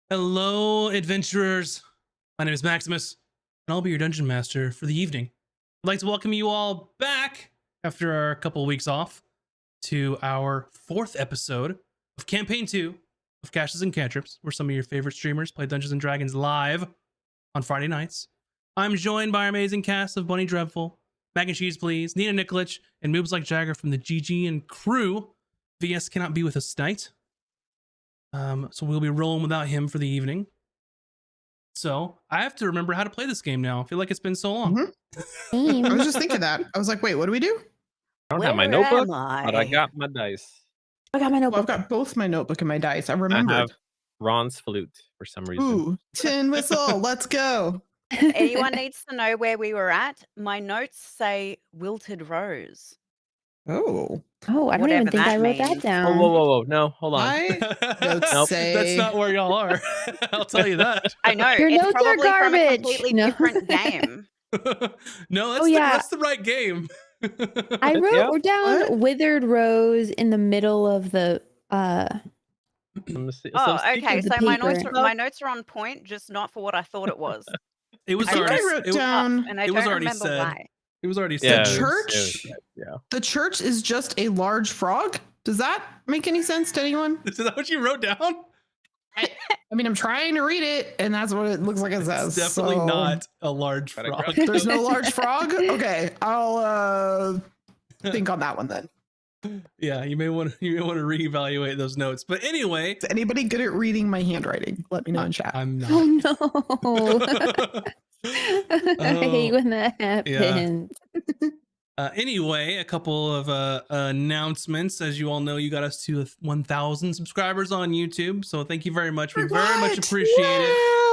Hello, adventurers. My name is Maximus, and I'll be your dungeon master for the evening. I'd like to welcome you all back after our couple of weeks off to our fourth episode of Campaign 2 of Caches and Cantrips, where some of your favorite streamers play Dungeons and Dragons live on Friday nights. I'm joined by our amazing cast of Bunny Dreadful, Mac and Cheese Please, Nina Nikolic, and moves like Jagger from the GG and crew. VS cannot be with us tonight. So we'll be rolling without him for the evening. So I have to remember how to play this game now. I feel like it's been so long. I was just thinking that. I was like, wait, what do we do? I don't have my notebook, but I got my dice. I got my Well, notebook. I've got both my notebook and my dice. I I remembered. have Ron's flute for some reason. Ooh, tin whistle. Let's go. If anyone needs to know where we were at, my notes say wilted rose. Oh, Oh, I don't Whatever even think that I wrote that means. down. Whoa. No, hold on. my notes Nope. say That's not where y'all are. I'll tell you that. I know, Your it's notes are probably from a garbage. completely No. different game. No, that's, Oh, yeah. that's the right game. I Yeah. wrote down What? withered rose in the middle of the Oh, okay. the So my paper. notes are on point, just not for what I thought it was. It was I already. wrote it, down- and I it was don't already remember said. why. It was already Yeah, said. The church? Yeah. the church is just a large frog. Does that make any sense to anyone? Is that what you wrote down? I mean, I'm trying to read it, and that's what it looks like it says. It's definitely so- not a large Gotta frog. grab- There's no large frog. Okay, I'll think on that one then. Yeah, you may want to reevaluate those notes. But anyway, Is anybody good at reading my handwriting? Let me know in chat. I'm not. Oh no. I hate when that happens. Anyway, a couple of announcements. As you all know, you got us to 1,000 subscribers on YouTube. So thank you very much. We very much What? appreciate it.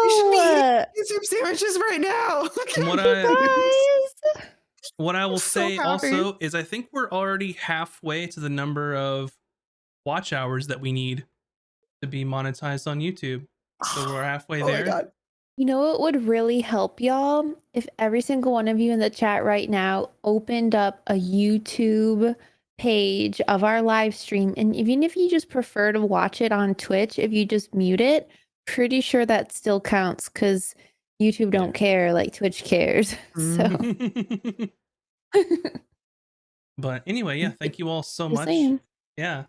You should be Wow. eating soup sandwiches right now. Look at What me. What I will I'm so say happy. also is I think we're already halfway to the number of watch hours that we need to be monetized on YouTube. So we're halfway Oh my there. god. You know what would really help y'all? If every single one of you in the chat right now opened up a YouTube page of our live stream, and even if you just prefer to watch it on Twitch, if you just mute it, pretty sure that still counts because YouTube don't care like Twitch cares. So But anyway, yeah, thank you all so just much. saying. Yeah.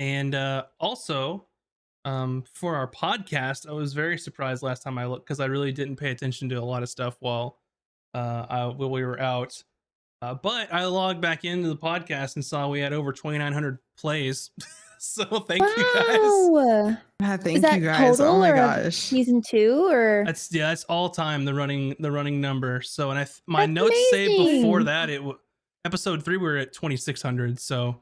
And also, for our podcast, I was very surprised last time I looked because I really didn't pay attention to a lot of stuff while we were out. But I logged back into the podcast and saw we had over 2,900 plays. So thank you guys. Wow. Thank that you guys. total Oh my or gosh. Season 2 or That's all time the running number. So and my That's notes say before amazing. that episode 3 we were at 2,600. So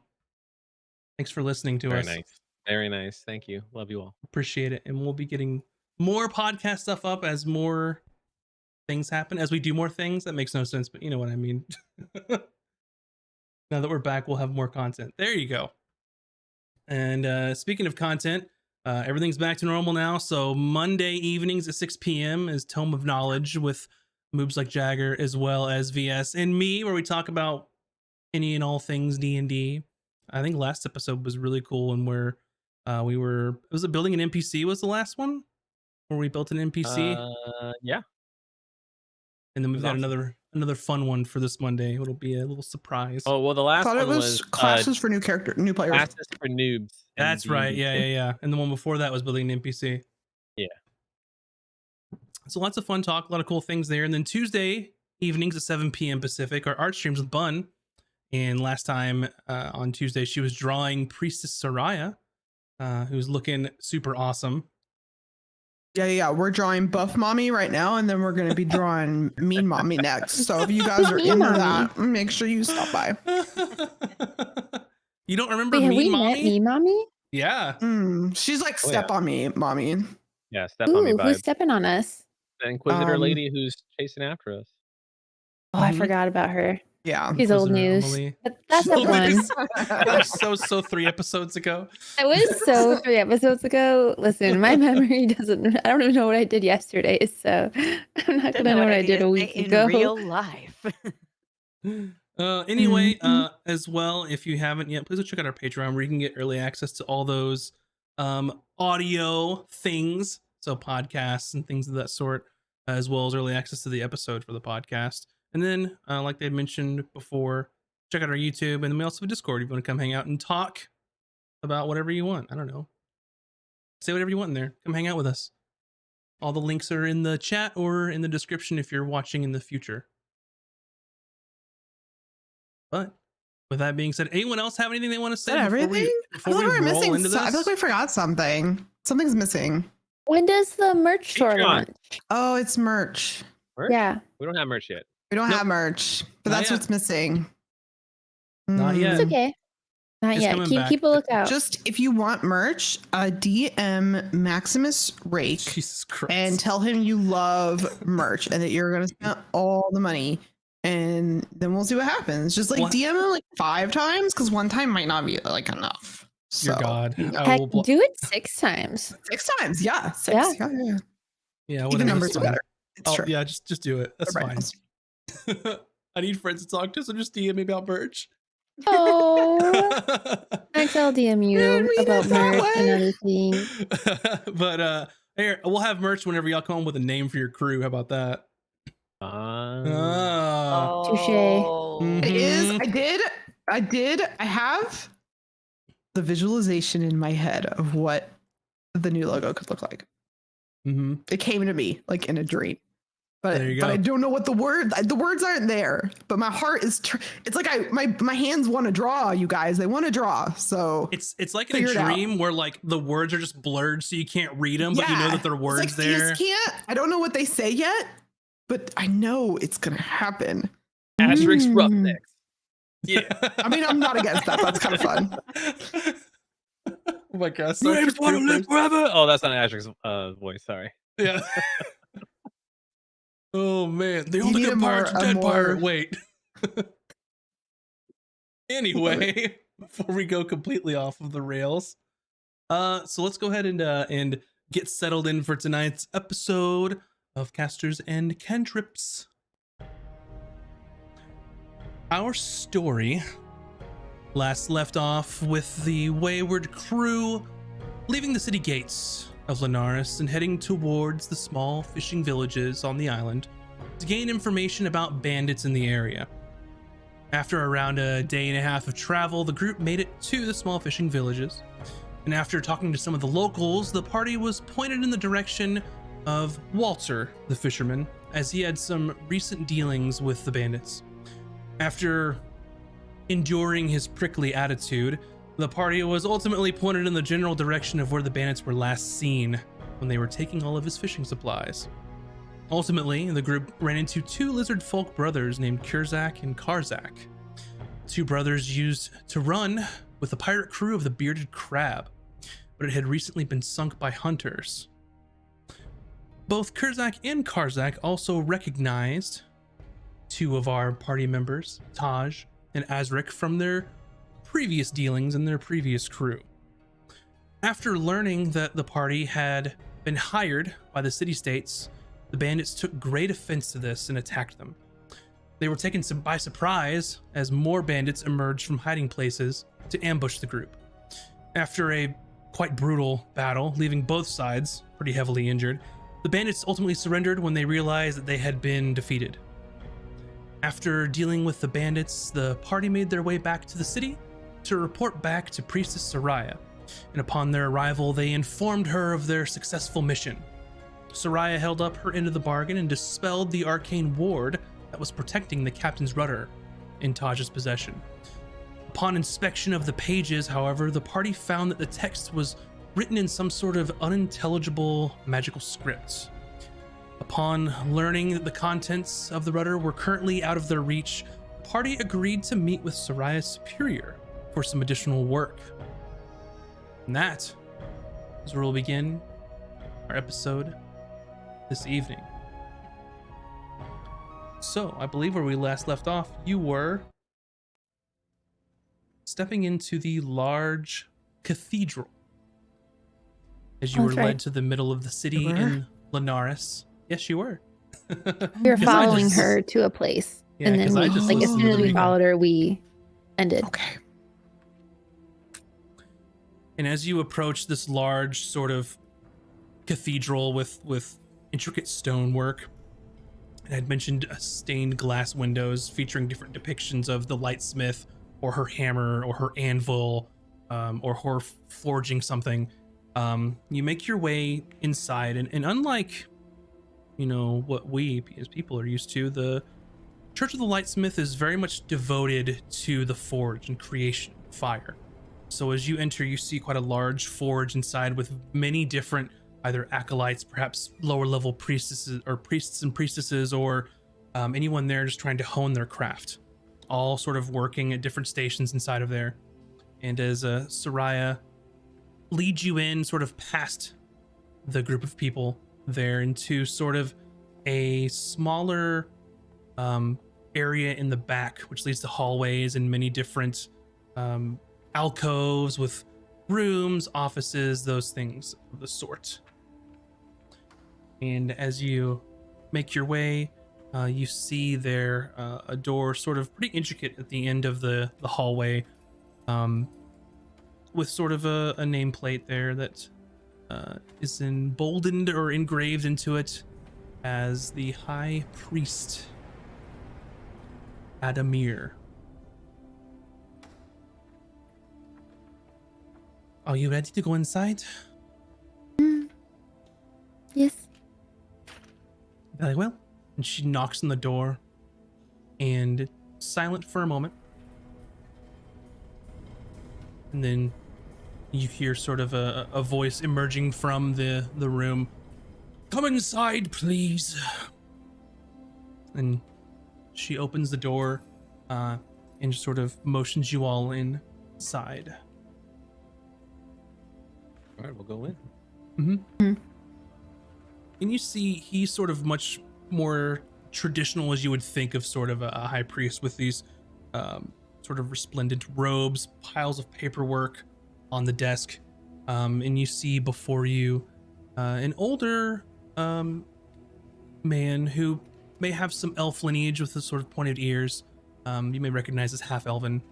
thanks for listening to Very us. nice. Very nice. Thank you. Love you all. Appreciate it. And we'll be getting more podcast stuff up as more things happen, as we do more things. That makes no sense, but you know what I mean. Now that we're back, we'll have more content. There you go. And speaking of content, everything's back to normal now. So Monday evenings at 6 p.m. is Tome of Knowledge with moves like Jagger, as well as VS and me, where we talk about any and all things D&D. I think last episode was really cool, and where was it building an NPC was the last one where we built an NPC. Yeah. And then we've That's got awesome. another fun one for this Monday. It'll be a little surprise. Oh well, the I last thought it one was classes for new players. classes for noobs. in That's right. D&D. Yeah. And the one before that was building an NPC. Yeah. So lots of fun talk, a lot of cool things there. And then Tuesday evenings at 7 p.m. Pacific are art streams with Bun. And last time on Tuesday, she was drawing Priestess Soraya, who's looking super awesome. Yeah. We're drawing Buff Mommy right now, and then we're going to be drawing Mean Mommy next. So if you guys are Mean into Mommy. that, make sure you stop by. You don't remember Wait, have Mean we Mommy? met Me Mommy? Yeah. She's like Oh, step on me, Mommy. Yeah. Step on me Ooh, who's vibes. stepping on us? The Inquisitor Um, lady who's chasing after us. Oh, I Mhm. forgot about her. Yeah. She's old Inquisitor news. Emily. But that's a Old one. news. so 3 episodes ago. It was so 3 episodes ago. Listen, my memory doesn't. I don't even know what I did yesterday, so I'm not gonna know what I did a week in ago. real life. Anyway, Mhm. as well, if you haven't yet, please go check out our Patreon where you can get early access to all those audio things. so podcasts and things of that sort, as well as early access to the episode for the podcast. And then, like they had mentioned before, check out our YouTube, and then we also have a Discord if you want to come hang out and talk about whatever you want. I don't know. Say whatever you want in there. Come hang out with us. All the links are in the chat or in the description if you're watching in the future. But with that being said, anyone else have anything they want to say? Is that everything? I feel like we're missing. I feel like we forgot something. Something's missing. When does the merch store Patreon. launch? Oh, it's merch. Merch? Yeah. We don't have merch yet. We don't Nope. have merch, but Not that's yet. what's missing. Not yet. It's okay. Not It's yet. coming back. Keep a lookout. Just if you want merch, DM Maximus Rake Jesus Christ. and tell him you love merch and that you're gonna spend all the money, and then we'll see what happens. Just like What? DM him like 5 times, because 1 time might not be like enough. Dear So, God. you know, I Heck, will do it 6 times. 6 times, yeah. 6. Yeah. Yeah. Yeah, Even whatever, numbers that's are fine. better. It's Oh, true. yeah, just do it. That's They're fine. right. I need friends to talk to, so just DM me about merch. Oh, Max, I'll DM you Didn't mean about it that merch and way. other things. But here, we'll have merch whenever y'all come up with a name for your crew. How about that? Ah. Touche. Mhm. It is. I have the visualization in my head of what the new logo could look like. Mhm. It came to me like in a dream. But, There you but go. I don't know what the words aren't there. But my heart is it's like my hands want to draw, you guys. They want to draw. So It's like in a Figure it out. dream where like the words are just blurred so you can't read them, but you know that they're It's words like, there. You just can't. I don't know what they say yet, but I know it's gonna happen. Asterix Mm. Roughnecks. Yeah. I mean, I'm not against that. That's kind of fun. Oh my gosh. You So just want to live forever. Oh, that's not Asterix voice. Sorry. Yeah. Oh man, the You only need good a pirate's a more- a dead pirate. more- Wait. Anyway, before we go completely off of the rails, so let's go ahead and get settled in for tonight's episode of Casters and Cantrips. Our story last left off with the wayward crew leaving the city gates of Linares and heading towards the small fishing villages on the island to gain information about bandits in the area. After around a day and a half of travel, the group made it to the small fishing villages. And after talking to some of the locals, the party was pointed in the direction of Walter, the fisherman, as he had some recent dealings with the bandits. After enduring his prickly attitude, the party was ultimately pointed in the general direction of where the bandits were last seen when they were taking all of his fishing supplies. Ultimately, the group ran into 2 lizard folk brothers named Kurzak and Karzak. 2 brothers used to run with the pirate crew of the Bearded Crab, but it had recently been sunk by hunters. Both Kurzak and Karzak also recognized 2 of our party members, Taj and Azrik, from their previous dealings and their previous crew. After learning that the party had been hired by the city-states, the bandits took great offense to this and attacked them. They were taken by surprise as more bandits emerged from hiding places to ambush the group. After a quite brutal battle, leaving both sides pretty heavily injured, the bandits ultimately surrendered when they realized that they had been defeated. After dealing with the bandits, the party made their way back to the city to report back to Priestess Soraya, and upon their arrival, they informed her of their successful mission. Soraya held up her end of the bargain and dispelled the arcane ward that was protecting the captain's rudder in Taj's possession. Upon inspection of the pages, however, the party found that the text was written in some sort of unintelligible magical script. Upon learning that the contents of the rudder were currently out of their reach, the party agreed to meet with Soraya's superior for some additional work. And that is where we'll begin our episode this evening. So, I believe where we last left off, you were stepping into the large cathedral as you That's were right. led to the middle of the city You were? in Linares. Yes, you were. We were 'Cause I following just- her to a place, Yeah, and then 'cause we, I just like, as listened soon to as the we recap. followed her, we ended. Okay. And as you approach this large sort of cathedral with intricate stonework. And I'd mentioned stained glass windows featuring different depictions of the lightsmith or her hammer or her anvil, or her forging something. You make your way inside, and unlike, what we as people are used to, the Church of the Lightsmith is very much devoted to the forge and creation of fire. So as you enter, you see quite a large forge inside with many different either acolytes, perhaps lower level priestesses or priests and priestesses, or anyone there just trying to hone their craft, all sort of working at different stations inside of there. And as Soraya leads you in sort of past the group of people there into sort of a smaller area in the back, which leads to hallways and many different alcoves with rooms, offices, those things of the sort. And as you make your way, you see there a door sort of pretty intricate at the end of the hallway, with sort of a nameplate there that is emboldened or engraved into it as the High Priest Adamir. Are you ready to go inside? Yes. Very well. And she knocks on the door and silent for a moment. And then you hear sort of a voice emerging from the room. Come inside, please. And she opens the door and just sort of motions you all inside. All right, we'll go in. Mm-hmm. And you see he's sort of much more traditional as you would think of sort of a high priest, with these sort of resplendent robes, piles of paperwork on the desk. And you see before you an older man who may have some elf lineage with the sort of pointed ears. You may recognize as half elven,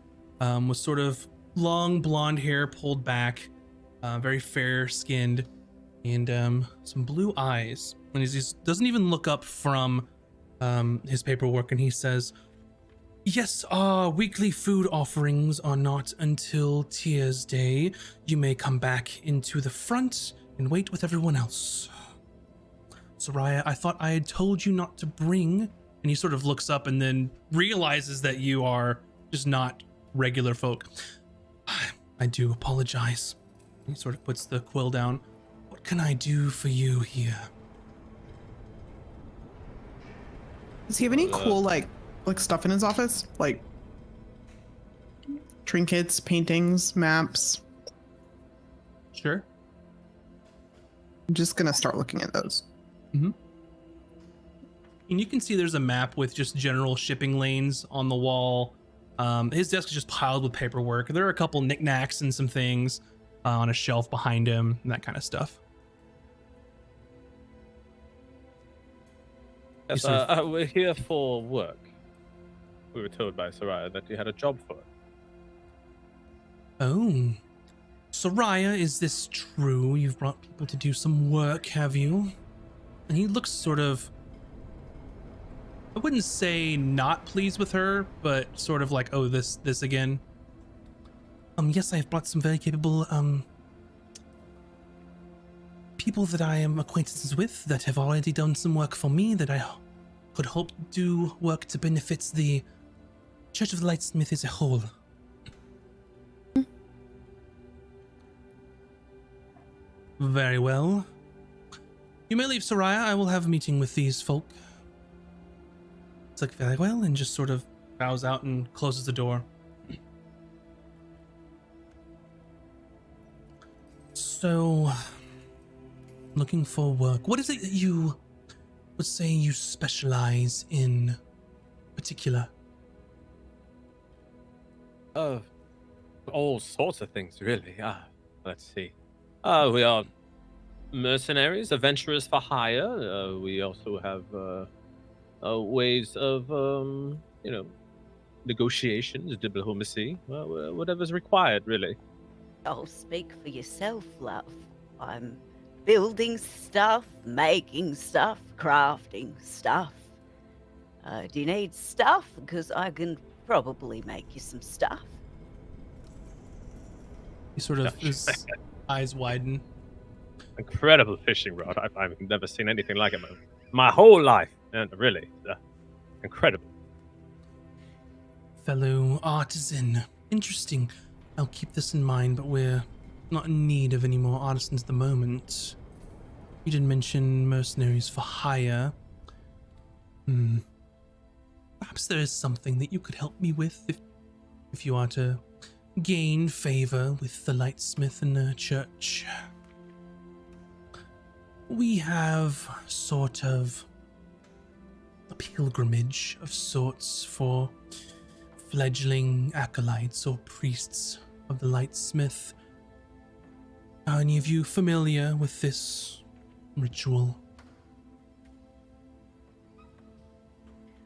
with sort of long blonde hair pulled back, very fair skinned, and some blue eyes. And he doesn't even look up from his paperwork, and he says, "Yes, our weekly food offerings are not until Tears Day. You may come back into the front and wait with everyone else." Soraya, I thought I had told you not to bring. And he sort of looks up and then realizes that you are just not regular folk. I do apologize. He sort of puts the quill down. What can I do for you here? Does he have any cool like stuff in his office? Like trinkets, paintings, maps? Sure. I'm just gonna start looking at those. Mm-hmm. And you can see there's a map with just general shipping lanes on the wall. His desk is just piled with paperwork. There are a couple knickknacks and some things on a shelf behind him and that kind of stuff. Yes, we're here for work. We were told by Soraya that you had a job for it. Oh. Soraya, is this true? You've brought people to do some work, have you? And he looks sort of, I wouldn't say not pleased with her, but sort of like, oh, this again. Yes, I've brought some very capable people that I am acquaintances with that have already done some work for me that I could hope do work to benefit the Church of the Lightsmith as a whole. Very well. You may leave, Soraya. I will have a meeting with these folk. It's like, very well, and just sort of bows out and closes the door. So, looking for work. What is it that you would say you specialize in particular? All sorts of things, really. Let's see. We are mercenaries, adventurers for hire. We also have ways of, negotiations, diplomacy, whatever's required, really. Oh, speak for yourself, love. I'm building stuff, making stuff, crafting stuff. Do you need stuff? Because I can probably make you some stuff. He sort of, his eyes widen. Incredible fishing rod. I've never seen anything like it my whole life. And really, incredible. Fellow artisan. Interesting. I'll keep this in mind, but we're not in need of any more artisans at the moment. You did mention mercenaries for hire. Perhaps there is something that you could help me with if you are to gain favor with the lightsmith in the church. We have sort of a pilgrimage of sorts for fledgling acolytes or priests of the lightsmith. Are any of you familiar with this ritual?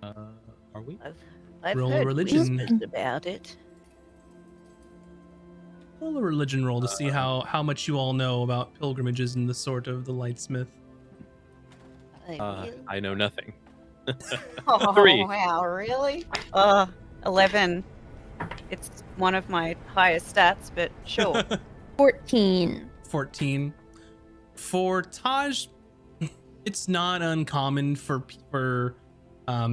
Are we? I've Roll a heard religion. whispers about it. Roll a religion roll to see how much you all know about pilgrimages and the sort of the lightsmith. I know nothing. Oh, 3. wow, really? 11. It's one of my highest stats, but sure. 14. 14. For Taj, it's not uncommon for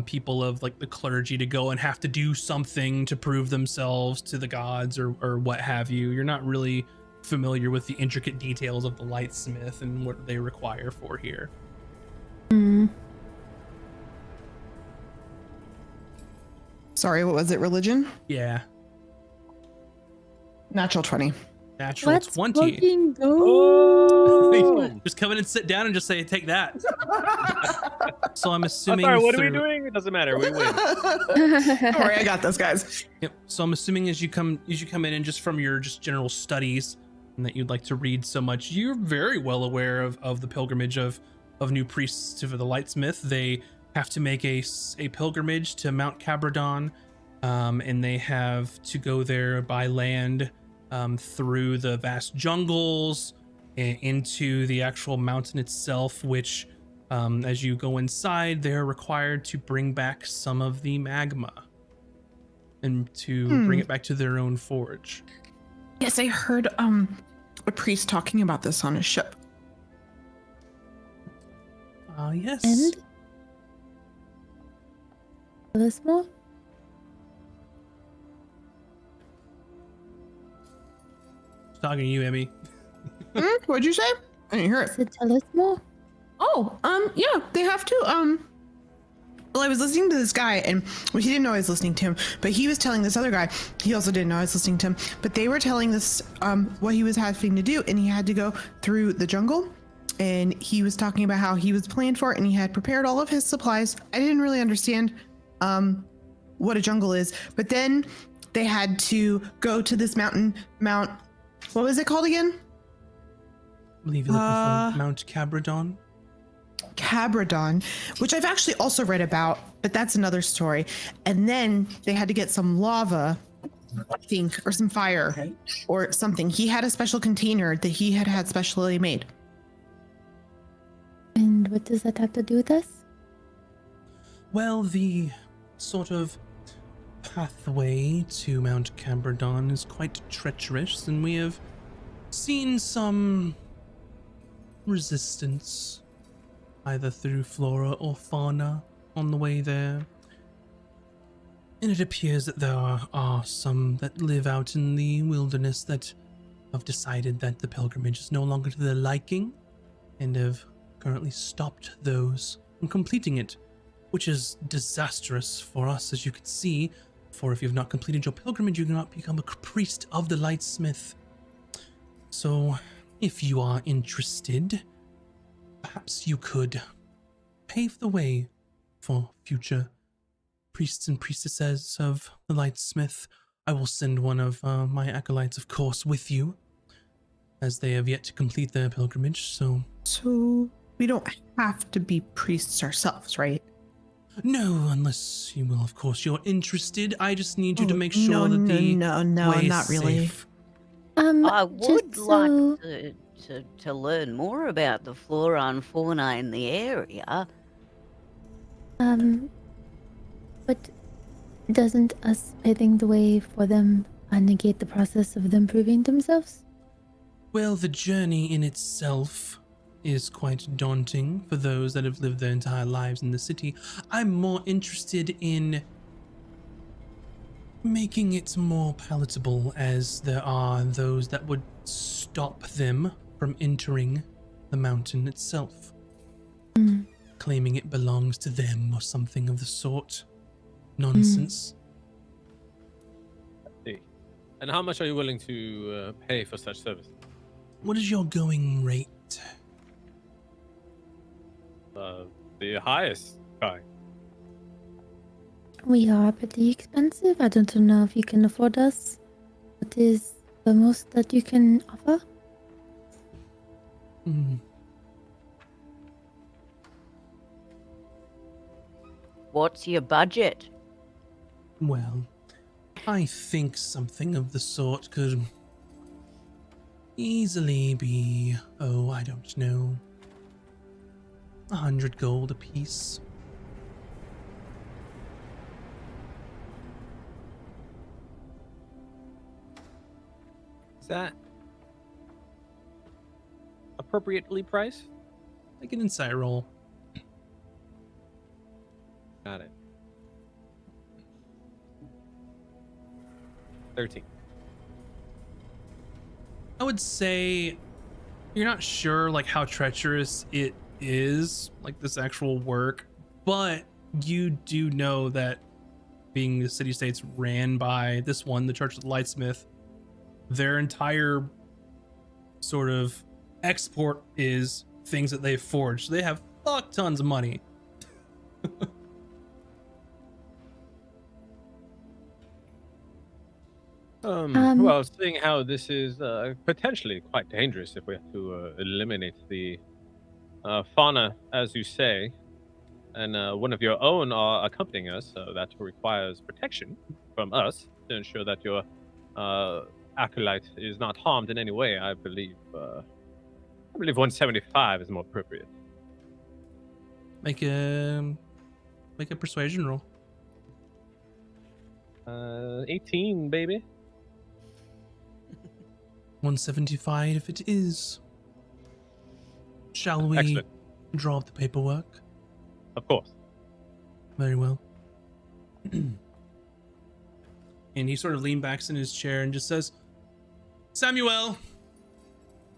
people of like the clergy to go and have to do something to prove themselves to the gods or what have you. You're not really familiar with the intricate details of the lightsmith and what they require for here. Sorry, what was it? Religion? Yeah. Natural 20. Natural Let's 20. fucking go. Oh! Just come in and sit down and just say, take that. So I'm I'm assuming. sorry, what are we through- doing? It doesn't matter. We win. Don't worry, I got this, guys. Yep. So I'm assuming as you come in and just from your just general studies and that you'd like to read so much, you're very well aware of the pilgrimage of new priests to the lightsmith. They have to make a pilgrimage to Mount Cabradon, and they have to go there by land through the vast jungles into the actual mountain itself, which as you go inside, they're required to bring back some of the magma and to bring it back to their own forge. Yes, I heard a priest talking about this on his ship. Yes. And? Tell us more? Talking to you, Emmy. What'd you say? I didn't hear it. So tell us more. Oh, yeah, they have to, well, I was listening to this guy, and well, he didn't know I was listening to him, but he was telling this other guy, he also didn't know I was listening to him, but they were telling this, what he was having to do, and he had to go through the jungle, and he was talking about how he was planned for it, and he had prepared all of his supplies. I didn't really understand, what a jungle is, but then they had to go to this Mount, what was it called again? I believe you're looking for Mount Cabradon. Cabradon, which I've actually also read about, but that's another story. And then they had to get some lava, I think, or some fire or something. He had a special container that he had specially made. And what does that have to do with us? Well, the sort of pathway to Mount Cabradon is quite treacherous, and we have seen some resistance either through flora or fauna on the way there. And it appears that there are some that live out in the wilderness that have decided that the pilgrimage is no longer to their liking and have currently stopped those from completing it, which is disastrous for us, as you can see, for if you've not completed your pilgrimage, you cannot become a priest of the lightsmith. So, if you are interested, perhaps you could pave the way for future priests and priestesses of the lightsmith. I will send one of my acolytes, of course, with you, as they have yet to complete their pilgrimage, so... So we don't have to be priests ourselves, right? No, unless you will, of course, you're interested. I just need you to make sure no, that the no, way is not really. safe. I would just like so- to to learn more about the flora and fauna in the area. But doesn't us paving the way for them negate the process of them proving themselves? Well, the journey in itself is quite daunting for those that have lived their entire lives in the city. I'm more interested in making it more palatable, as there are those that would stop them from entering the mountain itself, claiming it belongs to them or something of the sort. Nonsense. See. And how much are you willing to pay for such service? What is your going rate? The highest guy. We are pretty expensive. I don't know if you can afford us. What is the most that you can offer? What's your budget? Well, I think something of the sort could easily be, I don't know, 100 gold apiece. Is that appropriately priced? Make an insight roll. Got it. 13. I would say you're not sure like how treacherous it is, like this actual work, but you do know that being the city states ran by this one, the Church of the Lightsmith, their entire sort of export is things that they've forged. They have fuck tons of money. Well, seeing how this is potentially quite dangerous if we have to eliminate the fauna, as you say, and one of your own are accompanying us, so that requires protection from us to ensure that your acolyte is not harmed in any way. I believe 175 is more appropriate. Make a persuasion roll. 18, baby. 175 it is. Shall we Excellent. draw up the paperwork? Of course. Very well. And he sort of leans back in his chair and just says, Samuel.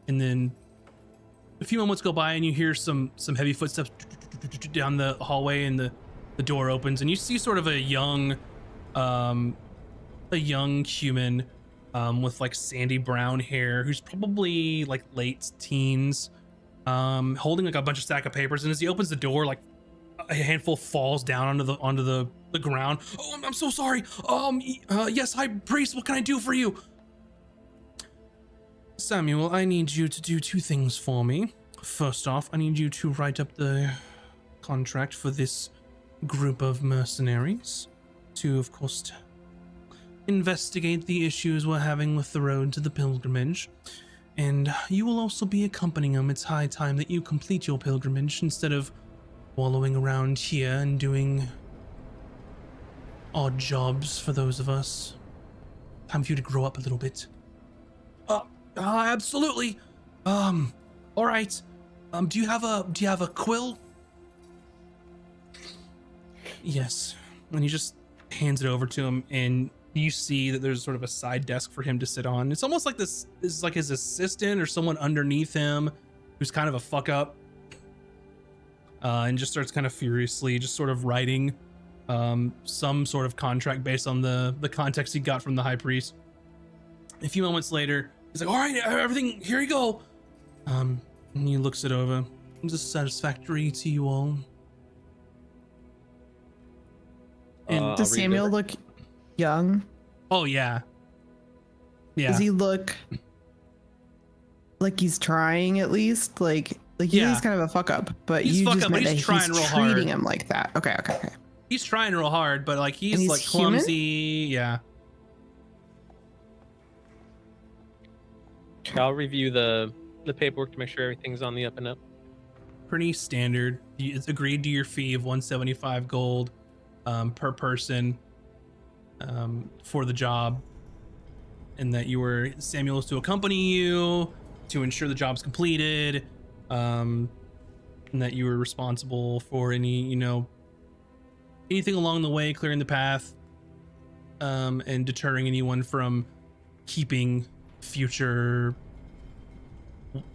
And then a few moments go by and you hear some heavy footsteps down the hallway, and the door opens and you see sort of a young human with like sandy brown hair, who's probably like late teens, holding like a bunch of stack of papers. And as he opens the door, like a handful falls down onto the ground. Oh, I'm so sorry. Yes, high priest, what can I do for you? Samuel, I need you to do two things for me. First off, I need you to write up the contract for this group of mercenaries to, of course, investigate the issues we're having with the road to the pilgrimage. And you will also be accompanying them. It's high time that you complete your pilgrimage instead of wallowing around here and doing odd jobs for those of us. Time for you to grow up a little bit. Absolutely. All right. Do you have a quill? Yes. And he just hands it over to him, and you see that there's sort of a side desk for him to sit on. It's almost like this is like his assistant or someone underneath him who's kind of a fuck up. And just starts kind of furiously just sort of writing some sort of contract based on the context he got from the high priest. A few moments later, he's like, all right, everything, here you go. And he looks it over. Is this satisfactory to you all? And Does Samuel look young? oh yeah. Yeah. Does he look like he's trying at least? Like Yeah. he's kind of a fuck up, but He's you fuck just up, but meant he's that trying he's real treating hard. him like that. Okay. He's trying real hard, but like And he's he's like human? clumsy. Yeah. I'll review the the paperwork to make sure everything's on the up and up. Pretty standard. It's agreed to your fee of 175 gold per person for the job, and that Samuel is to accompany you to ensure the job's completed, and that you were responsible for any, anything along the way, clearing the path, and deterring anyone from keeping future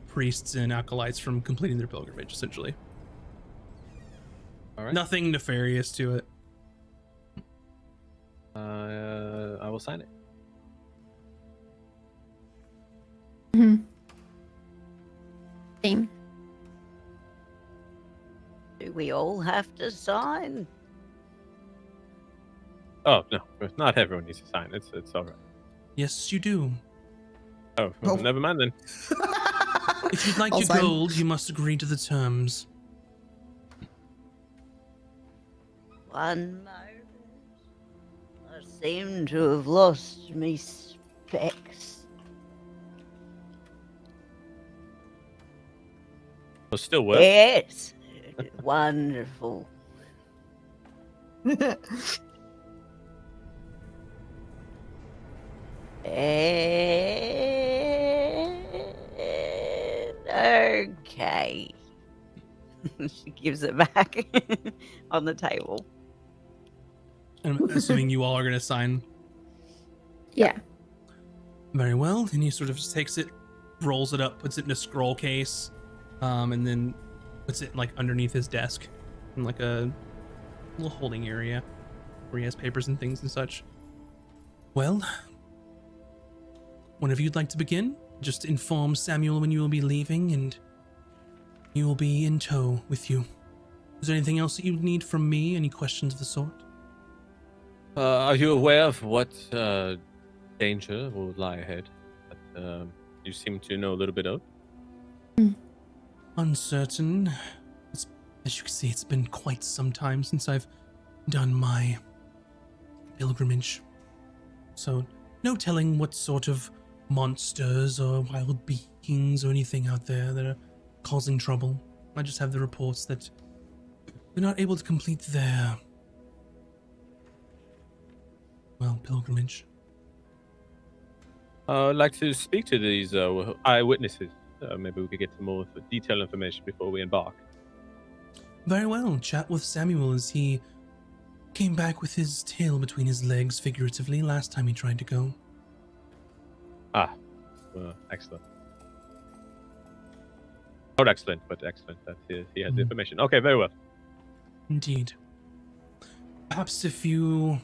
priests and acolytes from completing their pilgrimage, essentially. All right. Nothing nefarious to it. I will sign it. Same. Do we all have to sign? Oh no, not everyone needs to sign. It's all right. Yes, you do. Oh, well, Oh. never mind then. If you'd like I'll your sign. gold, you must agree to the terms. One moment. I seem to have lost me specs. It'll still work. Yes. Wonderful. Okay. She gives it back on the table. I'm assuming you all are going to sign. Yeah. Very well. And he sort of just takes it, rolls it up, puts it in a scroll case, and then puts it like underneath his desk in like a little holding area where he has papers and things and such. Well, whenever you'd like to begin, just inform Samuel when you will be leaving, and you will be in tow with you. Is there anything else that you need from me? Any questions of the sort? Are you aware of what danger will lie ahead? That you seem to know a little bit of. Uncertain. As you can see, it's been quite some time since I've done my pilgrimage. So, no telling what sort of monsters or wild beings or anything out there that are causing trouble. I just have the reports that they're not able to complete their, pilgrimage. I'd like to speak to these eyewitnesses. Maybe we could get some more detailed information before we embark. Very well. Chat with Samuel as he came back with his tail between his legs, figuratively, last time he tried to go. Excellent. Not excellent, but excellent that he has the information. Okay, very well. Indeed. Perhaps if you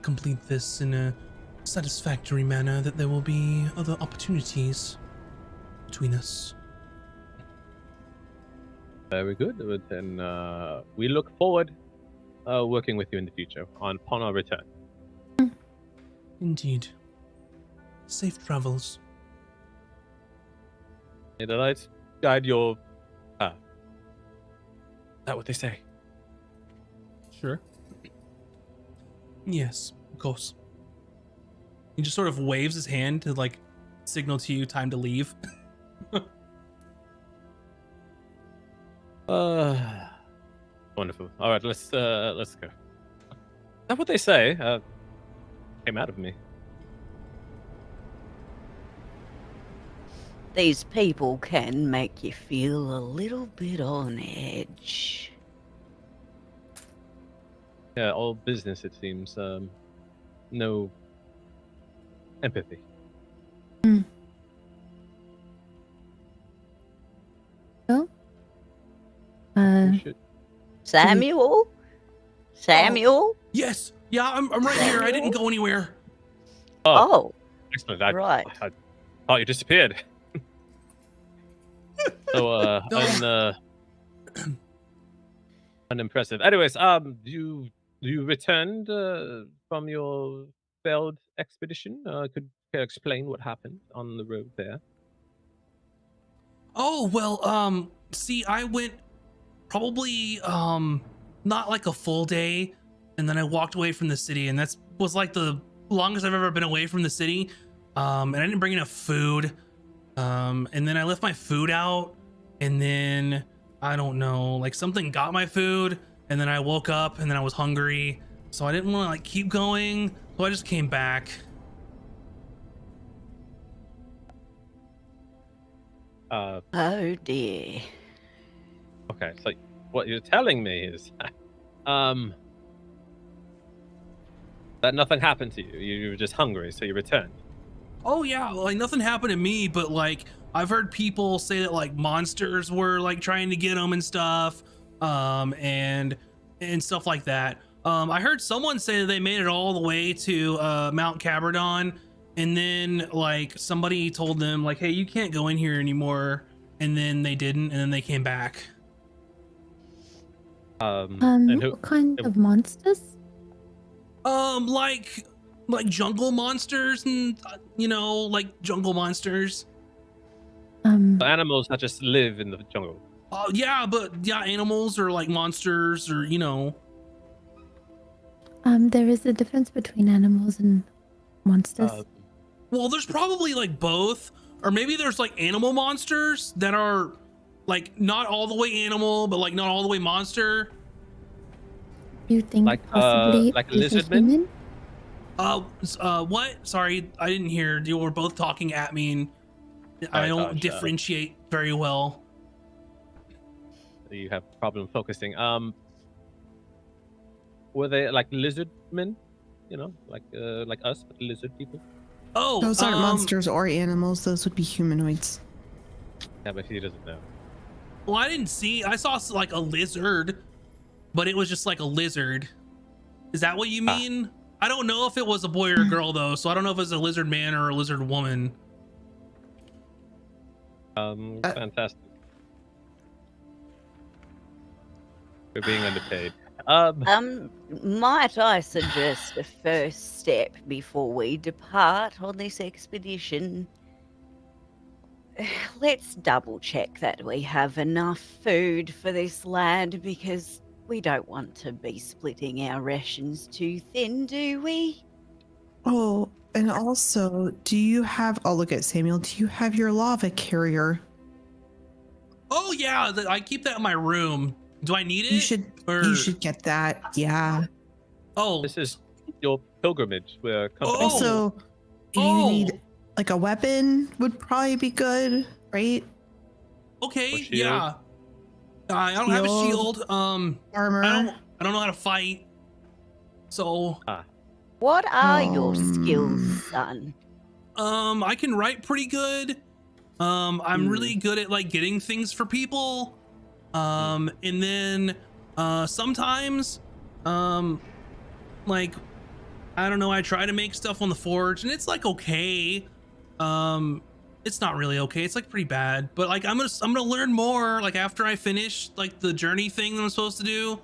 complete this in a satisfactory manner, that there will be other opportunities between us. Very good. Then we look forward working with you in the future upon our return. Indeed. Safe travels. May the lights guide your path. Is that what they say? Sure. Yes, of course. He just sort of waves his hand to like signal to you time to leave. Wonderful. All right, let's go. Is that what they say? Came out of me. These people can make you feel a little bit on edge. Yeah, all business it seems. No empathy. We should. Samuel? Samuel? Yes. Yeah, I'm right here. I didn't go anywhere. Oh, Excellent. right. I thought you disappeared. So, unimpressive. Anyways, you returned from your failed expedition. Could you explain what happened on the road there? Oh, well, see, I went probably not like a full day, and then I walked away from the city, and was like the longest I've ever been away from the city. And I didn't bring enough food. And then I left my food out, and then I don't know, like something got my food, and then I woke up and then I was hungry, so I didn't want to like keep going, so I just came back. Oh dear. Okay, so what you're telling me is that nothing happened to you. You were just hungry, so you returned. Oh yeah, like nothing happened to me, but like I've heard people say that like monsters were like trying to get them and stuff, and stuff like that. I heard someone say that they made it all the way to Mount Cabradon, and then like somebody told them like, hey, you can't go in here anymore, and then they didn't, and then they came back. And who? What kind of monsters? Like jungle monsters, and you know, like jungle monsters. The animals that just live in the jungle. Oh yeah, but yeah, animals or like monsters, or you know. There is a difference between animals and monsters. Well, there's probably like both, or maybe there's like animal monsters that are like not all the way animal, but like not all the way monster. You think like, possibly like he's a lizard men? human? What? Sorry, I didn't hear. You were both talking at me, and I don't gosh, differentiate very well. You have problem focusing. Were they like lizard men? You know, like us, but lizard people. Oh, Those aren't monsters or animals. Those would be humanoids. Yeah, but he doesn't know. Well, I didn't see. I saw like a lizard, but it was just like a lizard. Is that what you mean? I don't know if it was a boy or a girl though, so I don't know if it was a lizard man or a lizard woman. Fantastic. We're being underpaid. Might I suggest a first step before we depart on this expedition? Let's double check that we have enough food for this lad, because we don't want to be splitting our rations too thin, do we? Oh, and also, do you have? I'll look at Samuel. Do you have your lava carrier? Oh yeah, I keep that in my room. Do I need it? You should get that. Yeah. Oh, This is your pilgrimage. We're Oh. Also, you need like a weapon would probably be good, right? okay. Or shield. Yeah. I don't have a Shield. shield. Armor. I don't know how to fight. So, What are your Um, skills, son? I can write pretty good. I'm really good at like getting things for people. And then sometimes like I don't know, I try to make stuff on the forge and it's like okay. It's not really okay. It's like pretty bad, but like I'm gonna learn more like after I finish like the journey thing that I'm supposed to do.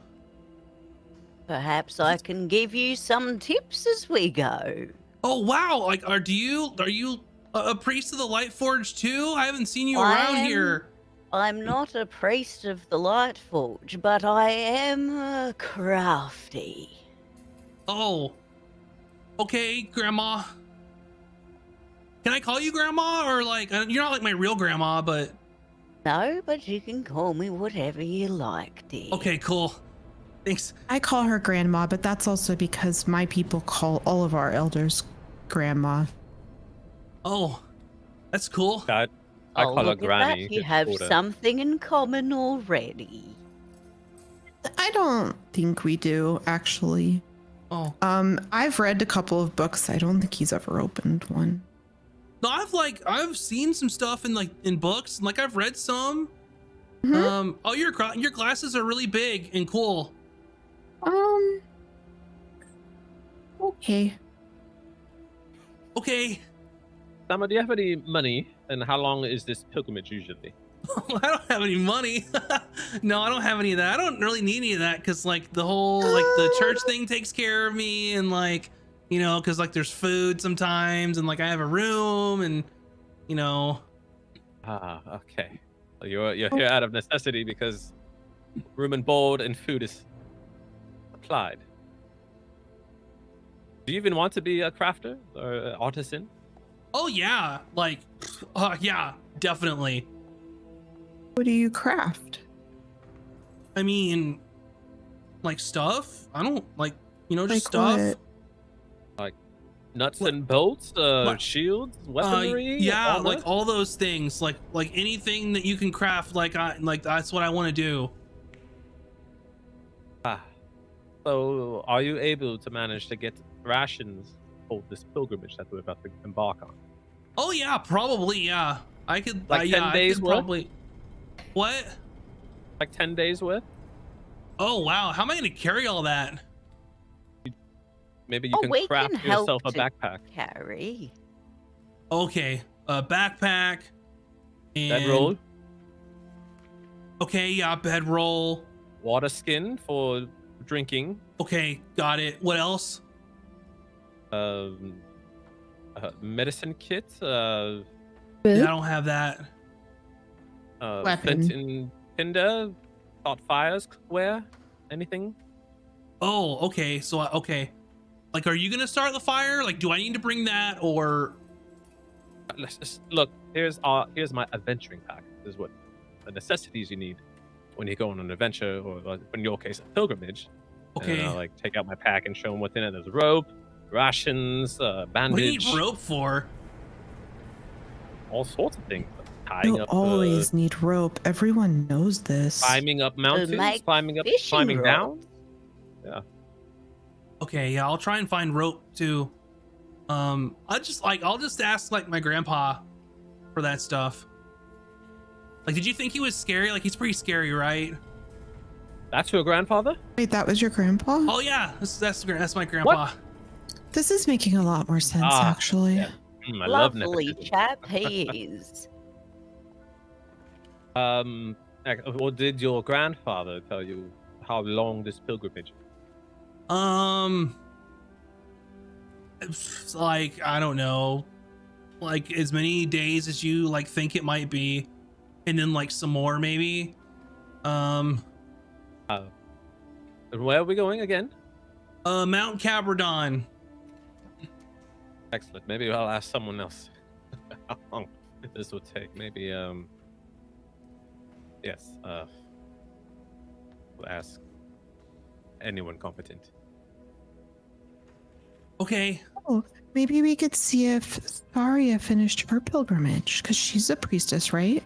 Perhaps I can give you some tips as we go. Oh wow, like are you a priest of the Light Forge too? I haven't seen you around here. I'm not a priest of the Light Forge, but I am crafty. Oh, okay, Grandma. Can I call you Grandma, or like you're not like my real grandma, but No, but you can call me whatever you like, dear. okay, cool. Thanks. I call her grandma, but that's also because my people call all of our elders grandma. Oh, that's cool. I Oh, call her look at granny. that. You It's have order. something in common already. I don't think we do, actually. Oh, I've read a couple of books. I don't think he's ever opened one. no, I've seen some stuff in books, and like I've read some. Mhm. Oh, your glasses are really big and cool. Okay. Okay. Sama, do you have any money? And how long is this pilgrimage usually? I don't have any money. No, I don't have any of that. I don't really need any of that because like the whole like the church thing takes care of me, and like you know because like there's food sometimes, and like I have a room, and you know. Ah, okay. So you're here out of necessity because room and board and food is supplied. Do you even want to be a crafter or an artisan? Oh yeah, like, yeah, definitely. What do you craft? I mean, like stuff. I don't like, just Like stuff. what? Nuts What- and bolts, what? shields, weaponry. Yeah, armor? like all those things, like anything that you can craft. Like that's what I want to do. Ah. So, are you able to manage to get rations for this pilgrimage that we're about to embark on? Oh yeah, probably. Yeah, I could. Like 10 yeah, days I could worth? probably. What? Like 10 days worth? Oh wow, how am I gonna carry all that? Maybe you Oh, can we craft can help yourself a to backpack. carry. Okay, a backpack. And, Bedroll, Okay, yeah, bedroll. water skin for drinking, Okay, got it. What else? medicine kit, Yeah, I don't have that. Weapon. flint and tinder, hot fires, cookware, anything? Oh, okay. So, okay. Like, are you gonna start the fire? Like, do I need to bring that, or? Let's just look. Here's my adventuring pack. This is what the necessities you need when you go on an adventure, or in your case, a pilgrimage. Okay. And, like take out my pack and show them what's in it. There's rope, rations, bandage, What do you need rope for? all sorts of things. Tying You up, always need rope. Everyone knows this. climbing up mountains, make climbing fishing down. Okay, yeah, I'll try and find rope too. I'll just ask like my grandpa for that stuff. Like, did you think he was scary? Like, he's pretty scary, right? That's your grandfather? Wait, that was your grandpa? Oh yeah, that's my grandpa. This is making a lot more sense, Ah, actually. yeah. I love Lovely nepotism. chap he is. Or did your grandfather tell you how long this pilgrimage? It's like, I don't know, like as many days as you like think it might be, and then like some more maybe. And where are we going again? Mount Cabradon. Excellent. Maybe I'll ask someone else how long this will take. Maybe yes. We'll ask anyone competent. Okay. Oh, maybe we could see if Tharia finished her pilgrimage, because she's a priestess, right?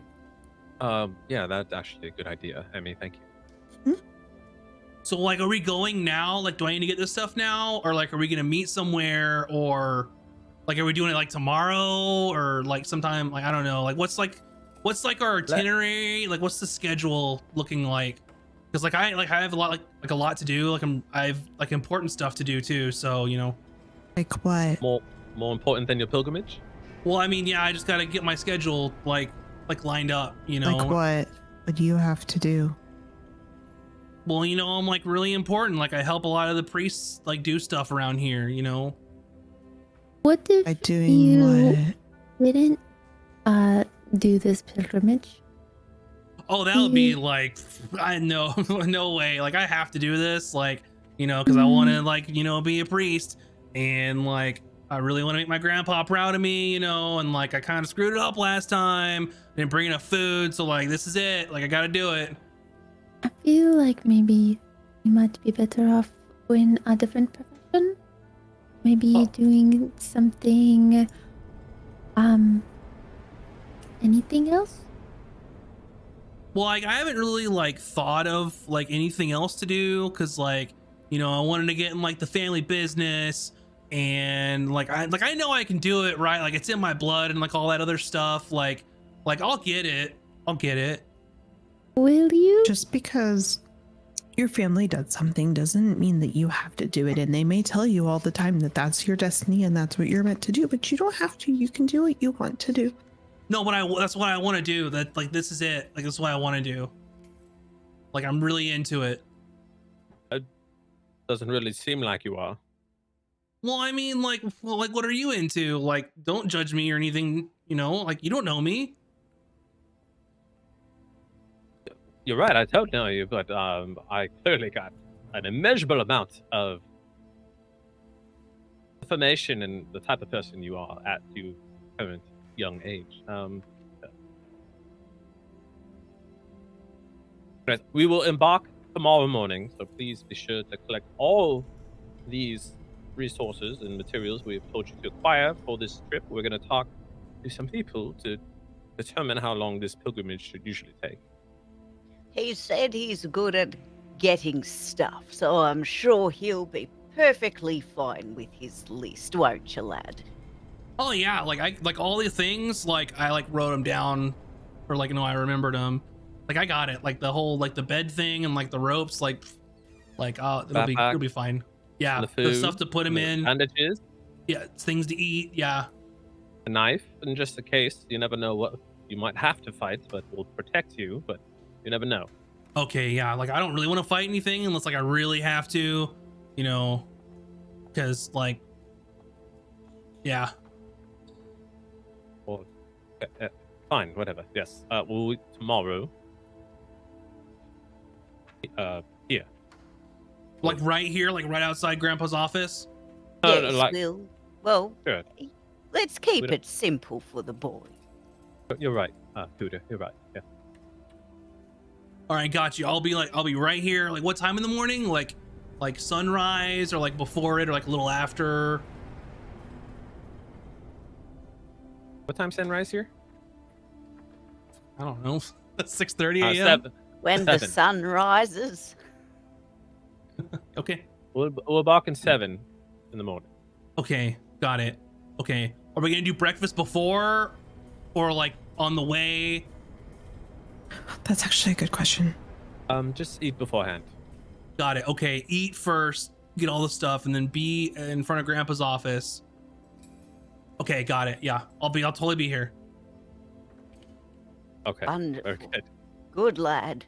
Yeah, that's actually a good idea. Emmy, thank you. So like, are we going now? Like, do I need to get this stuff now, or like, are we gonna meet somewhere, or like, are we doing it like tomorrow, or like sometime? Like, I don't know. Like, what's our itinerary? Like, what's the schedule looking like? Because like, I have a lot to do. Like, I have like important stuff to do too. So Like what? More important than your pilgrimage? Well, I mean, yeah, I just gotta get my schedule like lined up. Like what? What do you have to do? Well, I'm like really important. Like, I help a lot of the priests like do stuff around here. What if By doing you what? didn't do this pilgrimage? Oh, that'll be like, I know, no way. Like, I have to do this, like, because I want to, like, be a priest, and like, I really want to make my grandpa proud of me, and like, I kind of screwed it up last time. Didn't bring enough food, so like, this is it. Like, I got to do it. I feel like maybe you might be better off in a different profession. Maybe doing something. Anything else? Well, like, I haven't really like thought of like anything else to do, because like, I wanted to get in like the family business, and like I know I can do it, right? Like, it's in my blood and like all that other stuff. Like I'll get it. Will you? Just because your family does something doesn't mean that you have to do it. And they may tell you all the time that that's your destiny and that's what you're meant to do, but you don't have to. You can do what you want to do. No, but that's what I want to do. That like, this is it. Like, this is what I want to do. Like, I'm really into it. Doesn't really seem like you are. Well, I mean, like, what are you into? Like, don't judge me or anything. Like, you don't know me. You're right, I don't know you, but I clearly got an immeasurable amount of information and the type of person you are current young age. Right, we will embark tomorrow morning, so please be sure to collect all these resources and materials we have told you to acquire for this trip. We're going to talk to some people to determine how long this pilgrimage should usually take. He said he's good at getting stuff, so I'm sure he'll be perfectly fine with his list, won't you, lad? Oh yeah, like all the things, like I like wrote them down, or like I remembered them. Like I got it, like the whole like the bed thing and like the ropes, like it'll be fine. Yeah, The food, stuff to put him in. bandages, Yeah, things to eat. Yeah. a knife, and just in case, you never know what you might have to fight, but will protect you. But you never know. Okay, yeah, like I don't really want to fight anything unless like I really have to, because like, yeah. Or fine, whatever. Yes. We'll tomorrow. Here. Like right here, like right outside Grandpa's office. Yes, like, well, sure. let's keep We don't- it simple for the boy. You're right, Cooter. You're right. Yeah. All right, got you. I'll be right here. Like what time in the morning? Like sunrise or like before it or like a little after. What time sunrise here? I don't know. 6:30 a.m. 7. When the 7. sun rises. Okay. We'll bark in 7 in the morning. Okay, got it. Okay. Are we gonna do breakfast before or like on the way? That's actually a good question. Just eat beforehand. Got it. Okay, eat first, get all the stuff, and then be in front of Grandpa's office. Okay, got it. Yeah, I'll totally be here. Okay. Wonderful. Very good. Good lad.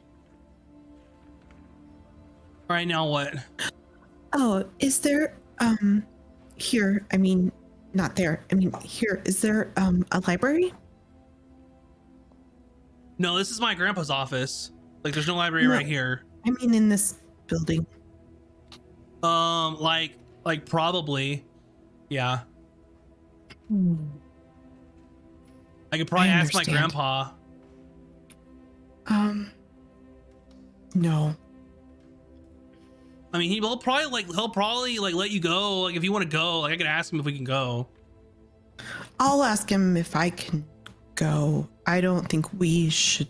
All right, now what? Oh, is there here? I mean, not there. I mean, here. Is there a library? No, this is my grandpa's office. Like, there's no library No. right here. I mean, in this building. Like probably, yeah. I could probably I ask my understand. grandpa. No. I mean, he'll probably let you go. Like, if you want to go, like I could ask him if we can go. I'll ask him if I can go. I don't think we should.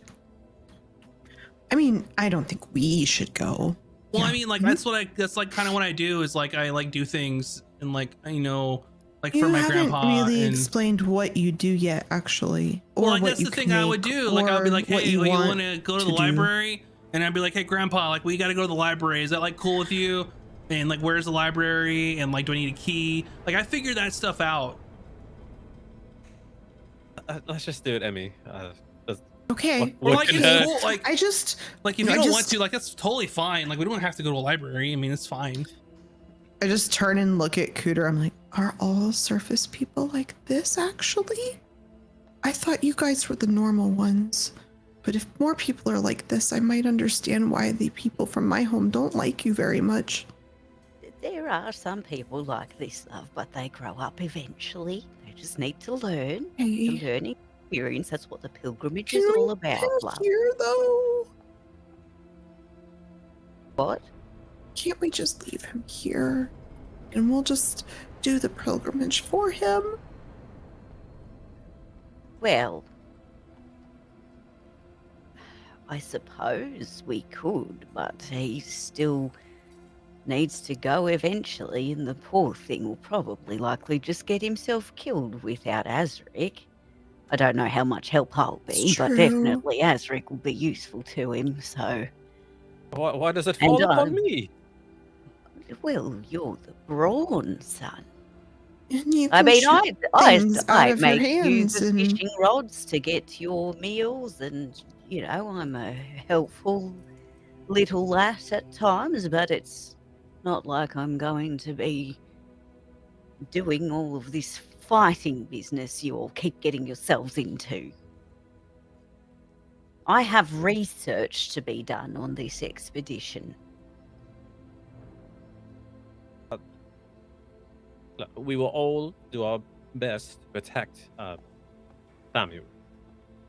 I mean, I don't think we should go. Well, Yeah. I mean, like that's like kind of what I do is like I like do things and like like You for my haven't grandpa. really and explained what you do yet, actually. well, Or like what that's you the can thing I would make, do. Like I'd be or like, what hey, you want want to go to the do. library? And I'd be like, hey, grandpa, like we got to go to the library. Is that like cool with you? And like, where's the library? And like, do I need a key? Like, I figured that stuff out. Let's just do it, Emmy. Okay. Or like, Look it's at her. cool. Like, I just like if I you don't just- want to, like that's totally fine. Like we don't have to go to a library. I mean, it's fine. I just turn and look at Cooter. I'm like, are all surface people like this, actually? I thought you guys were the normal ones. But if more people are like this, I might understand why the people from my home don't like you very much. There are some people like this, love, but they grow up eventually. They just need to learn. The Hey, learning experience, that's what the pilgrimage can is we all leave about, him love. here, though? What? Can't we just leave him here? And we'll just do the pilgrimage for him? Well, I suppose we could, but he still needs to go eventually, and the poor thing will probably likely just get himself killed without Azric. I don't know how much help I'll be, It's but true. definitely Azric will be useful to him, so... Why does it And fall upon I'm- me? Well, you're the brawn, son. And you I can mean, shoot I things out of your make you hands the and- fishing rods to get your meals, and I'm a helpful little lass at times, but it's not like I'm going to be doing all of this fighting business you all keep getting yourselves into. I have research to be done on this expedition. Look, we will all do our best to protect Samuel.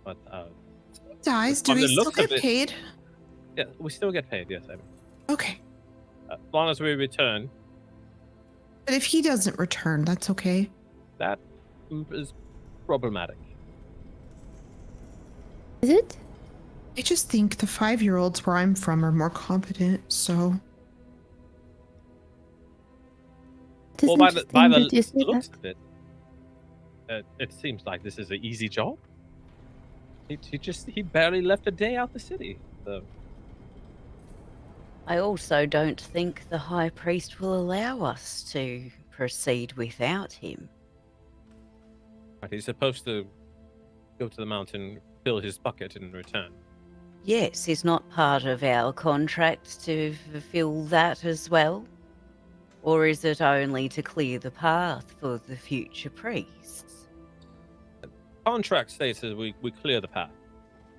But He dies. Do on we the still looks of get it- paid? yeah, we still get paid. Yes, I mean, Okay. as long as we return, But if he doesn't return, that's okay. that is problematic. Is it? I just think the 5-year-olds where I'm from are more competent, so. It is Well, by interesting the that you say looks that. of it, it seems like this is an easy job. He barely left a day out the city. So I also don't think the High Priest will allow us to proceed without him. right, he's supposed to go to the mountain, fill his bucket, and return. Yes, is not part of our contract to fulfill that as well? Or is it only to clear the path for the future priests? Contract states that we clear the path.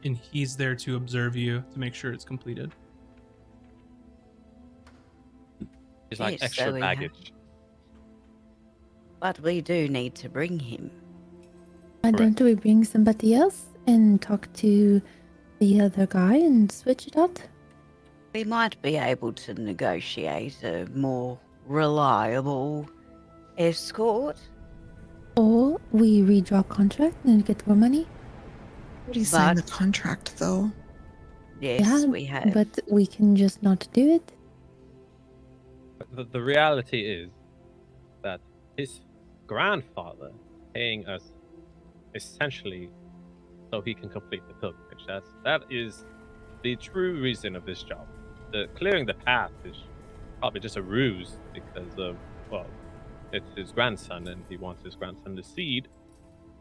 And he's there to observe you to make sure it's completed. It's like Yes, extra so we have- baggage. But we do need to bring him. Why Correct. don't we bring somebody else and talk to the other guy and switch it out? We might be able to negotiate a more reliable escort. Or we redraw contract and get more money? What signed the But- contract, though? Yes, Yeah, we have. But we can just not do it. But the reality is that his grandfather paying us essentially so he can complete the pilgrimage. That is the true reason of this job. The clearing the path is probably just a ruse because of, well, it's his grandson and he wants his grandson to seed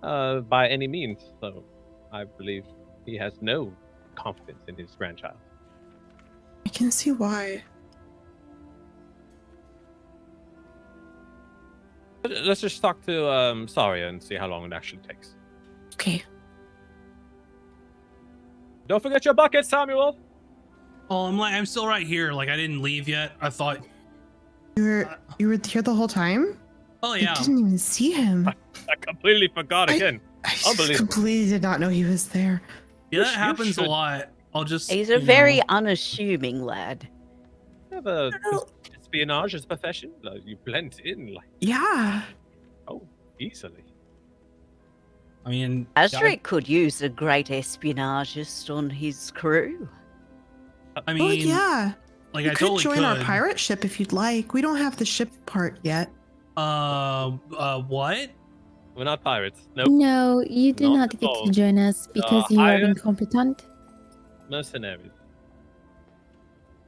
by any means. So I believe he has no confidence in his grandchild. I can see why. Let's just talk to Saria and see how long it actually takes. Okay. Don't forget your bucket, Samuel. Oh, I'm still right here. Like I didn't leave yet. I thought. You were here the whole time? Oh yeah. I didn't even see him. I completely forgot again. I just Unbelievable. completely did not know he was there. Yeah, that You happens a should- lot. I'll just. He's you a very know. unassuming lad. You have a Well- espionage as a profession. Like, you blend in like Yeah. easily. I mean, Azric could use a great espionagist on his crew. I Oh, mean, yeah. like You I could totally join could. our pirate ship if you'd like. We don't have the ship part yet. What? We're not pirates. Nope. No, you do Not not at get all. to join us because you are hired- incompetent. Mercenaries.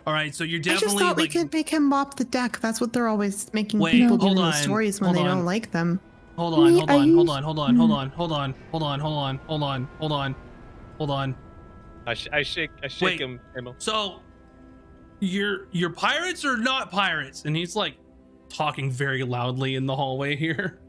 All right, so you're I just definitely thought we like. could make him mop the deck. That's what they're always making Wait, people do hold in the on, stories when hold they on. don't like them. Hold on, Me, hold are on, you- hold on, hold on, hold on, hold on, hold on, hold on, hold on, hold on, hold on. I shake Wait. him. Emil. So, you're pirates or not pirates? And he's like talking very loudly in the hallway here.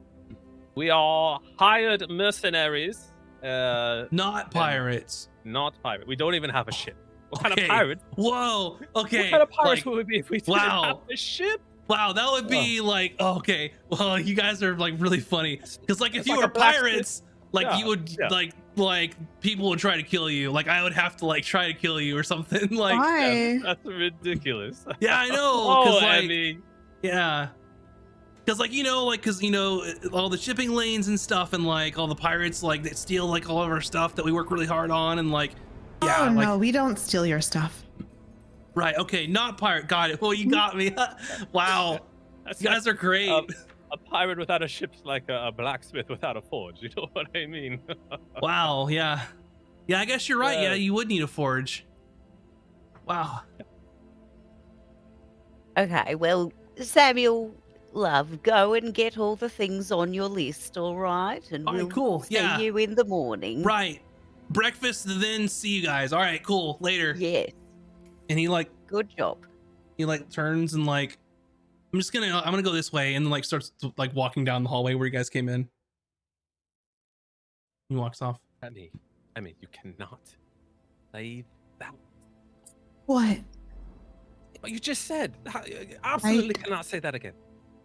We are hired mercenaries. Not pirates. Not pirate. We don't even have a ship. What kind Okay. of pirate? Whoa. Okay. What kind of pirates like, would we be if we didn't wow. have a ship? wow, that would be like okay. Well, you guys are like really funny because like if It's you like were a blacksmith. pirates, like Yeah, you would yeah. like people would try to kill you. Like I would have to like try to kill you or something. Like Why? That's ridiculous. yeah, I know. Oh, Because like Emmy. yeah. Because like because all the shipping lanes and stuff, and like all the pirates like that steal like all of our stuff that we work really hard on, and like yeah, Oh, like no, we don't steal your stuff. right, okay, not pirate. Got it. Well, you got me. Wow, That's you guys are great. a pirate without a ship's like a blacksmith without a forge. You know what I mean? Wow, yeah, yeah. I guess you're right. Yeah, Yeah. you would need a forge. Wow. Okay, well, Samuel, love, go and get all the things on your list, all right? And All right, we'll cool, see yeah. you in the morning. Right. Breakfast, then see you guys. All right, cool. Later. Yes, And he like good job. turns and like I'm gonna go this way, and then like starts like walking down the hallway where you guys came in. He walks off. Emmy, you cannot say that. What? What you just said. You absolutely cannot say that again.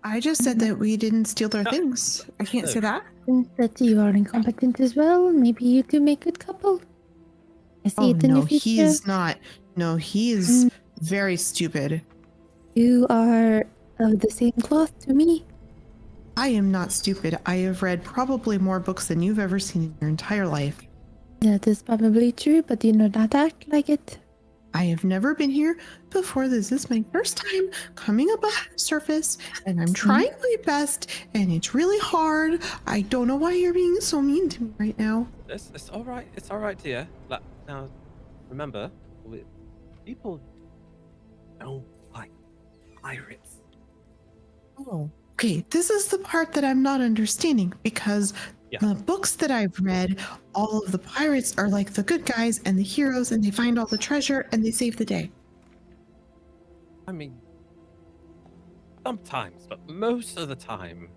I just said that we didn't steal their things. I can't say that. Since that you are incompetent as well, maybe you two make a good couple. I see Oh it in no, the future. he is not. No, he is very stupid. You are of the same cloth to me. I am not stupid. I have read probably more books than you've ever seen in your entire life. That is probably true, but you do not act like it. I have never been here before. This is my first time coming above the surface, and I'm trying my best, and it's really hard. I don't know why you're being so mean to me right now. It's all right. It's all right, dear. Like, now, remember, people don't like pirates. Oh, okay. This is the part that I'm not understanding because the books that I've read, all of the pirates are like the good guys and the heroes, and they find all the treasure and they save the day. I mean, sometimes, but most of the time,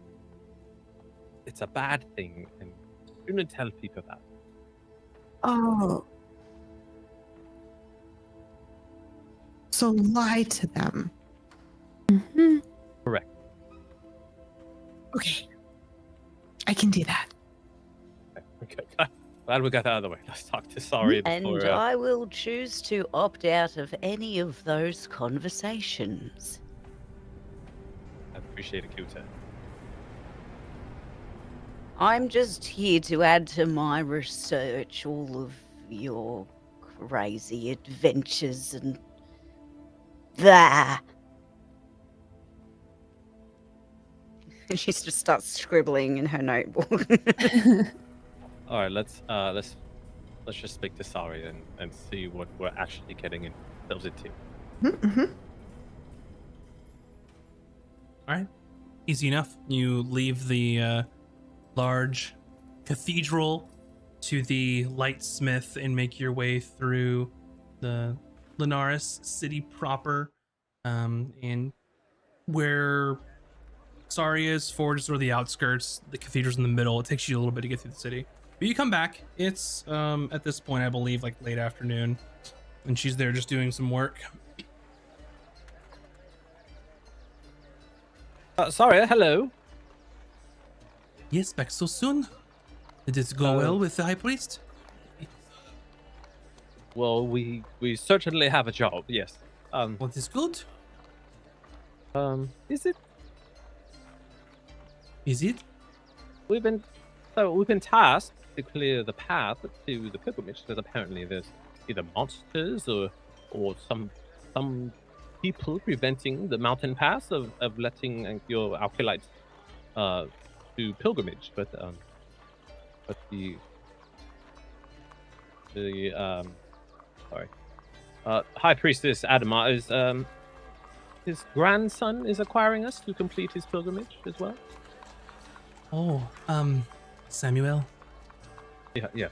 it's a bad thing, and you shouldn't tell people that. Oh. So lie to them. Mm-hmm. Correct. Okay. I can do that. Okay. Glad we got that out of the way. Let's talk to Sari And before. I will choose to opt out of any of those conversations. I appreciate it, Kuta. I'm just here to add to my research all of your crazy adventures and that. And she just starts scribbling in her notebook. All right, let's just speak to Sari and see what we're actually getting ourselves into. Mm-hmm. All right, easy enough. You leave the large cathedral to the lightsmith and make your way through the Linares city proper, and where Sari is, Forge is sort of the outskirts, the cathedral's in the middle. It takes you a little bit to get through the city. But you come back. It's at this point, I believe, like late afternoon, and she's there just doing some work. Sari, hello. Yes, back so soon. Did it go well with the high priest? Well, we certainly have a job. Yes. What is good? Is it? Is it? We've been tasked to clear the path to the pilgrimage because apparently there's either monsters or some people preventing the mountain pass of letting your acolytes do pilgrimage, but the high priestess Adama is his grandson is acquiring us to complete his pilgrimage as well. Oh, Samuel. Yeah.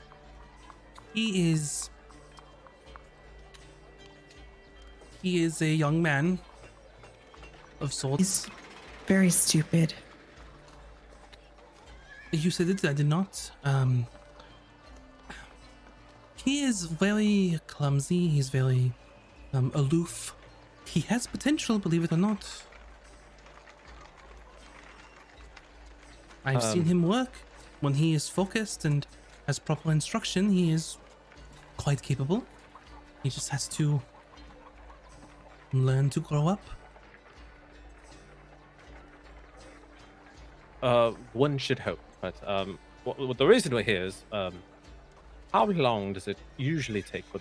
He is a young man of sorts. He's very stupid. You said it, I did not. He is very clumsy. He's very aloof. He has potential, believe it or not. I've seen him work. When he is focused and has proper instruction, he is quite capable. He just has to learn to grow up. One should hope, but what the reason we're here is how long does it usually take for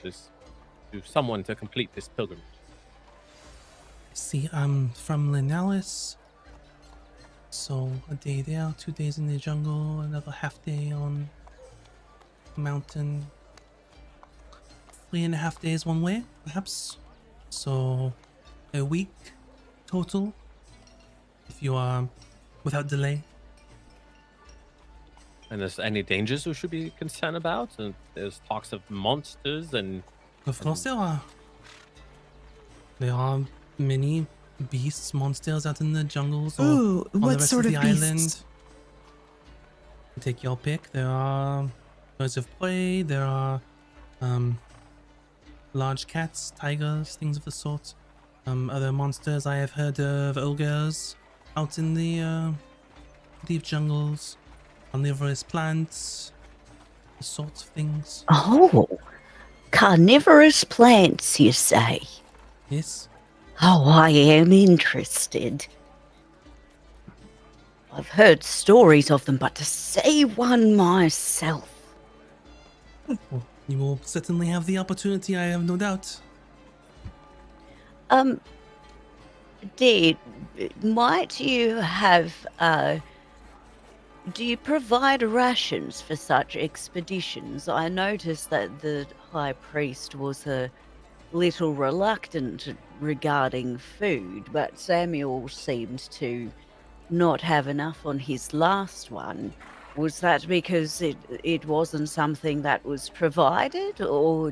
someone to complete this pilgrimage? See, from Linares, so a day there, 2 days in the jungle, another half day on the mountain, 3.5 days one way, perhaps. So a week total, if you are without delay. And there's any dangers we should be concerned about? And there's talks of monsters and... Of course there are. There are many beasts, monsters out in the jungles or Ooh, on the what rest sort of of the beasts? island. Take your pick. There are birds of prey, there are large cats, tigers, things of the sort. Other monsters I have heard of, ogres, out in the deep jungles, omnivorous plants, the sorts of things. Oh, carnivorous plants, you say? Yes. Oh, I am interested. I've heard stories of them, but to see one myself. Well, you will certainly have the opportunity, I have no doubt. Might you have, do you provide rations for such expeditions? I noticed that the High Priest was a little reluctant regarding food, but Samuel seemed to not have enough on his last one. Was that because it wasn't something that was provided, or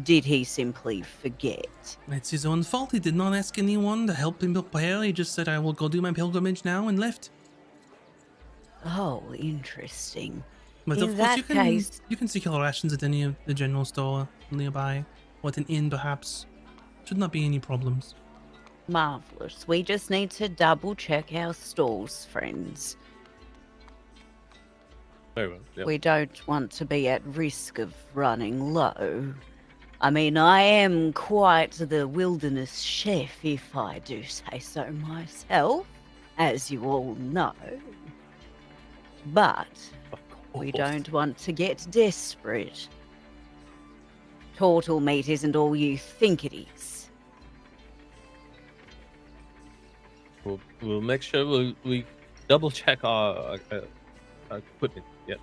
did he simply forget? It's his own fault. He did not ask anyone to help him prepare. He just said, I will go do my pilgrimage now, and left. Oh, interesting. But In of course, that case- you can secure rations at any of the general store nearby, or at an inn perhaps. Should not be any problems. Marvelous. We just need to double check our stalls, friends. Very well. Yep. We don't want to be at risk of running low. I mean, I am quite the wilderness chef, if I do say so myself, as you all know. But Of we course. don't want to get desperate. Turtle meat isn't all you think it is. We'll make sure we double check our equipment. Yep.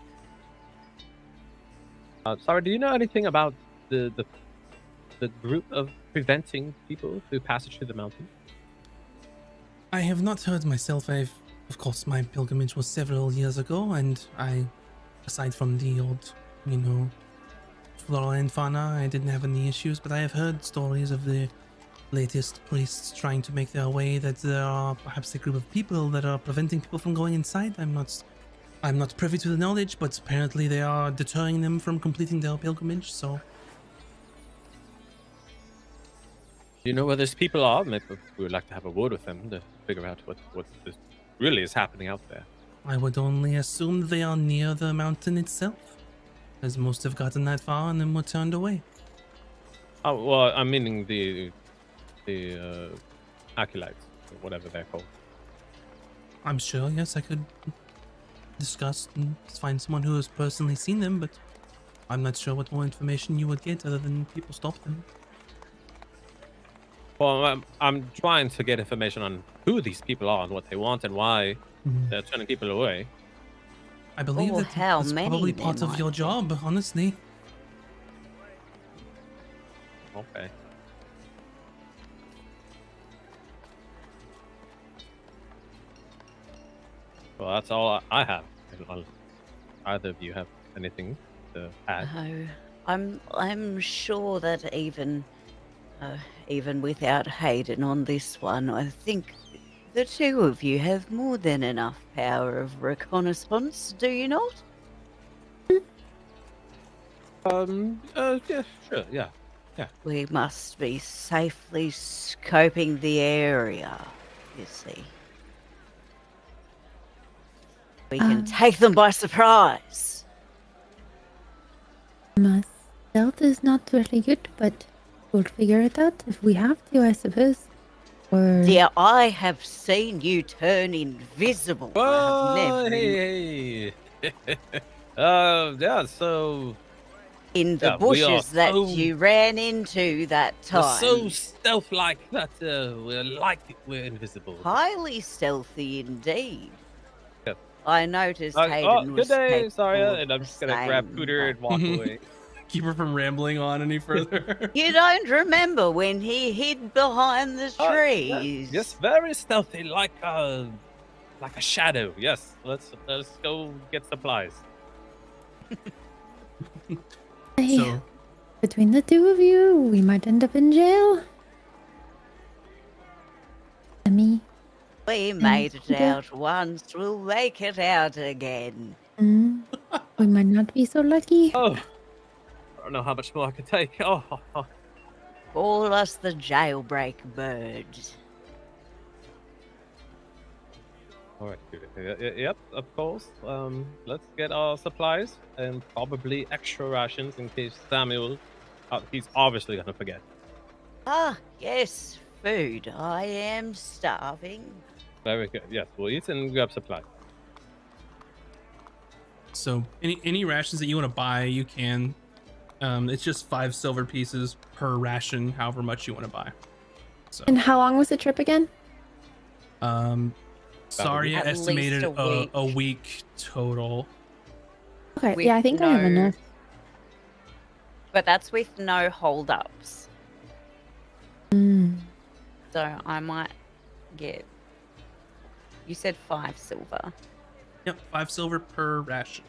Sorry, do you know anything about the group of preventing people through passage through the mountain? I have not heard myself. Of course, my pilgrimage was several years ago, and aside from the old, flora and fauna, I didn't have any issues, but I have heard stories of the latest priests trying to make their way, that there are perhaps a group of people that are preventing people from going inside. I'm not privy to the knowledge, but apparently they are deterring them from completing their pilgrimage, so... Do you know where these people are? Maybe we would like to have a word with them to figure out what this really is happening out there. I would only assume they are near the mountain itself, as most have gotten that far and then were turned away. Oh, well, I'm meaning the acolytes, or whatever they're called. I'm sure, yes, I could discuss and find someone who has personally seen them, but I'm not sure what more information you would get other than people stopped them. Well, I'm trying to get information on who these people are and what they want and why they're turning people away. I believe Oh, that how that's many probably there part of might your be. job, honestly. Okay. Well, that's all I have. Unless either of you have anything to add? No, I'm sure that even without Hayden on this one, I think the two of you have more than enough power of reconnaissance, do you not? Yeah, sure, yeah. We must be safely scoping the area, you see. We can take them by surprise. My stealth is not very good, but we'll figure it out if we have to, I suppose. Or Yeah, I have seen you turn invisible. I Oh, have never hey. Yeah, so in the Yeah, we are bushes that so- you ran into that we're time. so stealth-like that we're invisible. Highly stealthy indeed. Yep. I noticed Hayden Good was day, capable Saria, of and I'm the just gonna grab same, Pooter and walk away. Keep her from rambling on any further. You don't remember when he hid behind the trees? Yes, very stealthy, like a shadow. Yes, let's go get supplies. Hey, So, between the two of you, we might end up in jail. Me. We made it Peter? out once, we'll make it out again. We might not be so lucky. Oh, I don't know how much more I can take. Oh. Call us the jailbreak bird. All right. Yep, of course. Let's get our supplies and probably extra rations in case Samuel. He's obviously gonna forget. Ah, yes, food. I am starving. Very good. Yes, we'll eat and grab supplies. So any rations that you want to buy, you can. It's just 5 silver pieces per ration, however much you want to buy. So And how long was the trip again? Saria At estimated least a a week total. Okay, With yeah, I think I have no- enough. But that's with no holdups. Mm. So I might get. You said 5 silver. Yep, 5 silver per ration.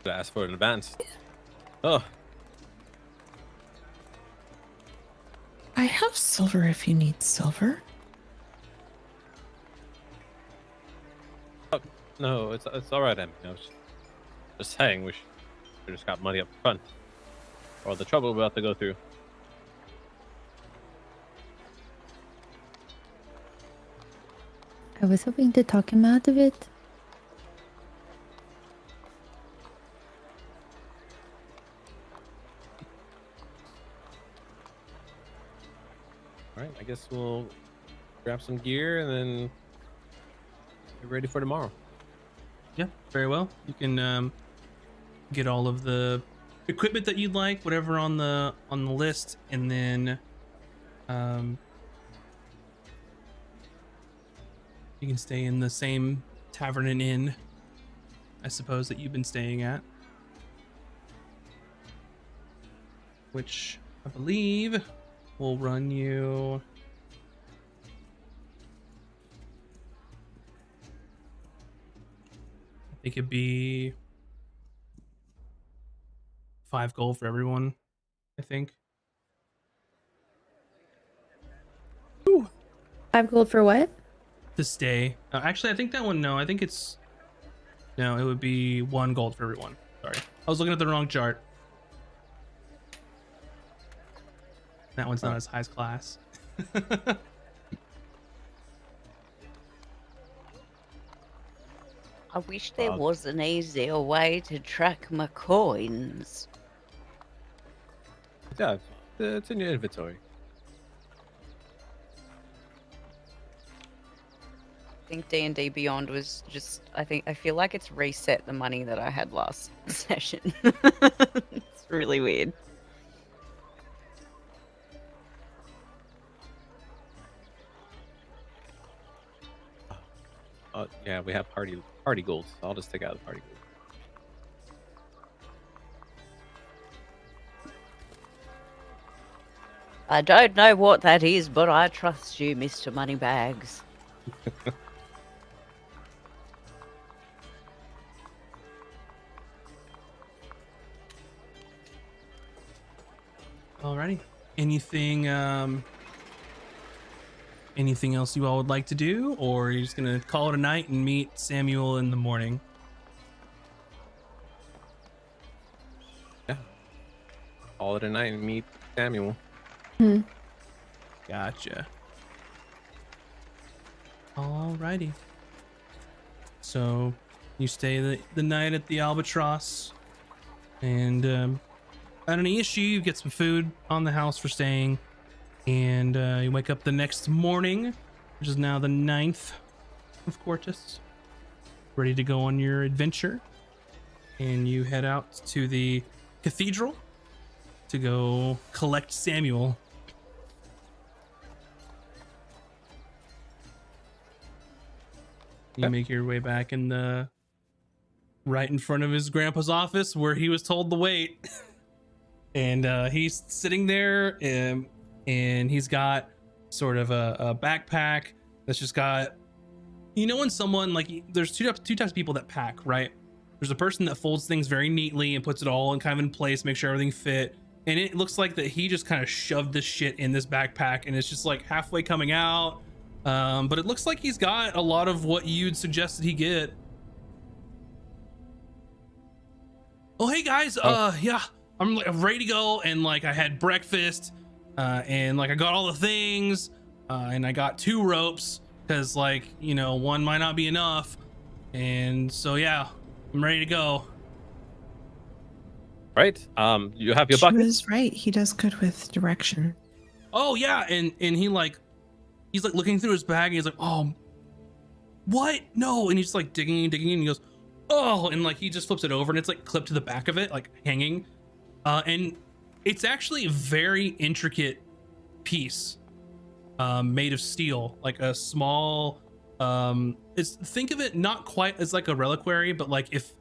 Ask for it in advance. Oh, I have silver if you need silver. no, it's all right, Emmy. I was just saying we should just got money up front, or the trouble we're about to go through. I was hoping to talk him out of it. All right, I guess we'll grab some gear and then get ready for tomorrow. Yeah, very well. You can get all of the equipment that you'd like, whatever on the list, and then you can stay in the same tavern and inn, I suppose, that you've been staying at, which I believe will run you. I think it'd be 5 gold for everyone, I think. 5 gold for what? To stay. Actually, I think that one, no, I think it's, no, it would be 1 gold for everyone. Sorry. I was looking at the wrong chart. That one's not as high as class. I wish there was an easier way to track my coins. Yeah, it's in your inventory. I think D&D Beyond was just. I feel like it's reset the money that I had last session. It's really weird. Yeah, we have party gold. So I'll just take out the party gold. I don't know what that is, but I trust you, Mr. Moneybags. Alrighty. Anything anything else you all would like to do, or are you just gonna call it a night and meet Samuel in the morning? Yeah. Call it a night and meet Samuel. Gotcha. Alrighty. So you stay the night at the Albatross, and without any issue, you get some food on the house for staying, and you wake up the next morning, which is now the 9th of Quartus, ready to go on your adventure, and you head out to the cathedral to go collect Samuel. You make your way back in the right in front of his grandpa's office where he was told to wait. And he's sitting there, and he's got sort of a backpack that's just got, you know, when someone, like, there's two types of people that pack, right? There's a person that folds things very neatly and puts it all in kind of in place, make sure everything fit. And it looks like that he just kind of shoved this shit in this backpack, and it's just like halfway coming out. But it looks like he's got a lot of what you'd suggested he get. Oh, hey guys, yeah, I'm ready to go, and like I had breakfast, and like I got all the things. and I got 2 ropes because, like, you know, one might not be enough. And so, yeah, I'm ready to go. Right. You have your She bucket. was right. He does good with direction. Oh yeah, and he's like looking through his bag and he's like, oh, what? No, and he's like digging and he goes, oh, and like he just flips it over and it's like clipped to the back of it, like hanging, and it's actually a very intricate piece, made of steel, like a small, think of it not quite as like a reliquary, but like if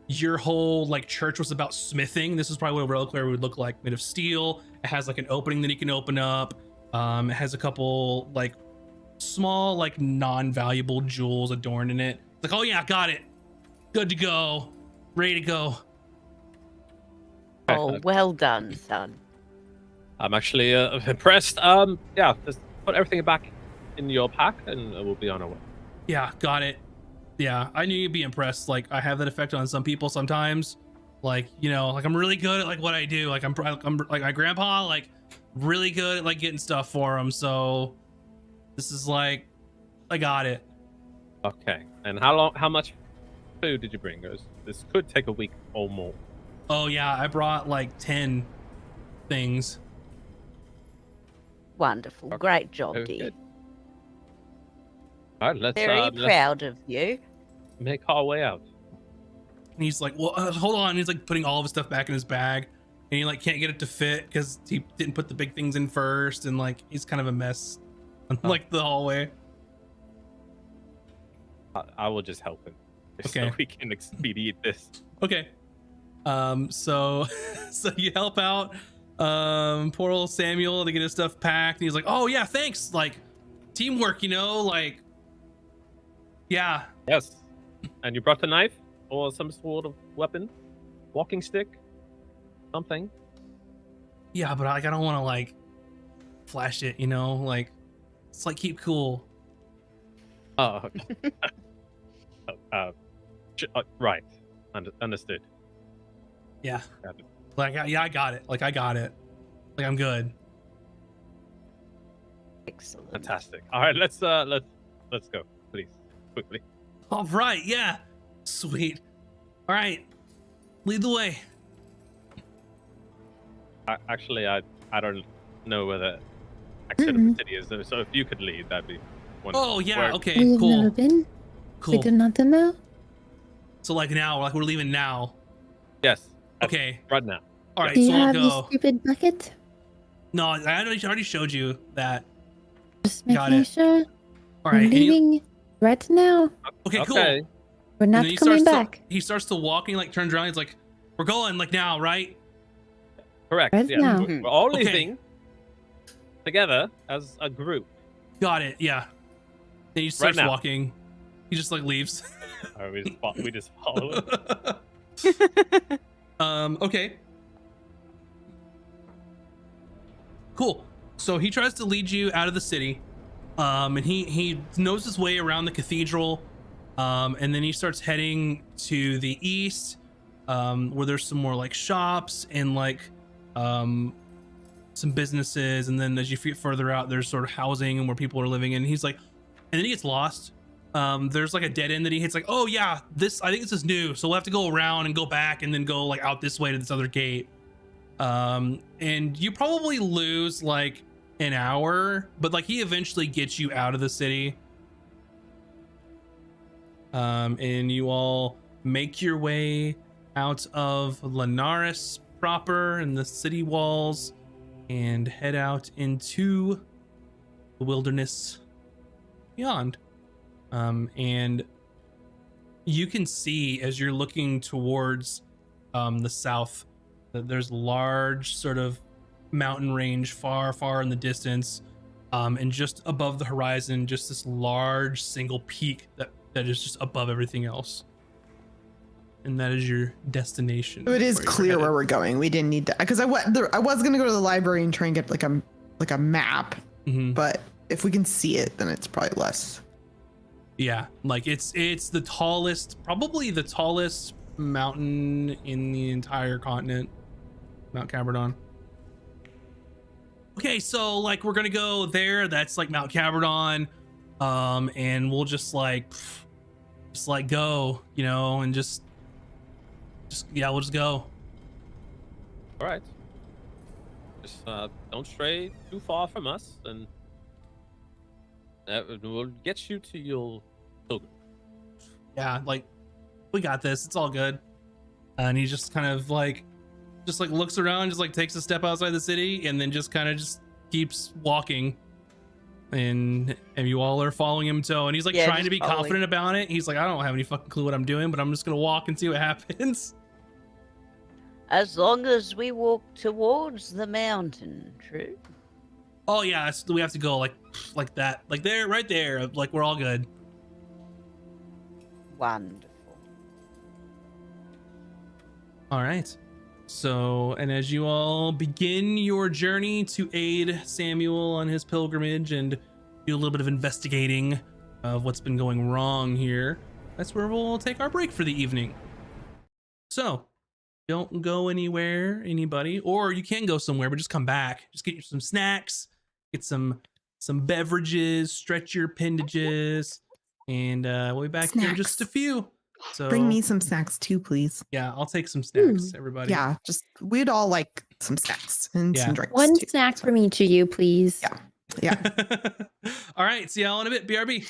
your whole like church was about smithing, this is probably what a reliquary would look like, made of steel. It has like an opening that you can open up. It has a couple like small, like non-valuable jewels adorned in it. It's like, oh yeah, got it. Good to go. Ready to go. Oh, well done, son. I'm actually impressed. Yeah, just put everything back in your pack, and we'll be on our way. Yeah, got it. Yeah, I knew you'd be impressed. Like, I have that effect on some people sometimes. Like, you know, like I'm really good at like what I do. Like I'm like my grandpa, like really good at like getting stuff for him. So this is like, I got it. Okay. And how much food did you bring? This could take a week or more. Oh yeah, I brought like 10 things. Wonderful. Okay. Great job, Very dear. good. All right, Very let's proud of you. make our way out. And he's like, well, hold on. He's like putting all of his stuff back in his bag, and he like can't get it to fit because he didn't put the big things in first, and like he's kind of a mess on like the hallway. I will just help him, just Okay. so we can expedite this. Okay. So so you help out poor old Samuel to get his stuff packed, and he's like, oh yeah, thanks. Like teamwork, you know, like yeah. Yes. And you brought a knife or some sort of weapon, walking stick, something. Yeah, but like I don't want to like flash it, you know, like it's like keep cool. Oh, okay. Right. Understood. Yeah. Got it. Like yeah, I got it. Like I got it. Like I'm good. Excellent. Fantastic. All right, let's go, please, quickly. All right, yeah. Sweet. All right. Lead the way. Actually, I don't know where the exit of the city is, though, so if you could lead, that'd be wonderful. Oh yeah, Where- okay, We've cool. never been. We Cool. do not know. So like now, like we're leaving now. Yes. that's Okay. Right now. All right, Do you so I'll have your go. stupid bucket? No, I already showed you that. Just Got making it. sure. All We're right. and you- leaving right now. okay, cool. Okay. We're And not then he coming starts back. he starts to walk and he like turns around. He's like, "We're going like now, right?" Correct. Right Yeah. now. We're all Okay. leaving together as a group. Got it. Yeah. Then he starts now. walking. He just like leaves. Or we just follow it. Okay. Cool. So he tries to lead you out of the city. And he knows his way around the cathedral. And then he starts heading to the east, where there's some more like shops and like some businesses. And then as you get further out, there's sort of housing and where people are living in. And he's like, and then he gets lost. There's like a dead end that he hits, like, oh yeah, I think this is new, so we'll have to go around and go back and then go like out this way to this other gate. And you probably lose like an hour, but like he eventually gets you out of the city. And you all make your way out of Linares proper and the city walls and head out into the wilderness beyond. And you can see as you're looking towards the south that there's large sort of mountain range far in the distance, and just above the horizon, just this large single peak that is just above everything else. And that is your destination. So it is where you're clear headed. where we're going. We didn't need to, because I was gonna go to the library and try and get like a map, Mhm. but if we can see it, then it's probably less. Yeah, like it's the tallest, probably the tallest mountain in the entire continent, Mount Cabradon. Okay, so like we're gonna go there. That's like Mount Cabradon, and we'll just like go, you know, and just yeah, we'll just go. All right. Just don't stray too far from us, and that will get you to your pilgrim. Yeah, like we got this. It's all good. And he just kind of like looks around, just like takes a step outside the city, and then just kind of just keeps walking. And you all are following him toe, and he's like Yeah, trying to just be following. confident about it. He's like, I don't have any fucking clue what I'm doing, but I'm just gonna walk and see what happens. As long as we walk towards the mountain, true? Oh yeah, we have to go like that, like there, right there. Like we're all good. Wonderful. All right. So, and as you all begin your journey to aid Samuel on his pilgrimage and do a little bit of investigating of what's been going wrong here, that's where we'll take our break for the evening. So, don't go anywhere, anybody, or you can go somewhere, but just come back. Just get you some snacks, get some beverages, stretch your appendages, and we'll be back here in just a Snacks. few. So Bring me some snacks too, please. yeah, I'll take some snacks, everybody. Yeah, just we'd all like some snacks and Yeah. some drinks. One too. snack from each of you, please. Yeah. Yeah. All right, see y'all in a bit. BRB.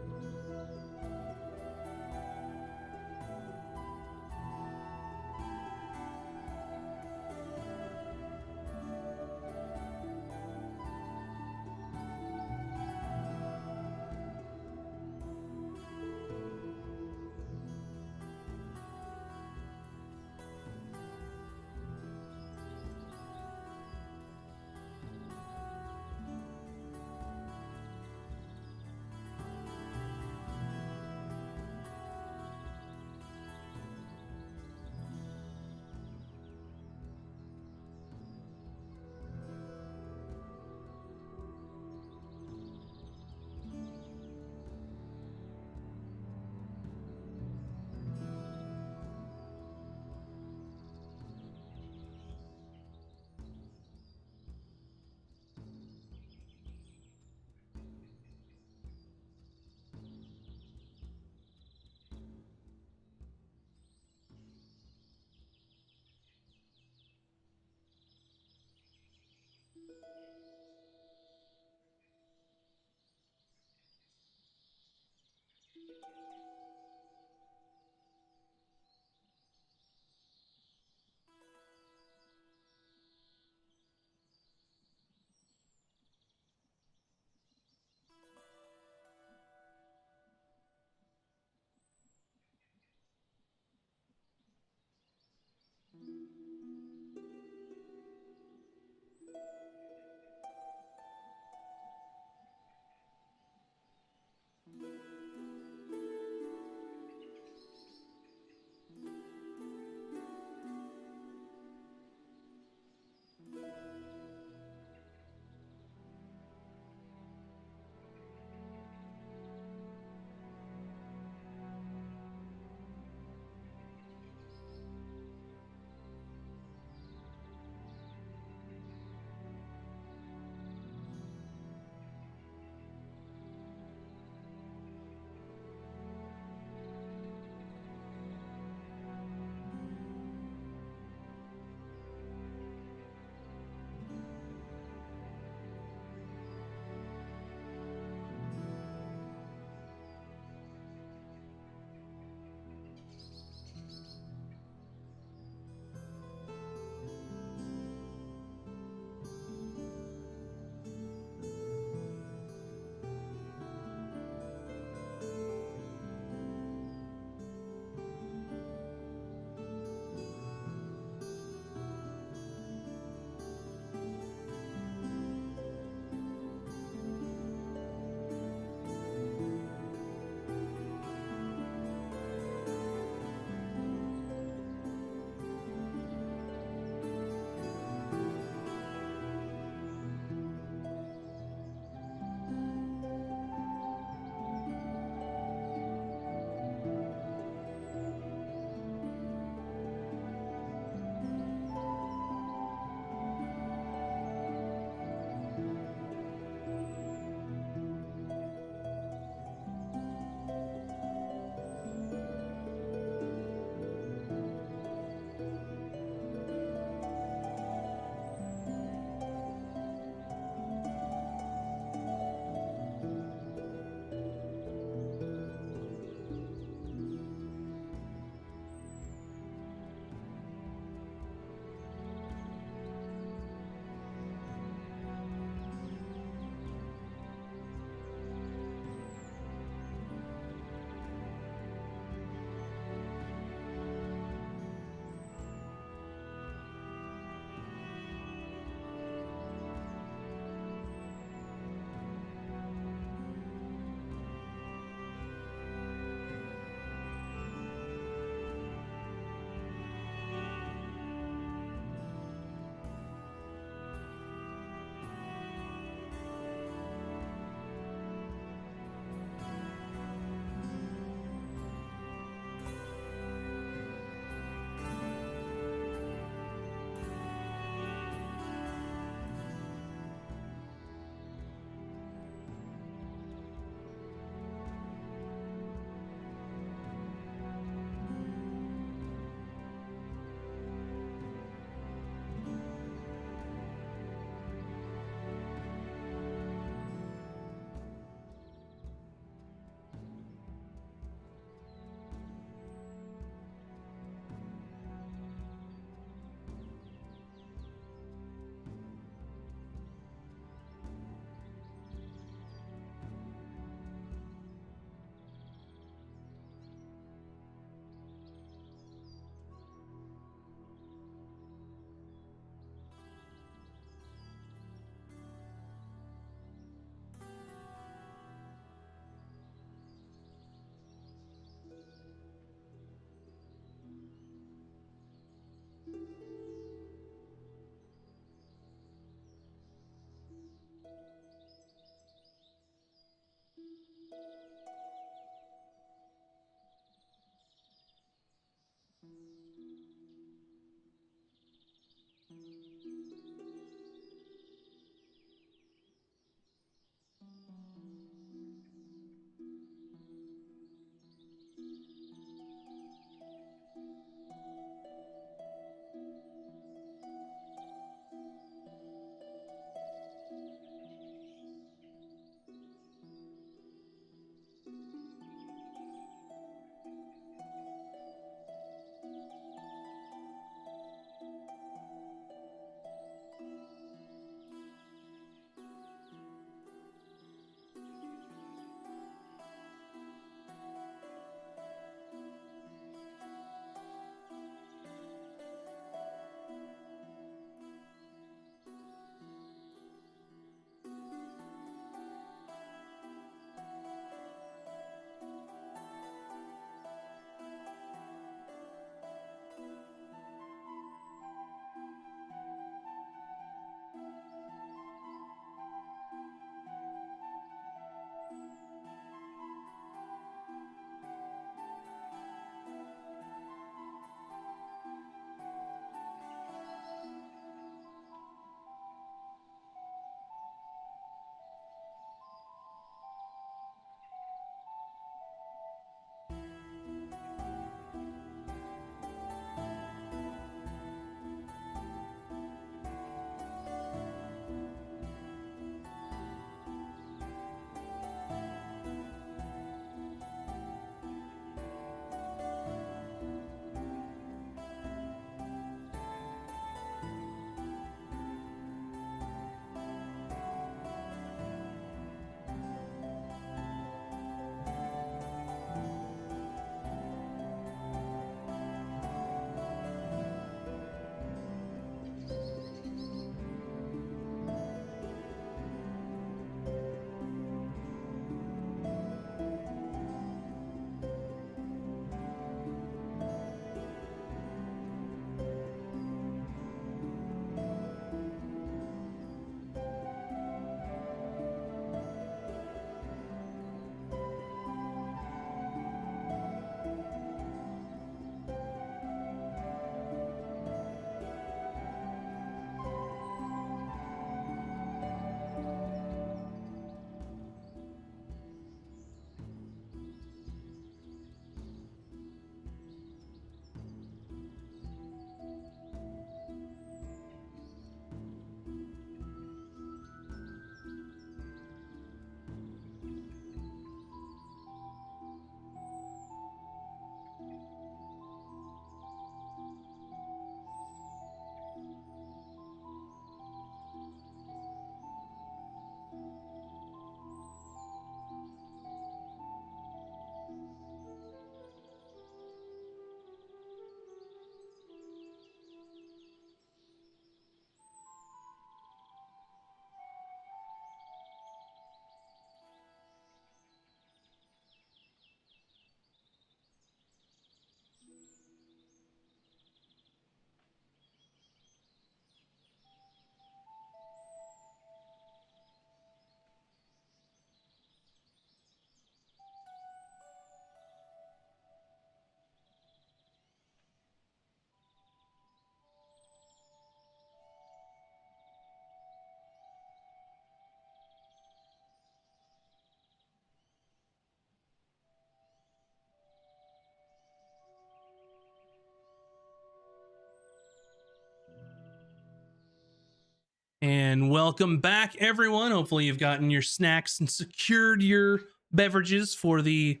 And welcome back, everyone. Hopefully, you've gotten your snacks and secured your beverages for the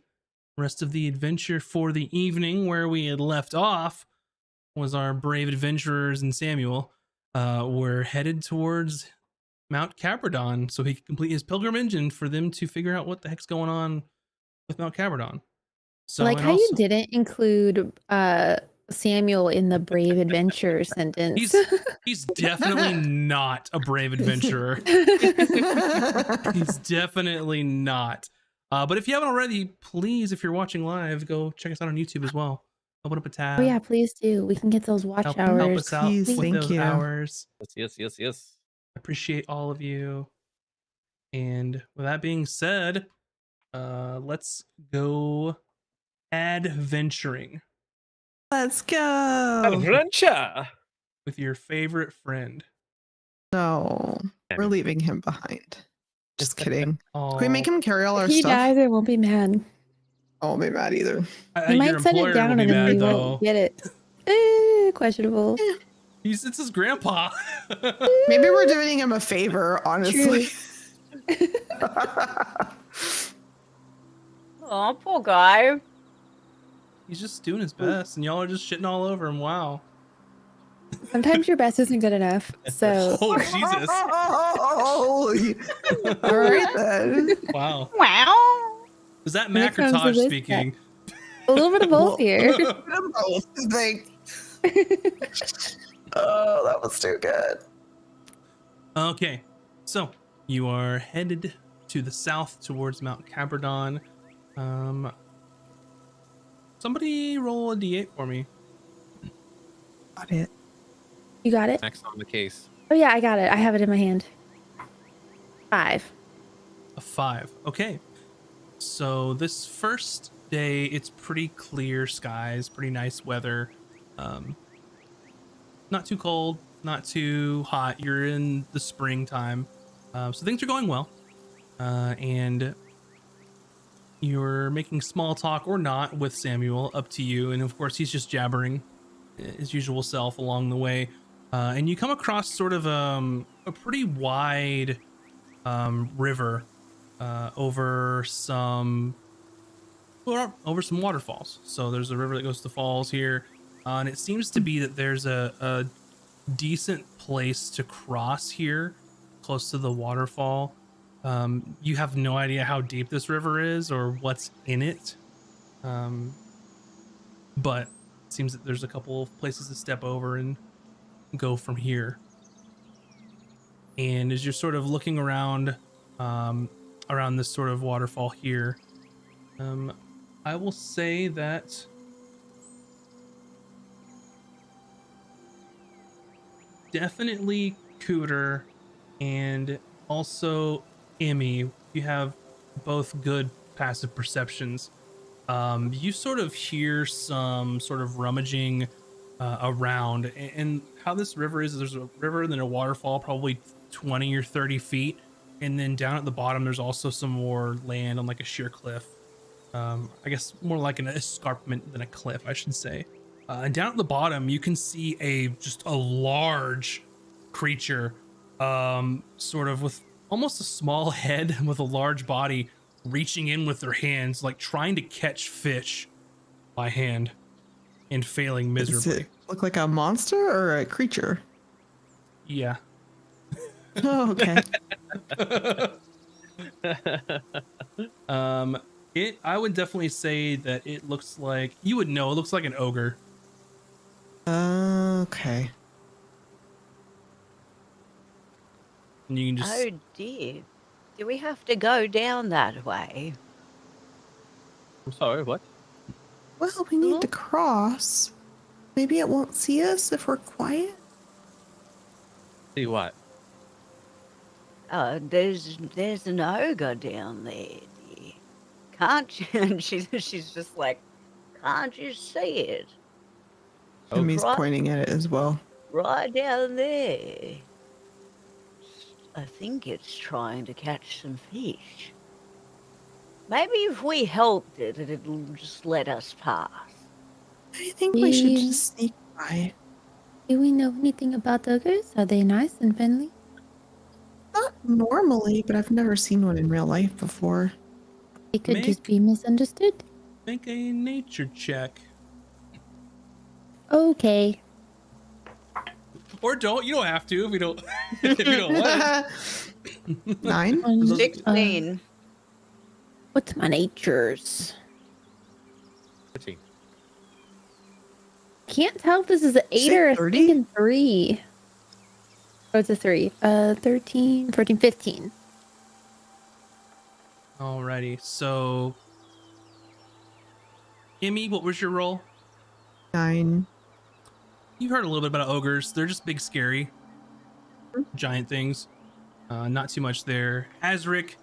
rest of the adventure for the evening. Where we had left off was our brave adventurers and Samuel were headed towards Mount Cabradon so he could complete his pilgrimage and for them to figure out what the heck's going on with Mount Cabradon. So, like and how you also- didn't include Samuel in the brave adventure sentence. He's definitely not a brave adventurer. He's definitely not. But if you haven't already, please, if you're watching live, go check us out on YouTube as well. Open up a tab. Oh yeah, please do. We can get those watch help hours. us out Please, with thank those you. hours. Yes. Appreciate all of you. And with that being said, let's go adventuring Let's go. Adventure. with your favorite friend. No, we're leaving him behind. Just kidding. Oh, Can we make him carry all our If he stuff? dies, I won't be mad. I won't be mad either. He your might set employer it down will be and then mad we though. won't get it. Questionable. It's his grandpa. Maybe we're doing him a favor, honestly. Oh, poor guy. He's just doing his best, and y'all are just shitting all over him. Wow. Sometimes your best isn't good enough. So Oh Jesus. All right then. Wow. Wow. Is that When it Mac or comes to Taj this speaking? a little bit of both Well- here. Oh, that was too good. Okay, so you are headed to the south towards Mount Cabradon. Somebody roll a d8 for me. Got it. You got it? Max on the case. Oh yeah, I got it. I have it in my hand. 5. A 5. Okay. So this first day, it's pretty clear skies, pretty nice weather. Not too cold, not too hot. You're in the springtime. So things are going well. And you're making small talk or not with Samuel, up to you. And of course, he's just jabbering his usual self along the way. And you come across sort of a pretty wide river over some waterfalls. So there's a river that goes to the falls here, and it seems to be that there's a decent place to cross here, close to the waterfall. You have no idea how deep this river is or what's in it, but it seems that there's a couple of places to step over and go from here. And as you're sort of looking around around this sort of waterfall here, I will say that definitely Cooter and also Emmy, you have both good passive perceptions. You sort of hear some sort of rummaging around, and how this river is, there's a river and then a waterfall probably 20 or 30 feet, and then down at the bottom there's also some more land on like a sheer cliff. I guess more like an escarpment than a cliff, I should say. And down at the bottom you can see just a large creature, sort of with almost a small head with a large body, reaching in with their hands, like trying to catch fish by hand and failing Does miserably. it look like a monster or a creature? Yeah. Oh, okay. I would definitely say that it looks like, you would know, it looks like an ogre. Okay. And you can just Oh dear. Do we have to go down that way? I'm sorry, what? Well, we need to cross. Maybe it won't see us if we're quiet. See what? There's an ogre down there, dear. Can't you? And she's just like, can't you see it? Emmy's right. pointing at it as well. Right down there. I think it's trying to catch some fish. Maybe if we helped it, it'll just let us pass. I think we should We- just sneak by. Do we know anything about ogres? Are they nice and friendly? normally, but I've never seen one in real life before. It could just Make- be misunderstood. Make a nature check. Okay. Or don't. You don't have to if we don't. If you don't want. 9. Um, 16. What's my natures? 13. Can't tell if this is an 8 Say or a 30? stinking 3. Oh, it's a 3. 13, 14, 15. Alrighty. So, Emmy, what was your role? 9. You heard a little bit about ogres. They're just big, scary, giant things. Not too much there. Azric,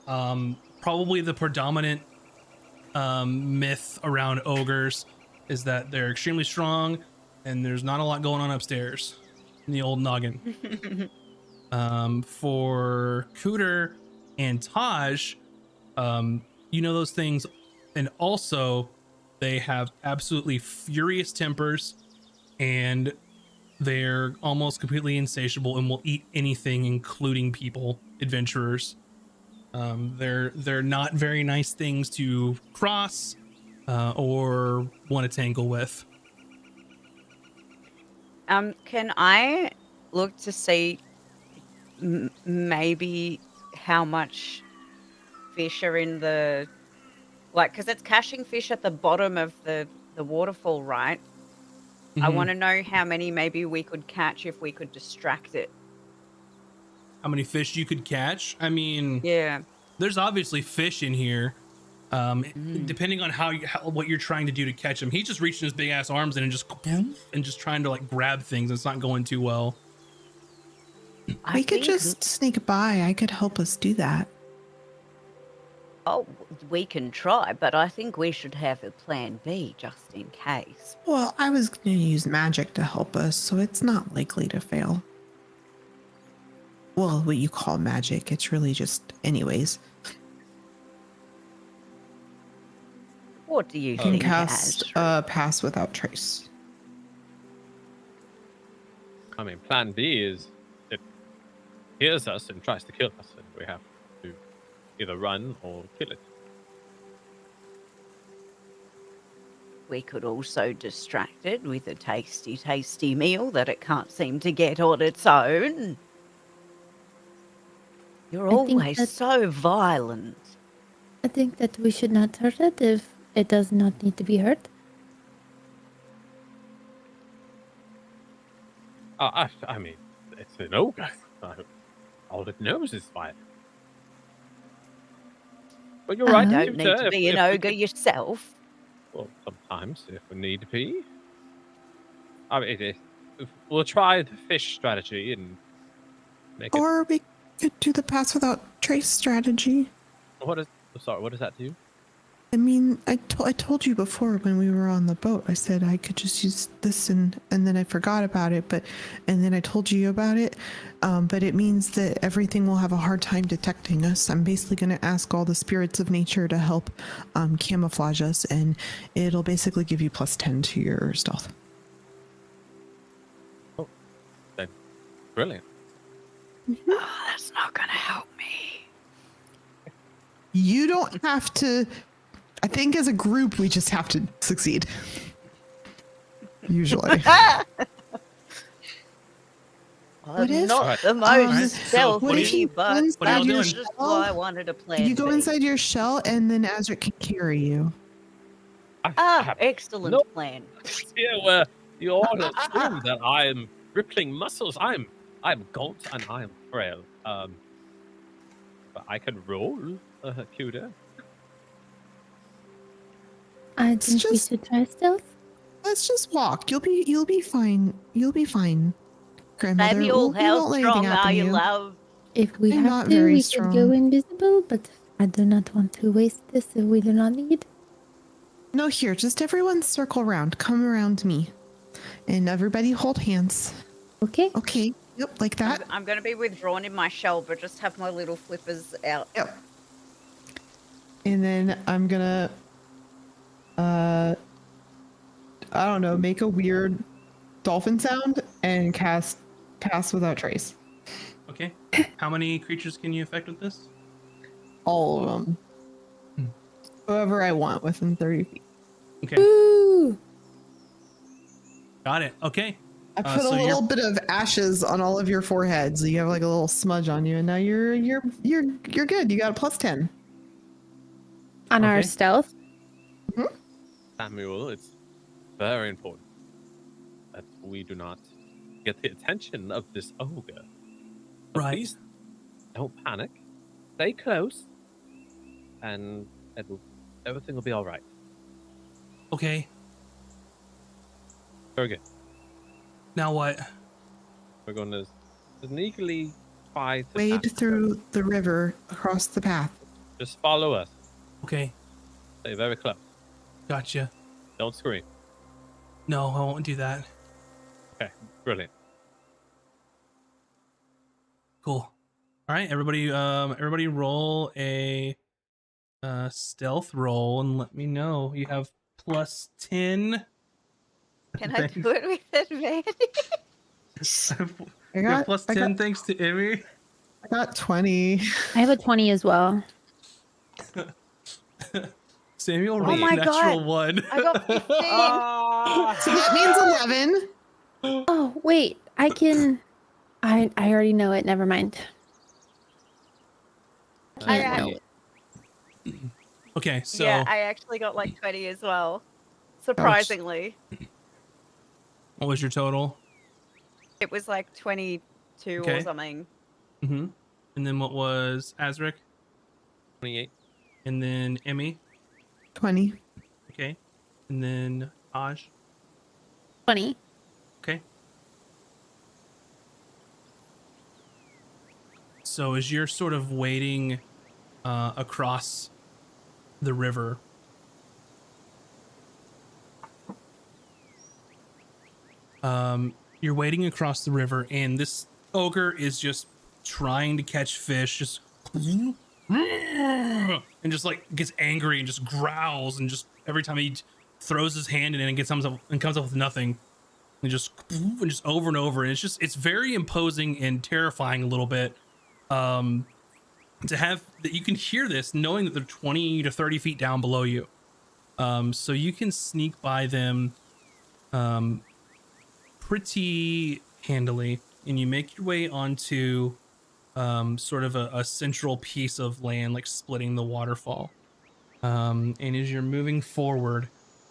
probably the predominant myth around ogres is that they're extremely strong and there's not a lot going on upstairs in the old noggin. For Cooter and Taj, you know those things, and also they have absolutely furious tempers, and they're almost completely insatiable and will eat anything, including people, adventurers. They're not very nice things to cross or want to tangle with. Can I look to see maybe how much fish are in the, like, because it's caching fish at the bottom of the waterfall, right? I Mhm. want to know how many maybe we could catch if we could distract it. How many fish you could catch? I mean, Yeah. there's obviously fish in here. Depending on what you're trying to do to catch him, he's just reaching his big ass arms in and just trying to like grab things. It's not going too well. I We could think- just sneak by. I could help us do that. Oh, we can try, but I think we should have a plan B just in case. Well, I was going to use magic to help us, so it's not likely to fail. Well, what you call magic, it's really just anyways. What do you You can think, cast Azri? pass without trace. I mean, plan B is it hears us and tries to kill us, and we have to either run or kill it. We could also distract it with a tasty, tasty meal that it can't seem to get on its own. You're I think always that- so violent. I think that we should not hurt it if it does not need to be hurt. I mean, it's an ogre. All it knows is fire. But you're right. You Uh-huh. don't need Tutor, to be an if we ogre could- yourself. Well, sometimes if we need to be. I mean, we'll try the fish strategy and make it. Or we could do the pass without trace strategy. What is? Sorry, what does that do? I mean, I told you before when we were on the boat, I said I could just use this and then I forgot about it, and then I told you about it. But it means that everything will have a hard time detecting us. I'm basically going to ask all the spirits of nature to help camouflage us, and it'll basically give you +10 to your stealth. Brilliant. Oh, that's not going to help me. You don't have to. I think as a group, we just have to succeed. Usually. I'm if- not Alright. the most Alright, so what if stealthy, you but go inside What are y'all your that's doing? just shell? why I wanted a plan You go B. inside your shell, and then Azric can carry you. Excellent No. plan. Here where you all assume that I am rippling muscles. I'm gaunt and I'm frail. But I can roll, Cuda. I It's think we just- should try stealth. Let's just walk. You'll be fine. You'll be fine, Grandmother. Samuel, we how won't let anything strong happen are to you, love? If we I'm have not to, very we could go strong. invisible, but I do not want to waste this if we do not need. No, here, just everyone circle around. Come around me. And everybody hold hands. Okay. Okay. Yep, like that. I'm going to be withdrawn in my shell, but just have my little flippers out. Yep. And then I'm gonna I don't know, make a weird dolphin sound and cast pass without trace. Okay. How many creatures can you affect with this? All of them. Hmm. Whoever I want within 30 feet. Okay, Ooh. got it. Okay. I put So a you're- little bit of ashes on all of your foreheads. So you have like a little smudge on you, and now you're good. You got a plus 10. On our Okay. stealth. Samuel, it's very important that we do not get the attention of this ogre. So Right. Please don't panic. Stay close, and everything will be all right. Okay. Very good. Now what? We're going to sneakily try to Wade pass. through the river across the path. Just follow us. Okay. Stay very close. Gotcha. Don't scream. No, I won't do that. Okay, brilliant. Cool. All right, everybody. Everybody, roll a stealth roll and let me know. You have plus 10. Can I do it with advantage? I You have got, plus I 10 got, thanks to Emmy. I got 20. I have a 20 as well. Samuel Oh rolled my a natural God. 1. I got 15. So that means 11. Oh, wait. I can. I already know it. Never mind. I Can't know act- it. Okay, so Yeah, I actually got like 20 as well. Surprisingly. what was your total? It was like 22 Okay. or something. Mm-hmm. And then what was Azric? 28. And then Emmy. 20. Okay. And then Aj. 20. Okay. So as you're sort of wading across the river, you're wading across the river, and this ogre is just trying to catch fish, just and just like gets angry and just growls, and just every time he throws his hand in it and comes up with nothing, and just over and over, and it's very imposing and terrifying a little bit. To have that, you can hear this knowing that they're 20 to 30 feet down below you. So you can sneak by them pretty handily, and you make your way onto sort of a central piece of land, like splitting the waterfall. And as you're moving forward,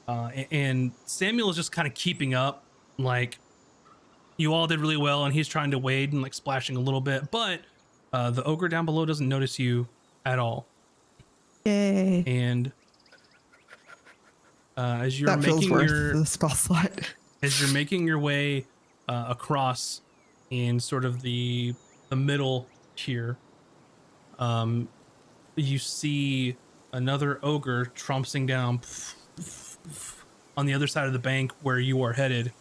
and Samuel is just kind of keeping up, like you all did really well, and he's trying to wade and like splashing a little bit, but the ogre down below doesn't notice you at all. Yay. And as you're That feels making worth your the spell slot. as you're making your way across in sort of the middle here, you see another ogre tromping down on the other side of the bank where you are headed,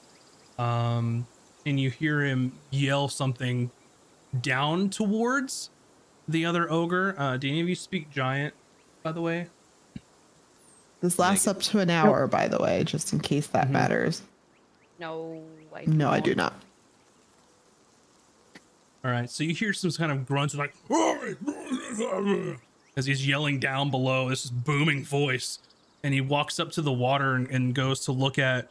and you hear him yell something down towards the other ogre. Do any of you speak giant, by the way? This lasts up to an hour, by the way, just in case that matters. No, I No, I don't. do not. All right, so you hear some kind of grunts like as he's yelling down below, this booming voice, and he walks up to the water and goes to look at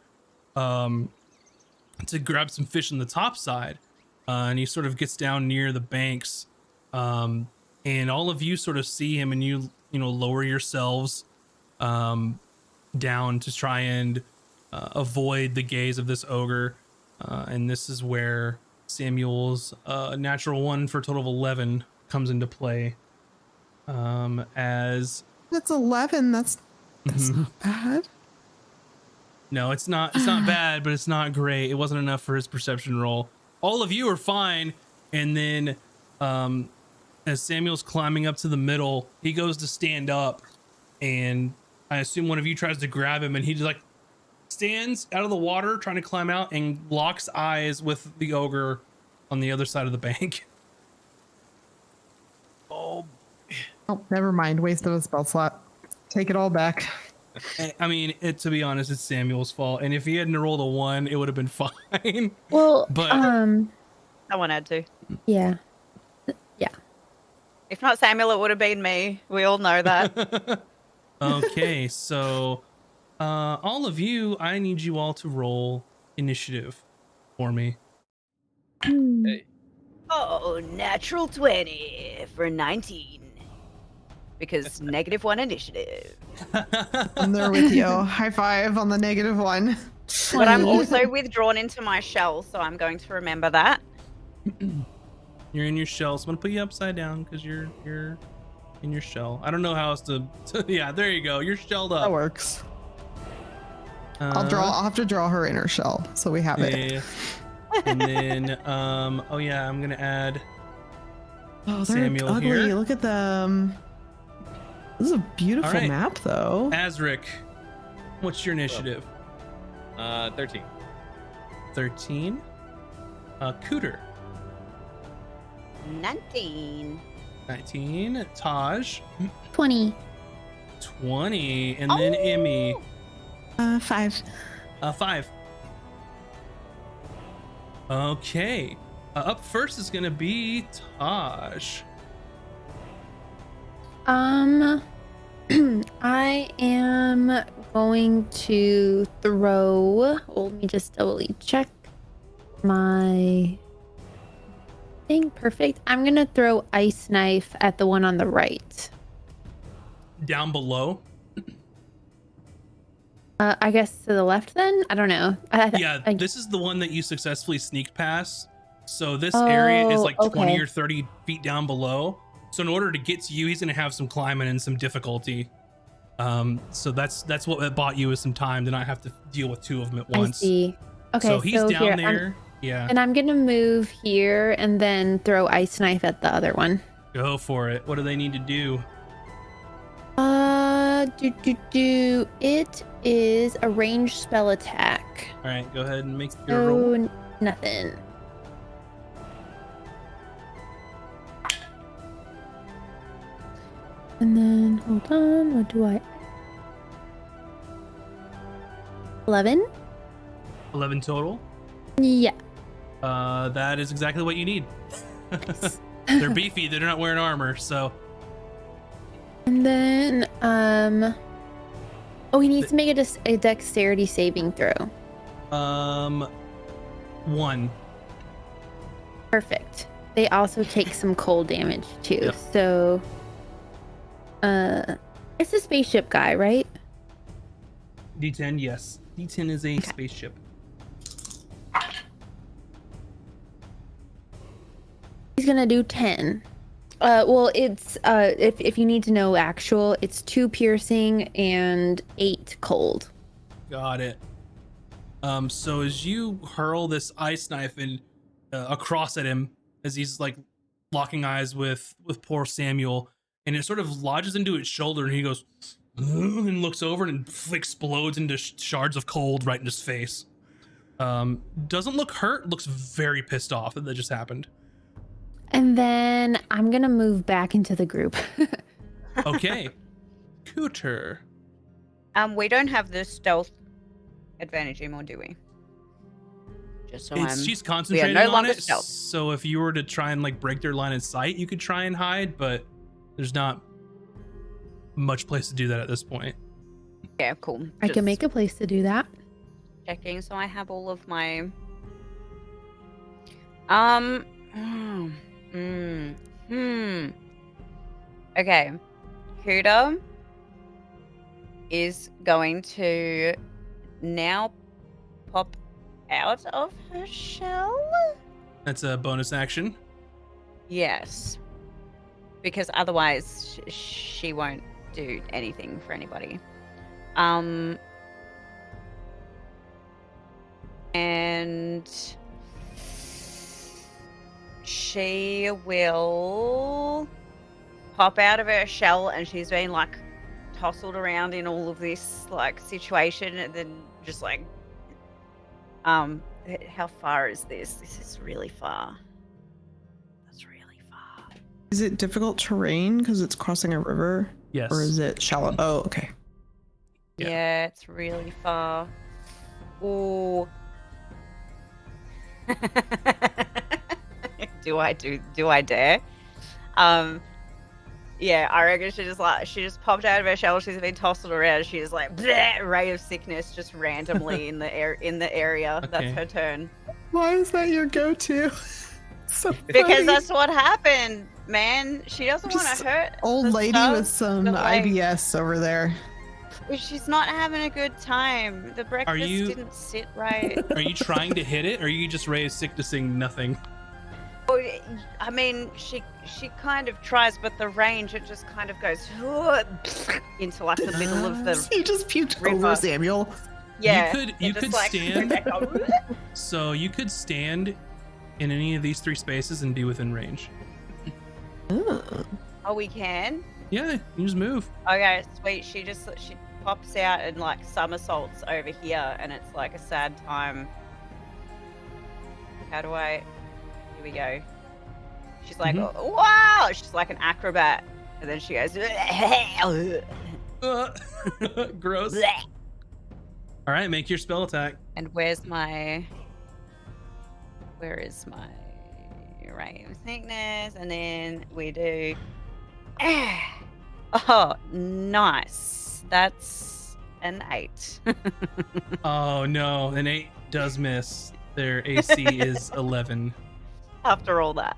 to grab some fish on the top side, and he sort of gets down near the banks, and all of you sort of see him, and you lower yourselves down to try and avoid the gaze of this ogre, and this is where Samuel's natural 1 for a total of 11 comes into play. As That's 11. That's not bad. no, it's not bad, but it's not great. It wasn't enough for his perception roll. All of you are fine, and then as Samuel's climbing up to the middle, he goes to stand up, and I assume one of you tries to grab him, and he just like stands out of the water trying to climb out and locks eyes with the ogre on the other side of the bank. Oh, never mind. Wasted a spell slot. Take it all back. I mean, to be honest, it's Samuel's fault, and if he hadn't rolled a 1, it would have been fine. Well, But Someone had to. yeah. If not Samuel, it would have been me. We all know that. Okay, so all of you, I need you all to roll initiative for me. Hey. Oh, natural 20 for 19. Because -1 initiative. I'm there with you. High five on the -1. But I'm also withdrawn into my shell, so I'm going to remember that. You're in your shell, so I'm gonna put you upside down because you're in your shell. I don't know how else to yeah, there you go. You're shelled up. That works. I'll have to draw her inner shell so we have it. Yeah. And then oh yeah, I'm gonna add Oh, they're Samuel ugly. here. Look at them. This is a beautiful All right. map, though. Azric. What's your initiative? 13. 13. Cooter. 19. 19. Taj. 20. 20. And then Emmy. 5. 5. Okay. Up first is gonna be Taj. I am going to throw. Let me just doubly check my thing. Perfect. I'm gonna throw ice knife at the one on the right. Down below. I guess to the left then? I don't know. Yeah, this is the one that you successfully sneaked past. So this area is like 20 okay. or 30 feet down below. So in order to get to you, he's gonna have some climbing and some difficulty. So that's what bought you is some time to not have to deal with two of them at once. I see. Okay, so he's down here, there. Yeah. And I'm gonna move here and then throw ice knife at the other one. Go for it. What do they need to do? It is a ranged spell attack. All right, go ahead and make your roll. So nothing. And then hold on, what do I? 11? 11 total. Yeah. That is exactly what you need. Nice. They're beefy. They're not wearing armor, so. And then he needs to make a dexterity saving throw. 1. Perfect. They also take some cold damage too. Yep. So it's a spaceship guy, right? D10, yes. D10 is a spaceship. He's gonna do 10. Well, it's if you need to know actual, it's 2 piercing and 8 cold. Got it. So as you hurl this ice knife and across at him, as he's like locking eyes with poor Samuel, and it sort of lodges into his shoulder, and he goes and looks over and explodes into shards of cold right in his face. Doesn't look hurt. Looks very pissed off that just happened. And then I'm gonna move back into the group. Okay. Cooter. We don't have the stealth advantage anymore, do we? Just so She's concentrating no on longer it. stealth. So if you were to try and like break their line of sight, you could try and hide, but there's not much place to do that at this point. Yeah, cool. I can Just make a place to do that. checking, so I have all of my. Okay, Kuda is going to now pop out of her shell. That's a bonus action. Yes, because otherwise she won't do anything for anybody. And she will pop out of her shell, and she's been like tousled around in all of this like situation, and then just like how far is this? This is really far. That's really far. Is it difficult terrain because it's crossing a river? Yes. Or is it shallow? Oh, okay. Yeah. Yeah, it's really far. Ooh. Do I dare? Yeah, I reckon she just popped out of her shell. She's been tossed around. She just like bleh, ray of sickness just randomly in the area. Okay. That's her turn. Why is that your go-to? So Because funny. that's what happened, man. She doesn't want Just to hurt old the lady stuff, with some but, like, IBS over there. She's not having a good time. The breakfast you- didn't sit right. Are you trying to hit it, or are you just raised sicknessing nothing? Well, I mean, she kind of tries, but the range, it just kind of goes into like the middle of the. You just puked River. over Samuel. Yeah, You it could just, like, stand. go, So you could stand in any of these 3 spaces and be within range. Oh, we can. Yeah, you just move. Okay, sweet. She pops out and like somersaults over here, and it's like a sad time. How do I? Here we go. She's like, Mhm. "Oh, wow!" She's like an acrobat, and then she goes, Gross. All right, make your spell attack. and where is my ray of sickness? And then we do. Oh, nice. That's an 8. Oh no, an 8 does miss. Their AC is 11. After all that.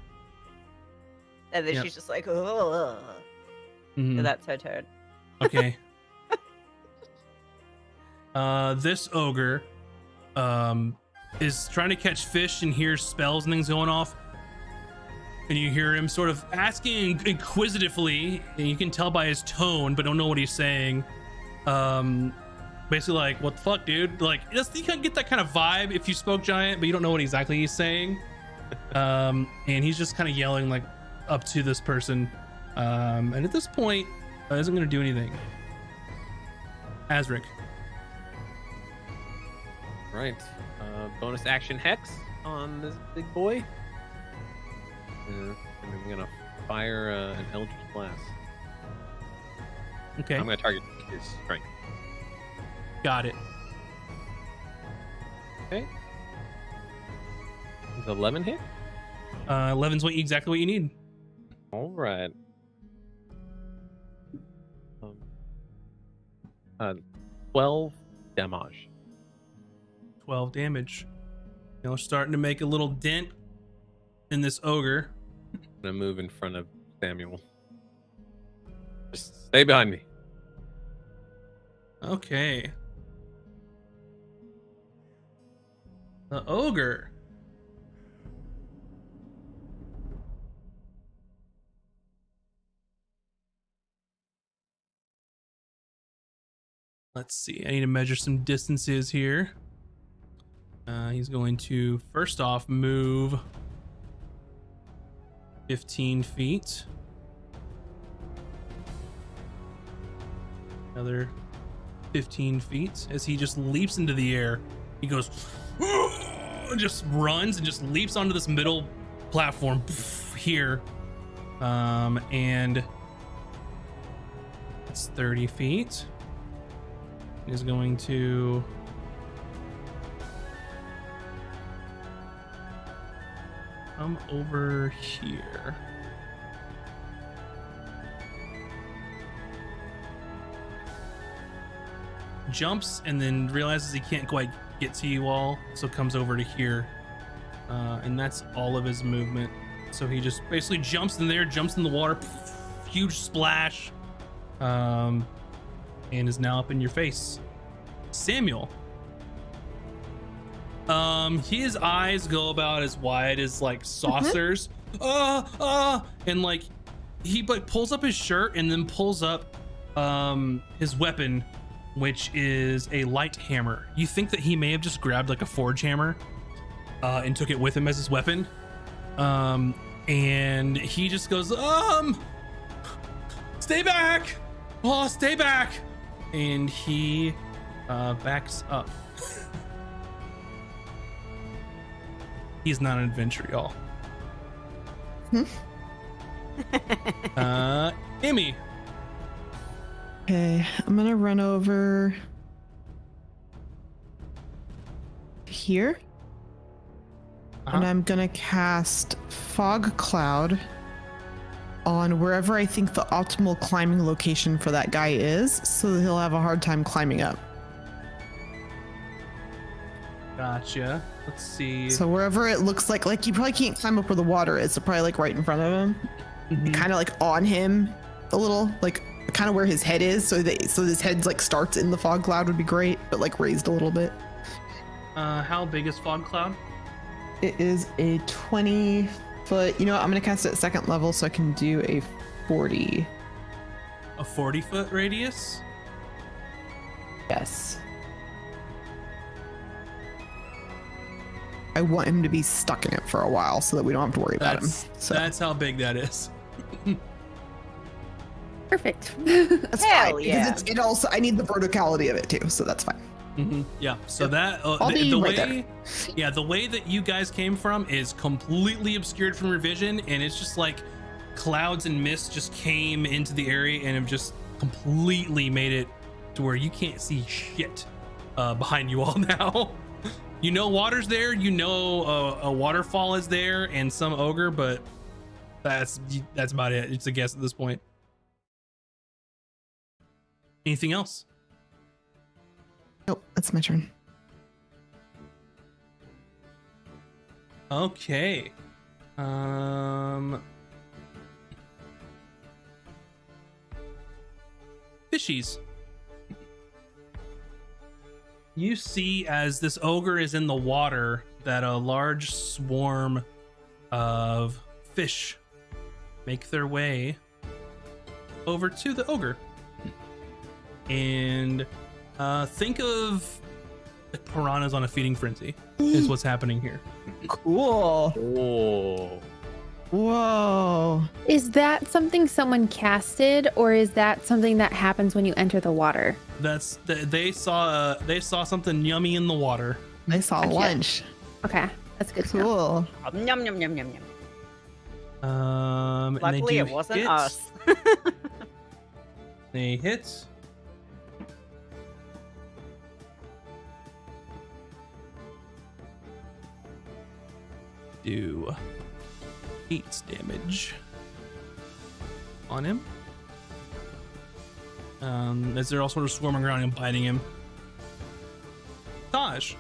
And then Yep. she's just like, oh. Mhm. So that's her turn. Okay. This ogre is trying to catch fish and hears spells and things going off. And you hear him sort of asking inquisitively, and you can tell by his tone, but don't know what he's saying. Basically like, what the fuck, dude? Like, you can get that kind of vibe if you spoke giant, but you don't know what exactly he's saying. And he's just kind of yelling like up to this person. And at this point, isn't going to do anything. Azric. Right. Bonus action hex on this big boy. And I'm gonna fire an Eldritch Blast. Okay, I'm gonna target his strength. got it. Okay. Is 11 hit? 11's exactly what you need. All right. 12 damage. 12 damage. You know, starting to make a little dent in this ogre. I'm gonna move in front of Samuel. Just stay behind me. Okay. The ogre. Let's see. I need to measure some distances here. He's going to first off move 15 feet. Another 15 feet as he just leaps into the air. He goes, just runs and just leaps onto this middle platform here. And it's 30 feet. He's going to come over here. Jumps and then realizes he can't quite get to you all, so comes over to here. And that's all of his movement. So he just basically jumps in there, jumps in the water, huge splash, and is now up in your face. Samuel. His eyes go about as wide as like saucers. And like he like pulls up his shirt and then pulls up his weapon, which is a light hammer. You think that he may have just grabbed like a forge hammer and took it with him as his weapon. And he just goes, stay back! Oh, stay back! And he backs up. He's not an adventurer, y'all. Emmy. Okay, I'm gonna run over here. And I'm gonna cast Fog Cloud on wherever I think the optimal climbing location for that guy is, so that he'll have a hard time climbing up. Gotcha. Let's see. So wherever it looks like you probably can't climb up where the water is, so probably like right in front of him, Mhm. kind of like on him a little, like kind of where his head is, so his head like starts in the fog cloud would be great, but like raised a little bit. How big is Fog Cloud? It is a 20 foot. You know what? I'm gonna cast it at second level, so I can do a 40. A 40-foot radius? Yes. I want him to be stuck in it for a while, so that we don't have to worry about him. So That's how big that is. Perfect. that's Hell fine. yeah. Because it also I need the verticality of it too, so that's fine. Yeah. So that I'll be the right way, yeah, the way that you guys came from is completely obscured from your vision, and it's just like clouds and mist just came into the area and have just completely made it to where you can't see shit behind you all now. You know water's there, you know a waterfall is there, and some ogre, but that's about it. It's a guess at this point. Anything else? Nope, that's my turn. Okay. Fishies. You see as this ogre is in the water that a large swarm of fish make their way over to the ogre. And think of like piranhas on a feeding frenzy is what's happening here. Cool. Oh. Whoa. Is that something someone casted, or is that something that happens when you enter the water? That's they saw something yummy in the water. I saw Gotcha. lunch. Okay, that's good to know. Cool. Yum yum yum yum yum. And they Luckily, do it wasn't hit. us. They hit. Do 8 damage on him. As they're all sort of swarming around and biting him. Taj.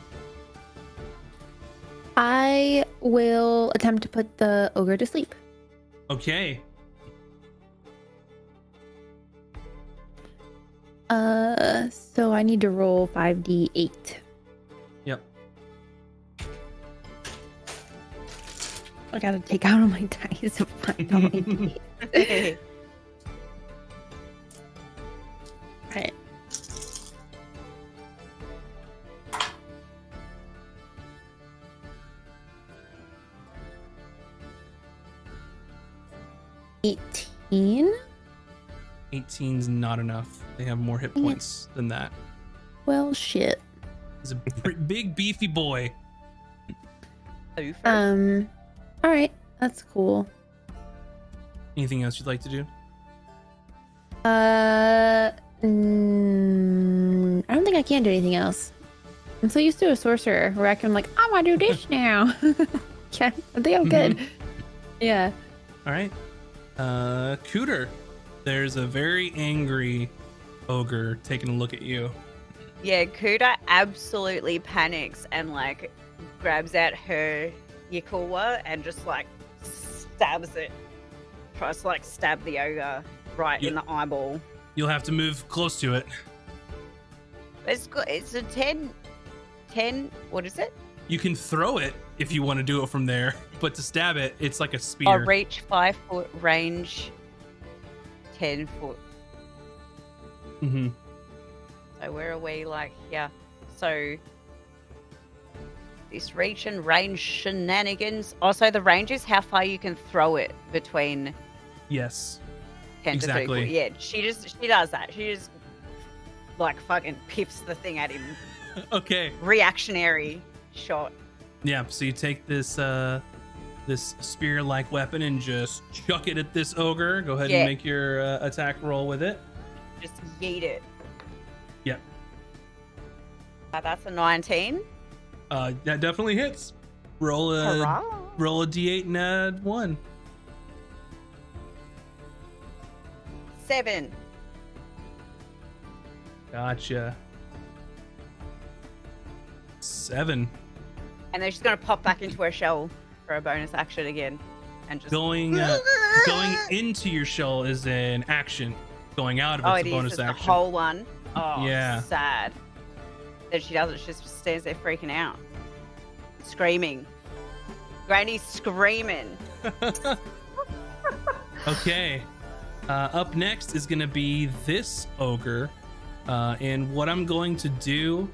I will attempt to put the ogre to sleep. Okay. So I need to roll 5d8. Yep. I gotta take out all my dice to find all my d8. Alright. $18. 18's not enough. They have more hit points than that. Well, shit. He's a big beefy boy. Oofer. All right, that's cool. Anything else you'd like to do? I don't think I can do anything else. I'm so used to a sorcerer where I can like, I want to do this now. Yeah, I think I'm good. Yeah. All right. Cooter. There's a very angry ogre taking a look at you. Yeah, Kuda absolutely panics and like grabs out her Yikawa and just like stabs it. Tries to like stab the ogre right in the eyeball. You'll have to move close to it. It's good. It's a 10. What is it? You can throw it if you want to do it from there, but to stab it, it's like a Oh, spear. reach 5 foot, range 10 foot. Mm-hmm. So where are we? Like, yeah. So this reach and range shenanigans. Also, the range is how far you can throw it between Yes. 10 to 30 Exactly. foot. Yeah, she does that. She just like fucking piffs the thing at him. Okay. Reactionary shot. Yeah. So you take this this spear-like weapon and just chuck it at this ogre. Go ahead Yeah. and make your attack roll with it. Just yeet it. Yep. That's a 19. That definitely hits. Roll a Hurrah. roll a d8 and add 1. 7. Gotcha. 7. And then she's gonna pop back into her shell for a bonus action again, and just Going into your shell is an action. Going out of oh, it's it a is bonus it's action. the whole one. Oh, Yeah. sad. Then she does it. She just stands there freaking out, screaming. Granny's screaming. Okay. Up next is going to be this ogre. And what I'm going to do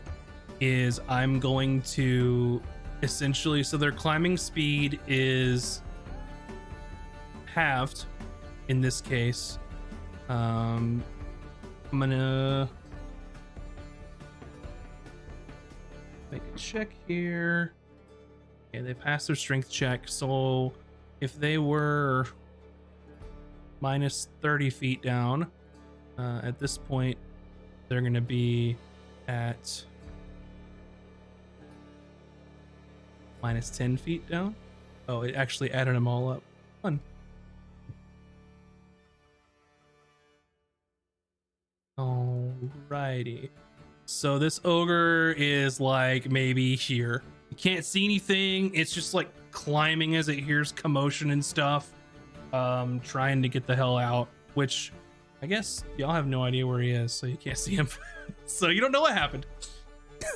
is I'm going to essentially, so their climbing speed is halved in this case. I'm going to make a check here. Okay, they passed their strength check. So if they were minus 30 feet down, at this point, they're going to be at minus 10 feet down. Oh, it actually added them all up. Fun. Alrighty. So this ogre is like maybe here. You can't see anything. It's just like climbing as it hears commotion and stuff. Trying to get the hell out, which I guess y'all have no idea where he is, so you can't see him. So you don't know what happened.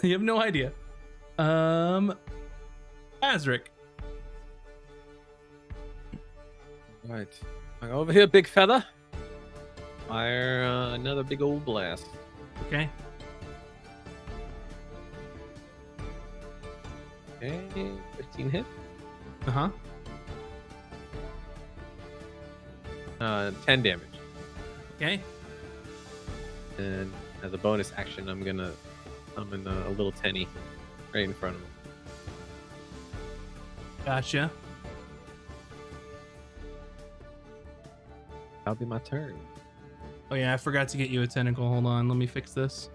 You have no idea. Azric. Right. Over here, big fella. Fire another big old blast. Okay. Okay, 15 hit. Uh-huh. 10 damage. Okay. And as a bonus action, I'm gonna summon a little tenny right in front of him. Gotcha. That'll be my turn. Oh yeah, I forgot to get you a tentacle. Hold on, let me fix this.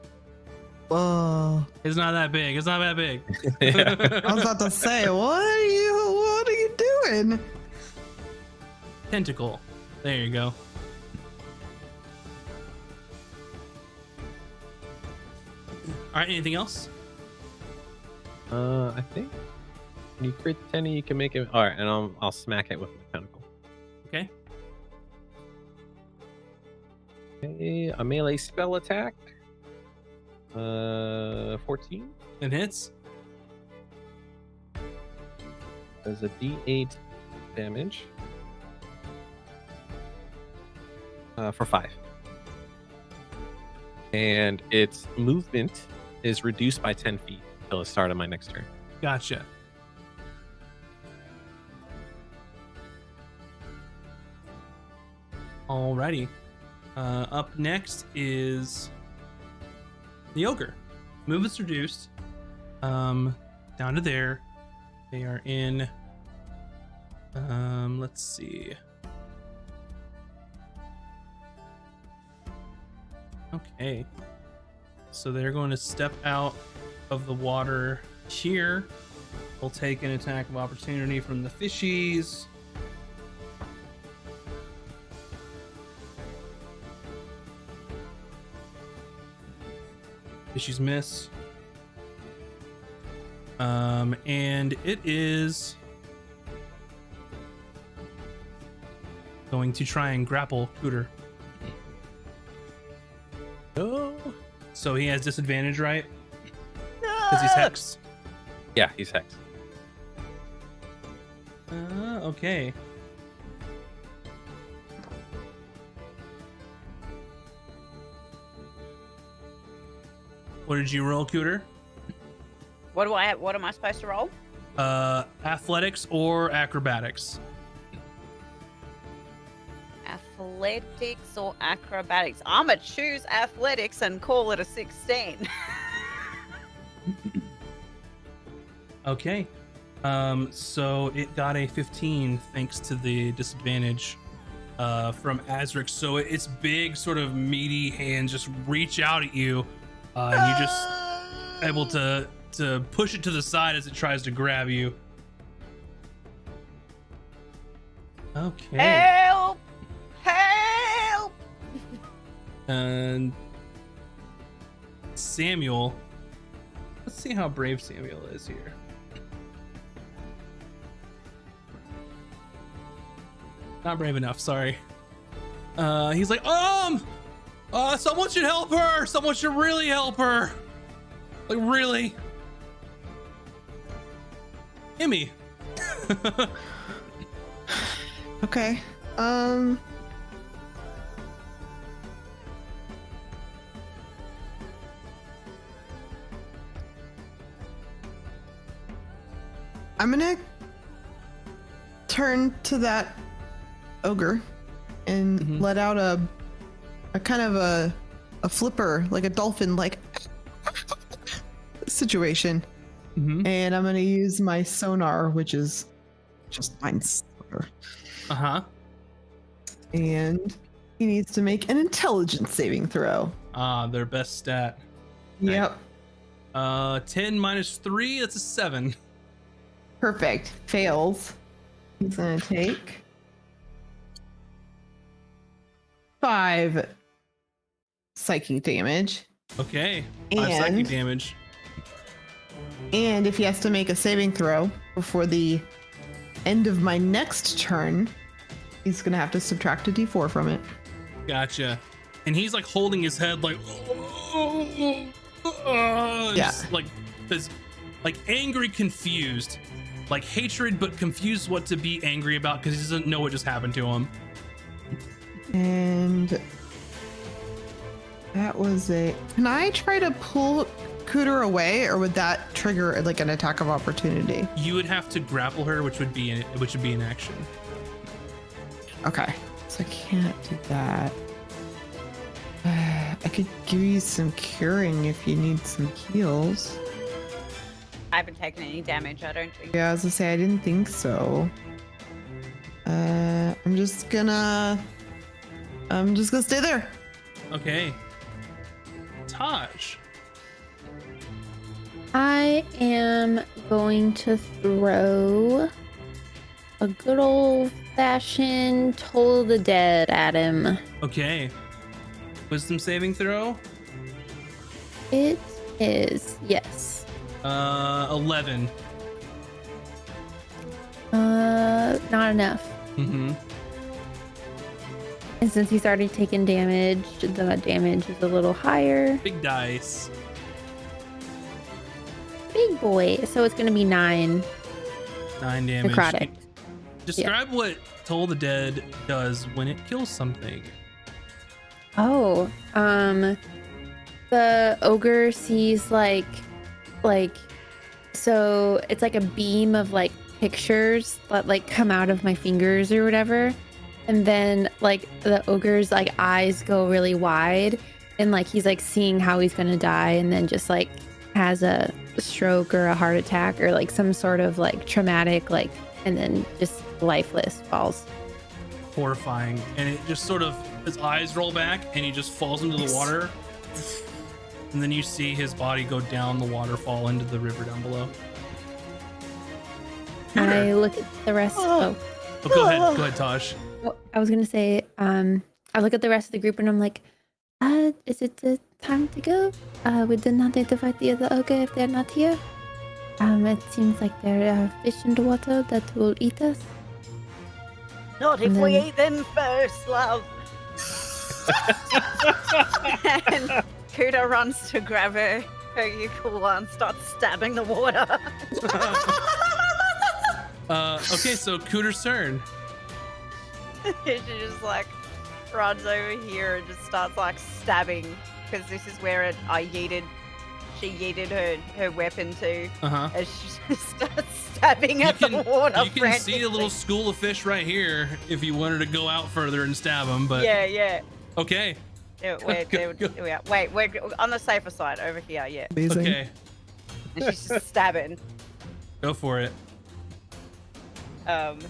Whoa. It's not that big. It's not that big. I was about to say, what are you doing? Tentacle. There you go. All right, anything else? I think when you crit the tenny, you can make it. All right, and I'll smack it with my tentacle. Okay. Okay, a melee spell attack. 14. It hits. Does a D8 damage. For 5. And its movement is reduced by 10 feet until the start of my next turn. Gotcha. Alrighty. Up next is the ogre. Movement's reduced. Down to there. They are in. Let's see. Okay. So they're going to step out of the water here. We'll take an attack of opportunity from the fishies. Fishies miss. And it is going to try and grapple Cooter. No. So he has disadvantage, right? Because he's hexed. Yeah, he's hexed. Okay. What did you roll, Cooter? What am I supposed to roll? Athletics or acrobatics? Athletics or acrobatics? I'ma choose athletics and call it a 16. Okay. So it got a 15 thanks to the disadvantage from Azric. So its big, sort of meaty hands just reach out at you, and you just able to push it to the side as it tries to grab you. Okay. Help! Help! And Samuel. Let's see how brave Samuel is here. Not brave enough, sorry. He's like, someone should help her. Someone should really help her. Like, really? Emmy. Okay. I'm gonna turn to that ogre and let out a kind of a flipper, like a dolphin, like situation. And I'm gonna use my sonar, which is just mine's. Uh-huh. And he needs to make an intelligence saving throw. Their best stat. Yep. 10 minus 3, that's a 7. Perfect. Fails. He's gonna take 5 psychic damage. Okay. 5 psychic damage. And if he has to make a saving throw before the end of my next turn, he's gonna have to subtract a d4 from it. Gotcha. And he's like holding his head like, just like this, like angry, confused, like hatred, but confused what to be angry about because he doesn't know what just happened to him. And that was a. Can I try to pull Cooter away, or would that trigger like an attack of opportunity? You would have to grapple her, which would be an action. Okay, so I can't do that. I could give you some curing if you need some heals. I haven't taken any damage, I don't think. Yeah, I was gonna say I didn't think so. I'm just gonna stay there. Okay. Taj. I am going to throw a good old fashioned Toll of the Dead at him. Okay. Wisdom saving throw? It is, yes. 11. Not enough. Mm-hmm. And since he's already taken damage, the damage is a little higher. Big dice. Big boy. So it's going to be 9. 9 damage. Necrotic. Describe what Toll the Dead does when it kills something. Oh, the ogre sees so it's like a beam of like pictures that like come out of my fingers or whatever. And then like the ogre's like eyes go really wide and like he's like seeing how he's gonna die and then just like has a stroke or a heart attack or like some sort of like traumatic like and then just lifeless falls. Horrifying. And it just sort of, his eyes roll back and he just falls into the water. And then you see his body go down the waterfall into the river down below. I look at the rest. Oh, go ahead, Taj. Well, I was gonna say, I look at the rest of the group and I'm like, is it the time to go? We did not need to fight the other ogre if they're not here. It seems like there are fish in the water that will eat us. Not if we eat them first, love. And Kuda runs to grab her ukulele and starts stabbing the water. Okay, so Cooter's turn. She just like runs over here and just starts like stabbing because this is where she yeeted her weapon to. Uh-huh. And she just starts stabbing at the water. You can see a little school of fish right here if you wanted to go out further and stab them, but yeah. Okay. Yeah, wait, we're on the safer side over here, yeah. Amazing. Okay. And she's just stabbing. Go for it. That's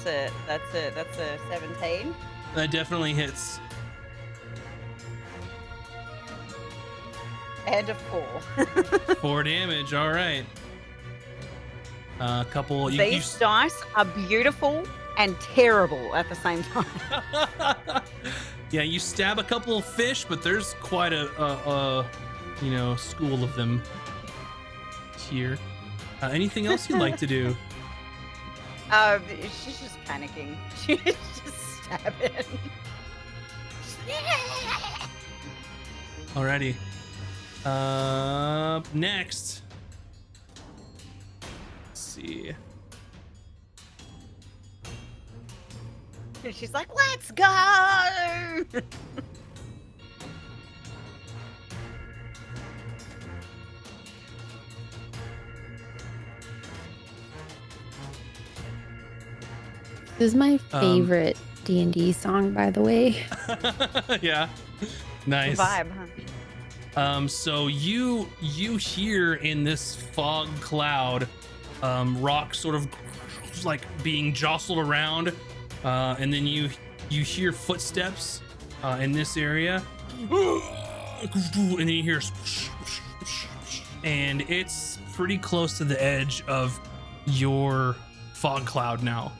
a 17. That definitely hits. And a 4. 4 damage, all right. Couple. These dice are beautiful and terrible at the same time. Yeah, you stab a couple of fish, but there's quite a school of them here. Anything else you'd like to do? She's just panicking. She's just stabbing. Alrighty. Next. Let's see. And she's like, let's go! This is my favorite D&D song, by the way. Yeah. Nice. Vibe, huh? So you hear in this fog cloud, rocks sort of like being jostled around, and then you hear footsteps in this area, and then you hear, and it's pretty close to the edge of your fog cloud now,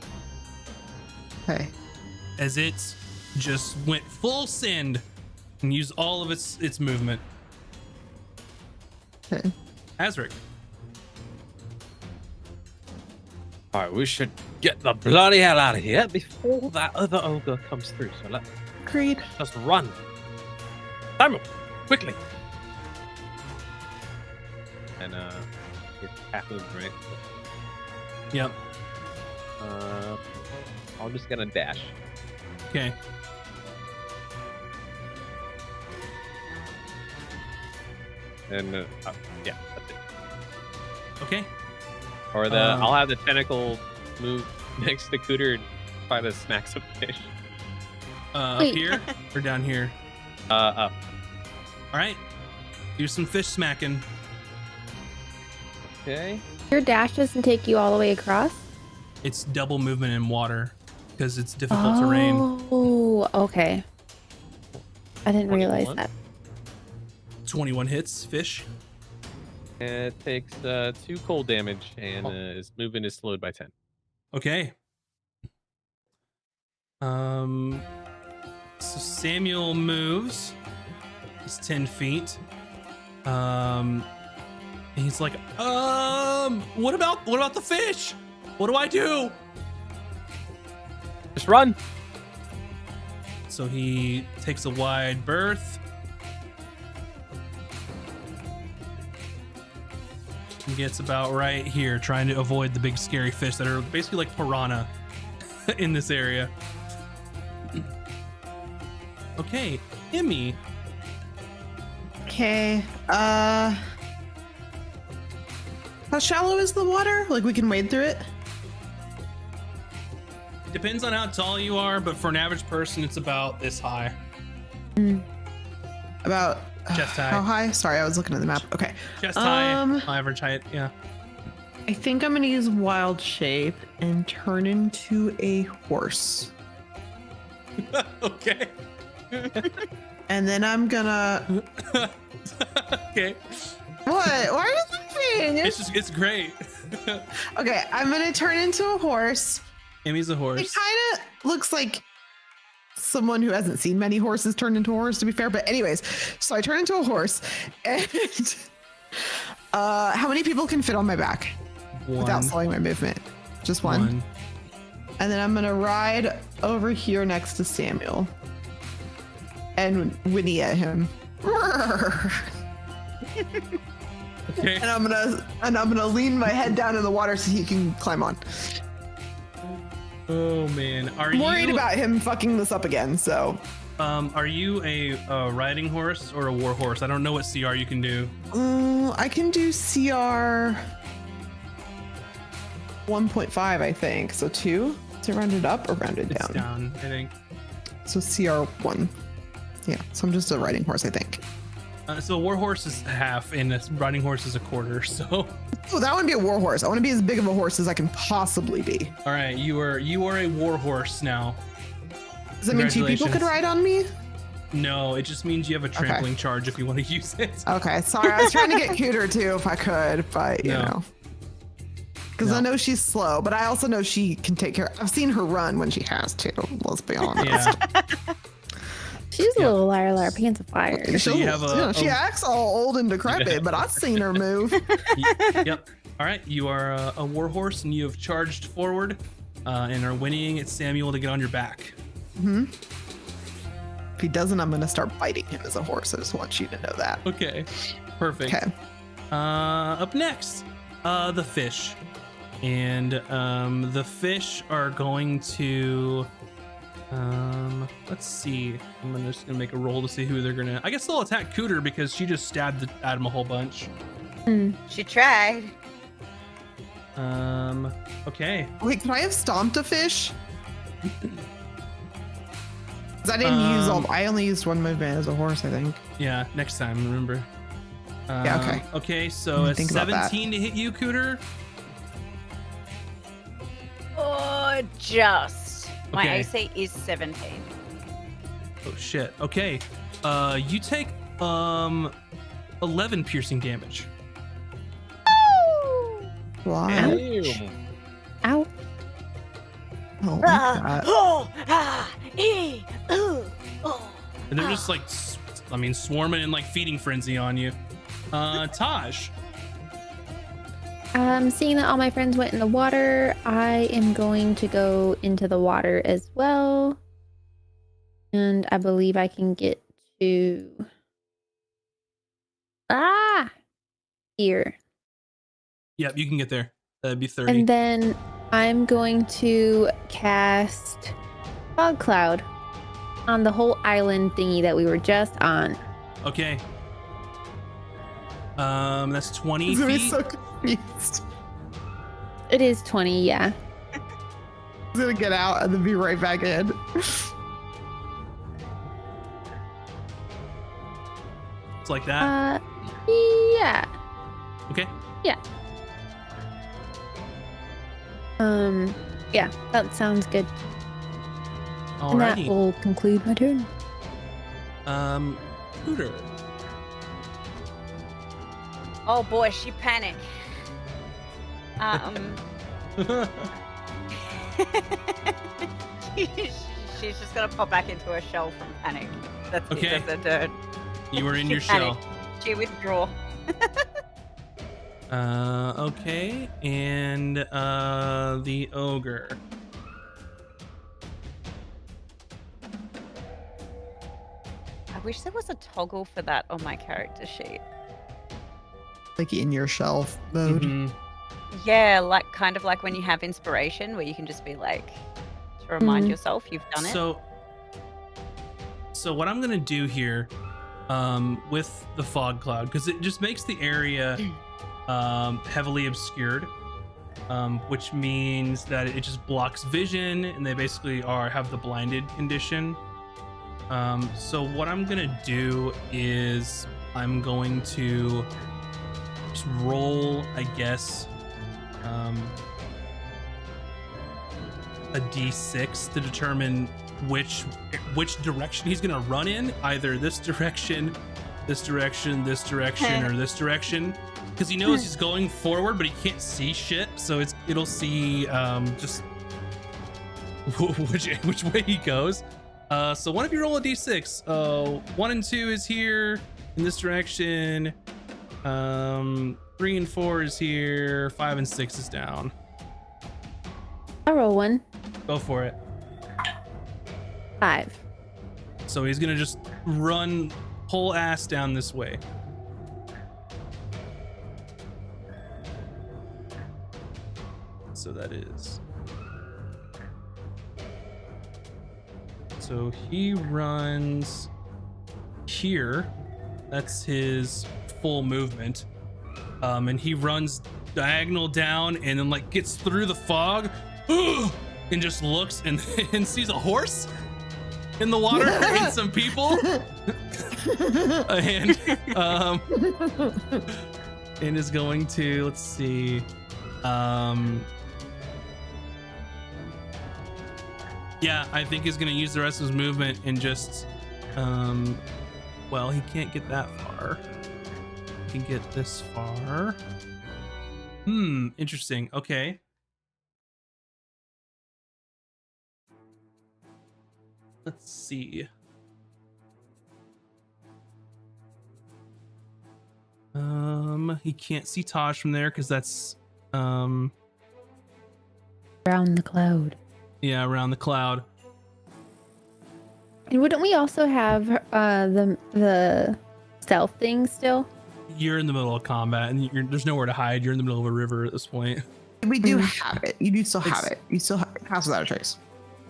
Okay. as it just went full send and used all of its movement. Okay. Azric. All right, we should get the bloody hell out of here before that other ogre comes through. So let's Agreed. just run. Samuel, quickly. And it's Kathleen, right? Yep. I'm just gonna dash. Okay. And yeah, that's it. Okay. Or I'll have the tentacle move next to Cooter and try to smack some fish. Up Wait. here or down here? Up. All right. Do some fish smacking. Okay. Your dash doesn't take you all the way across? It's double movement in water because it's difficult terrain. Oh, okay. I didn't realize 21. that. 21 hits, fish. And it takes 2 cold damage, and its movement is slowed by 10. Okay. So Samuel moves. He's 10 feet. And he's like, what about the fish? What do I do? Just run. So he takes a wide berth. He gets about right here, trying to avoid the big scary fish that are basically like piranha in this area. Okay, Emmy. Okay. How shallow is the water? Like we can wade through it? It depends on how tall you are, but for an average person, it's about this high. About Chest high. how high? Sorry, I was looking at the map. Okay. Chest high, Um, average height, yeah. I think I'm gonna use wild shape and turn into a horse. Okay. And then I'm gonna Okay. What? Why are you laughing? It's great. Okay, I'm gonna turn into a horse. Emmy's a It horse. kind of looks like someone who hasn't seen many horses turn into a horse, to be fair. But anyways, so I turn into a horse, and how many people can fit on my back without One. slowing my movement? Just one. And then I'm gonna ride over here next to Samuel and whinny at him. Okay. And I'm gonna lean my head down in the water so he can climb on. Oh man, are I'm worried you about him fucking this up again. So are you a riding horse or a war horse? I don't know what CR you can do. I can do CR 1.5, I think. So 2. Is it rounded up or rounded It's down? down, I think. So CR 1. Yeah. So I'm just a riding horse, I think. So a war horse is half, and a riding horse is a quarter. So, Oh, that would be a war horse. I want to be as big of a horse as I can possibly be. all right, you are a war horse now. Does that mean 2 people could Congratulations. ride on me? No, it just means you have a trampling charge if you want to use it. Okay. Sorry, I was trying to get cuter too if I could, but you No. know. Because I No. know she's slow, but I also know she can take care. I've seen her run when she has to. Let's be honest. Yeah. She's a Yeah. little liar, pants of fire. So you have she a acts all old and decrepit, but I've seen her move. yep. All right, you are a warhorse, and you have charged forward, and are whinnying at Samuel to get on your back. If he doesn't, I'm going to start biting him as a horse. I just want you to know that. Okay, perfect. Okay. Up next, the fish, and the fish are going to. Let's see. I'm just gonna make a roll to see who they're gonna. I guess they'll attack Cooter because she just stabbed Adam a whole bunch. She tried. Okay. Wait, can I have stomped a fish? 'Cause I didn't use all. I only used one movement as a horse, I think. Yeah, next time, remember. Yeah, okay. Okay, so Let me a think about that. 17 to hit you, Cooter. Oh, just. My Okay. AC is 17. Oh shit. Okay. You take 11 piercing damage. Why? Damn. Ow. I don't like that. And they're just like, swarming in like feeding frenzy on you. Taj. Seeing that all my friends went in the water, I am going to go into the water as well. And I believe I can get to here. Yep, you can get there. That'd be 30. And then I'm going to cast Fog Cloud on the whole island thingy that we were just on. Okay. That's 20 He's gonna be feet. so confused. It is 20, yeah. He's gonna get out and then be right back in. It's like that. Yeah. Okay. Yeah, that sounds good. And that Alrighty. will conclude my turn. Cooter. Oh boy, she panicked. She's just gonna pop back into her shell from panic. That's Okay. it. That's her turn. You were in She your shell. panicked. She withdraw. Okay, and the ogre. I wish there was a toggle for that on my character sheet. Like in your shelf mode. Mhm. Yeah, like kind of like when you have inspiration, where you can just be like, to remind Mhm. yourself you've done it. So what I'm gonna do here, with the fog cloud, because it just makes the area heavily obscured, which means that it just blocks vision, and they basically have the blinded condition. So what I'm gonna do is I'm going to just roll, I guess, a d6 to determine which direction he's gonna run in, either this direction, this direction, this direction, or this direction, because he knows he's going forward, but he can't see shit, so it'll see just which way he goes. So one of you roll a d6. 1 and 2 is here in this direction. 3 and 4 is here. 5 and 6 is down. I'll roll one. Go for it. 5. So he's gonna just run whole ass down this way. So that is. So he runs here. That's his full movement. And he runs diagonal down and then like gets through the fog and just looks and sees a horse in the water and some people. And is going to, let's see. Yeah, I think he's gonna use the rest of his movement and just well, he can't get that far. He can get this far. Interesting. Okay. Let's see. He can't see Taj from there because that's Around the cloud. yeah, around the cloud. And wouldn't we also have the stealth thing still? You're in the middle of combat and there's nowhere to hide. You're in the middle of a river at this point. We do have it. You do still have It's- it. You still pass without a trace.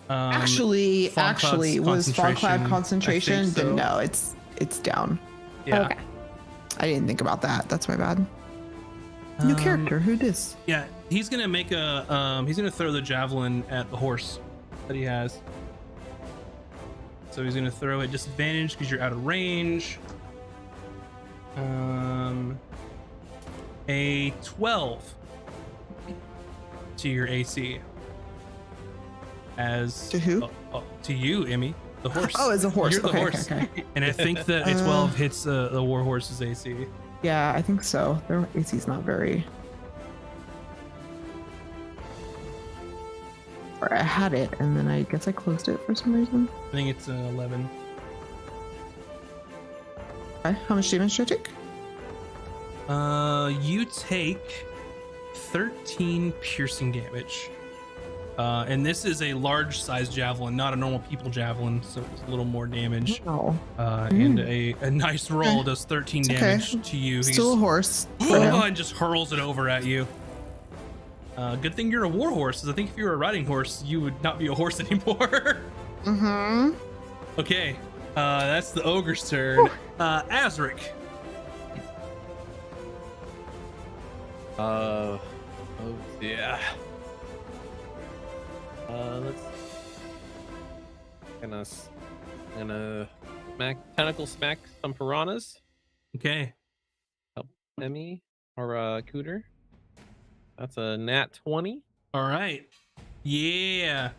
Fog Actually, cloud's was fog cloud concentration, I concentration? think so. Then no, it's down. Yeah. Okay. I didn't think about that. That's my bad. New character. Who this? Yeah, he's gonna make a he's gonna throw the javelin at the horse that he has. So he's gonna throw at disadvantage because you're out of range. A 12 to your AC. As To who? To you, Emmy, the horse. Oh, as a horse. You're the Okay, horse. okay, okay. And I think that a 12 hits the war horse's AC. Yeah, I think so. Their AC's not very. Or I had it, and then I guess I closed it for some reason. I think it's 11. Okay, how much damage do I take? You take 13 piercing damage. And this is a large sized javelin, not a normal people javelin, so it's a little more damage. Oh, And a nice roll does 13 It's okay. damage to you. still a horse. And just hurls it over at you. Good thing you're a war horse, because I think if you were a riding horse, you would not be a horse anymore. Mm-hmm. Okay, that's the ogre's turn. Azric. Oh yeah. Let's gonna tentacle smack some piranhas. Okay. Emmy or Cooter. That's a nat 20. All right. Yeah.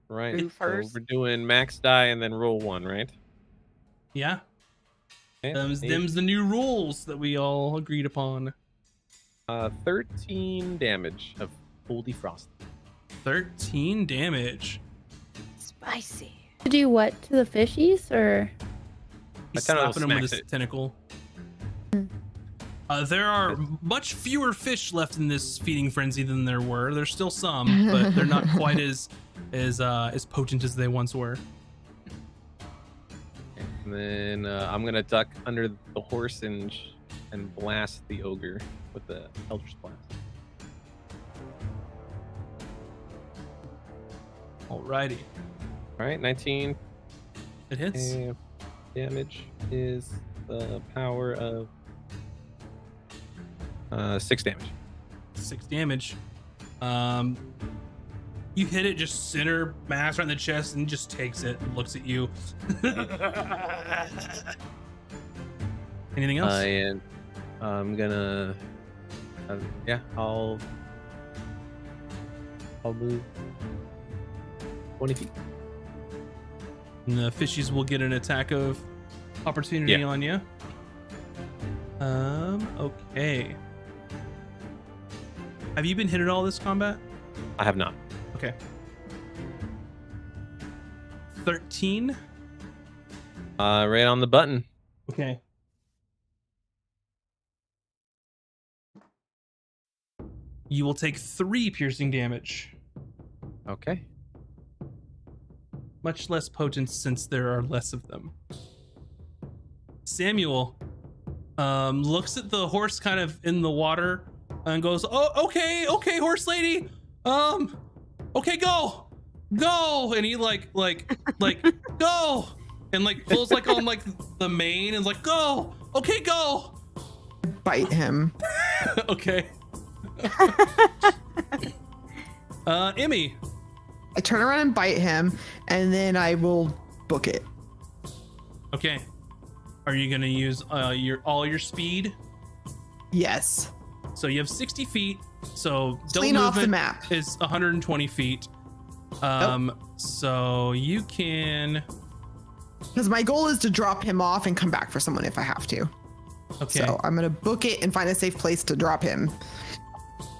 Right. Who So first? we're doing max die and then roll 1, right? Yeah. Okay. Them's the new rules that we all agreed upon. 13 damage of full defrost. 13 damage. Spicy. To do what to the fishies, or He's My tentacle slapping him with smacks his it. tentacle. There are much fewer fish left in this feeding frenzy than there were. There's still some, but they're not quite as potent as they once were. And then I'm gonna duck under the horse and blast the ogre with the Eldritch Blast. Alrighty. All right, 19 It hits. damage is the power of 6 damage. 6 damage. You hit it just center mass right in the chest and just takes it and looks at you. Anything else? And I'm gonna, I'll move 20 feet. And the fishies will get an attack of opportunity Yeah. on you. Okay. Have you been hit at all this combat? I have not. Okay. 13. Right on the button. Okay. You will take 3 piercing damage. Okay. Much less potent since there are less of them. Samuel looks at the horse kind of in the water and goes, "Oh, okay, horse lady. Okay, go. And he like go, and like pulls like on like the mane and is like, go. Okay, go. Bite him. Okay. Emmy. I turn around and bite him, and then I will book it. Okay. Are you gonna use all your speed? Yes. So you have 60 feet. So double Clean off the movement map. is 120 feet. So you can. Because my goal is to drop him off and come back for someone if I have to. Okay. So I'm gonna book it and find a safe place to drop him.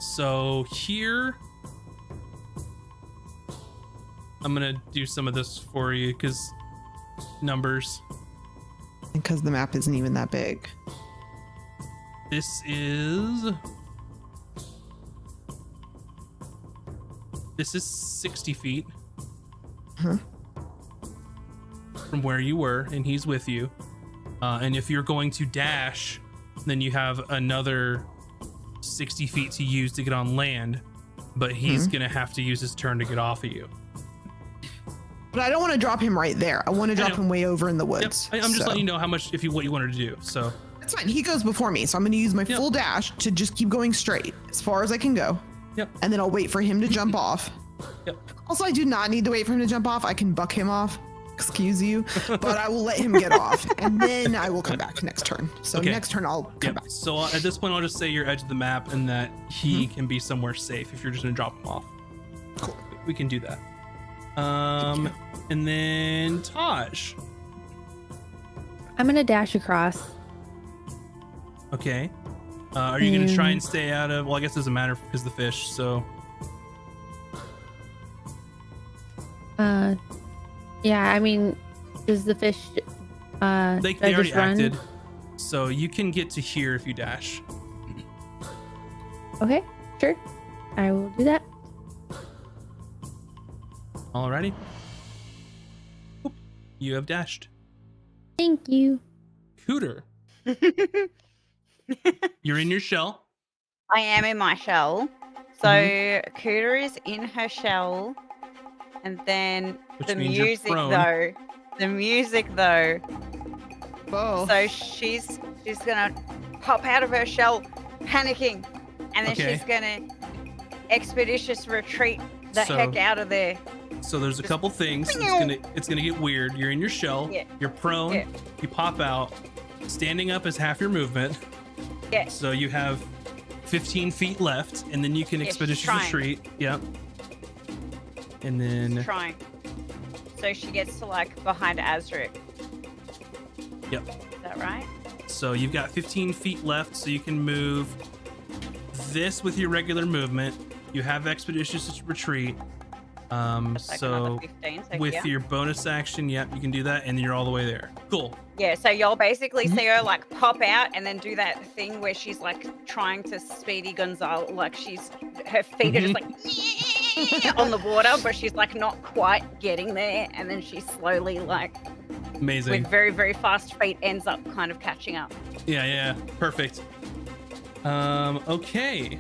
So here, I'm gonna do some of this for you because numbers. Because the map isn't even that big. This is 60 feet Huh? from where you were, and he's with you. And if you're going to dash, then you have another 60 feet to use to get on land, but he's gonna have to use his turn to get off of you. But I don't want to drop him right there. I want to drop know. him way over in the Yep. woods. I'm just so. letting you know how much what you wanted to do. So It's fine. He goes before me, so I'm going to use my Yep. full dash to just keep going straight as far as I can go. Yep. And then I'll wait for him to jump off. Yep. Also, I do not need to wait for him to jump off. I can buck him off. Excuse you, but I will let him get off, and then I will come back next turn. So Okay. next turn I'll come Yep. back. So at this point, I'll just say you're edge of the map and that he can be somewhere safe if you're just gonna drop him off. Cool. We can do that. And then Taj. I'm gonna dash across. Okay. Are you gonna try and stay out of? Well, I guess it doesn't matter because the fish. So Yeah, I mean, does the fish they do I already just run? acted. So you can get to here if you dash. Okay, sure. I will do that. Alrighty. Oop. You have dashed. Thank you. Cooter, you're in your shell. I am in my shell. So Cooter is in her shell. And then Which the means you're prone. music though. Whoa. So she's gonna pop out of her shell, panicking, and then Okay. she's gonna expeditious retreat the So- heck out of there. So there's a Just- couple things. It's gonna get weird. You're in your shell. Yeah. You're prone. Yeah. You pop out. Standing up is half your movement. Yeah. So you have 15 feet left, and then you can Yeah, she's expeditious trying. retreat. Yep. And then Trying. So she gets to like behind Azric. Yep. Is that right? So you've got 15 feet left, so you can move this with your regular movement. You have expeditious retreat. That's like So another 15. So with yeah. your bonus action, yep, you can do that, and then you're all the way there. Cool. Yeah, so you'll basically Mm-hmm. see her like pop out and then do that thing where she's like trying to Speedy Gonzales, like her feet are just Mm-hmm. like on the water, but she's like not quite getting there, and then she slowly like Amazing. with very very fast feet ends up kind of catching up. Yeah, perfect. Okay.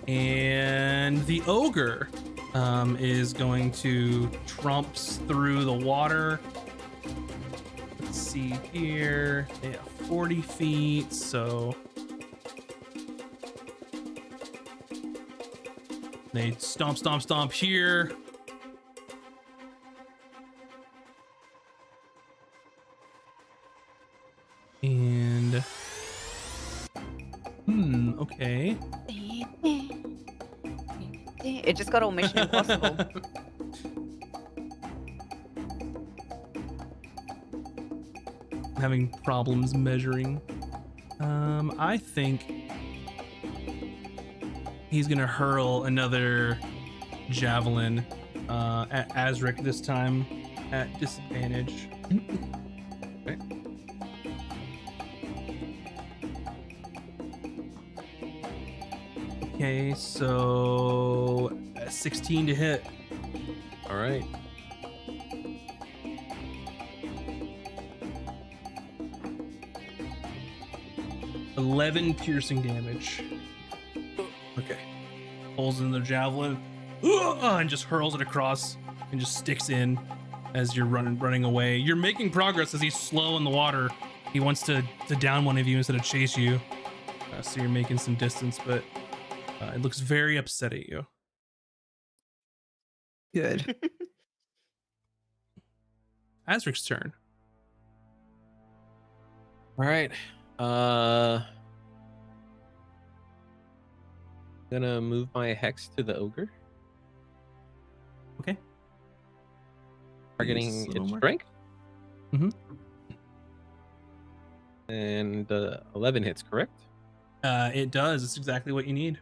And the ogre is going to trumps through the water. Let's see here. They have 40 feet, so they stomp here. And okay. It just got all Mission Impossible. Having problems measuring. I think he's gonna hurl another javelin at Azric, this time at disadvantage. Okay. Okay, so 16 to hit. All right. $11 piercing damage. Okay. Pulls in the javelin and just hurls it across and just sticks in as you're running away. You're making progress as he's slow in the water. He wants to down one of you instead of chase you. So you're making some distance, but it looks very upset at you. Good. Azric's turn. All right. Gonna move my hex to the ogre, Okay. targeting Yes, a its little more. strength. Mhm. And 11 hits, correct? It does. It's exactly what you need.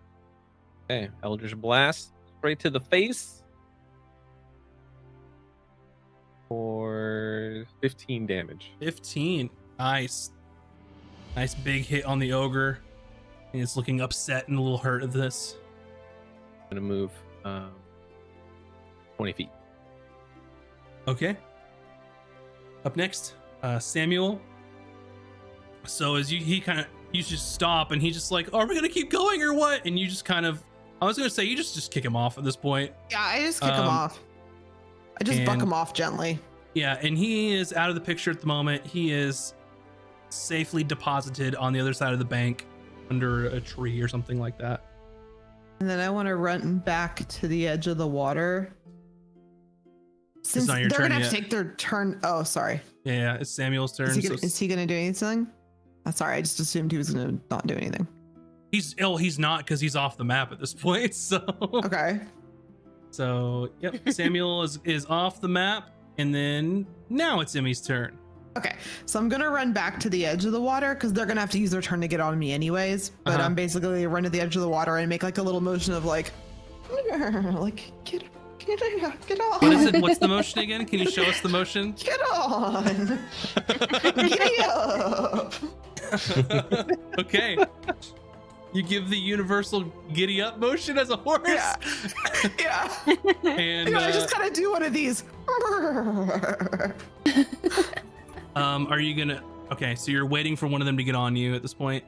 Okay, Eldritch Blast straight to the face for 15 damage. 15. Nice. Nice big hit on the ogre. And it's looking upset and a little hurt of this. I'm gonna move 20 feet. Okay. Up next, Samuel. So as you just stop and he's just like, are we gonna keep going or what? And you just kind of, I was gonna say you just kick him off at this point. Yeah, I just kick him off. I just buck him off gently. Yeah, and he is out of the picture at the moment. He is safely deposited on the other side of the bank under a tree or something like that. And then I want to run back to the edge of the water. Since not your they're turn gonna have to yet. take their turn. Oh, sorry. Yeah, it's Samuel's turn. Is he gonna do anything? Sorry, I just assumed he was gonna not do anything. He's not, because he's off the map at this point. So Okay. So yep, Samuel is off the map, and then now it's Emmy's turn. Okay, so I'm gonna run back to the edge of the water because they're gonna have to use their turn to get on me anyways. But I'm basically run to the edge of the water and make like a little motion of like get on. What is it? What's the motion again? Can you show us the motion? Get on. Giddy up. Okay. You give the universal giddy up motion as a horse. Yeah. Yeah. And I just kind of do one of these. are you gonna? Okay, so you're waiting for one of them to get on you at this point.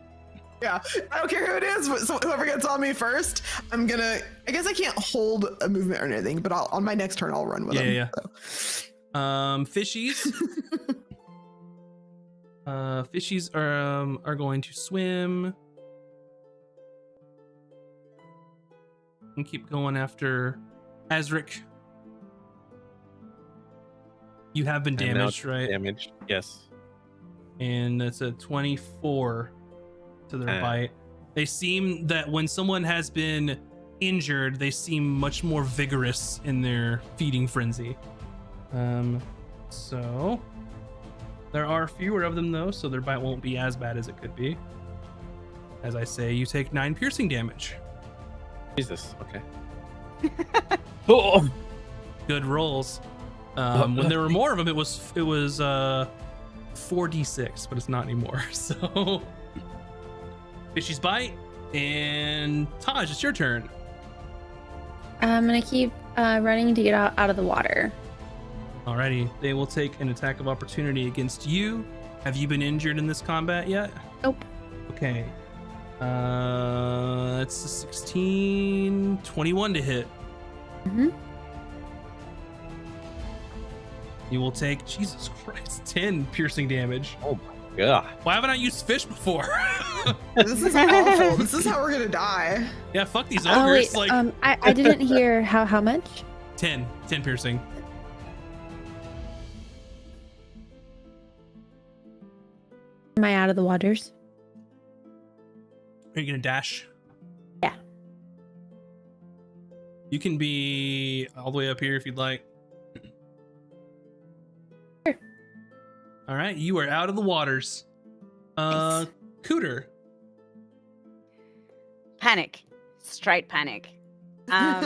Yeah, I don't care who it is, but so whoever gets on me first, I'm gonna. I guess I can't hold a movement or anything, but on my next turn, I'll run with them. Yeah. So. Fishies. Fishies are going to swim and keep going after Azric. You have been I'm now damaged, right? Damaged, yes. And it's a 24 to their bite. They seem that when someone has been injured, they seem much more vigorous in their feeding frenzy. So there are fewer of them though, so their bite won't be as bad as it could be. As I say, you take 9 piercing damage. Jesus, okay. Oh. Good rolls. When there were more of them, it was 4d6, but it's not anymore. So Fishy's bite, and Taj, it's your turn. I'm gonna keep running to get out of the water. Alrighty, they will take an attack of opportunity against you. Have you been injured in this combat yet? Nope. Okay. It's a 16, 21 to hit. Mm-hmm. You will take, Jesus Christ, 10 piercing damage. Oh my god. Why haven't I used fish before? This is awful. This is how we're gonna die. Yeah, fuck these Oh ogres. wait, Like I didn't hear how much. 10 piercing. Am I out of the waters? Are you gonna dash? Yeah. You can be all the way up here if you'd like. Sure. All right, you are out of the waters. Nice. Cooter. Panic. Straight panic. How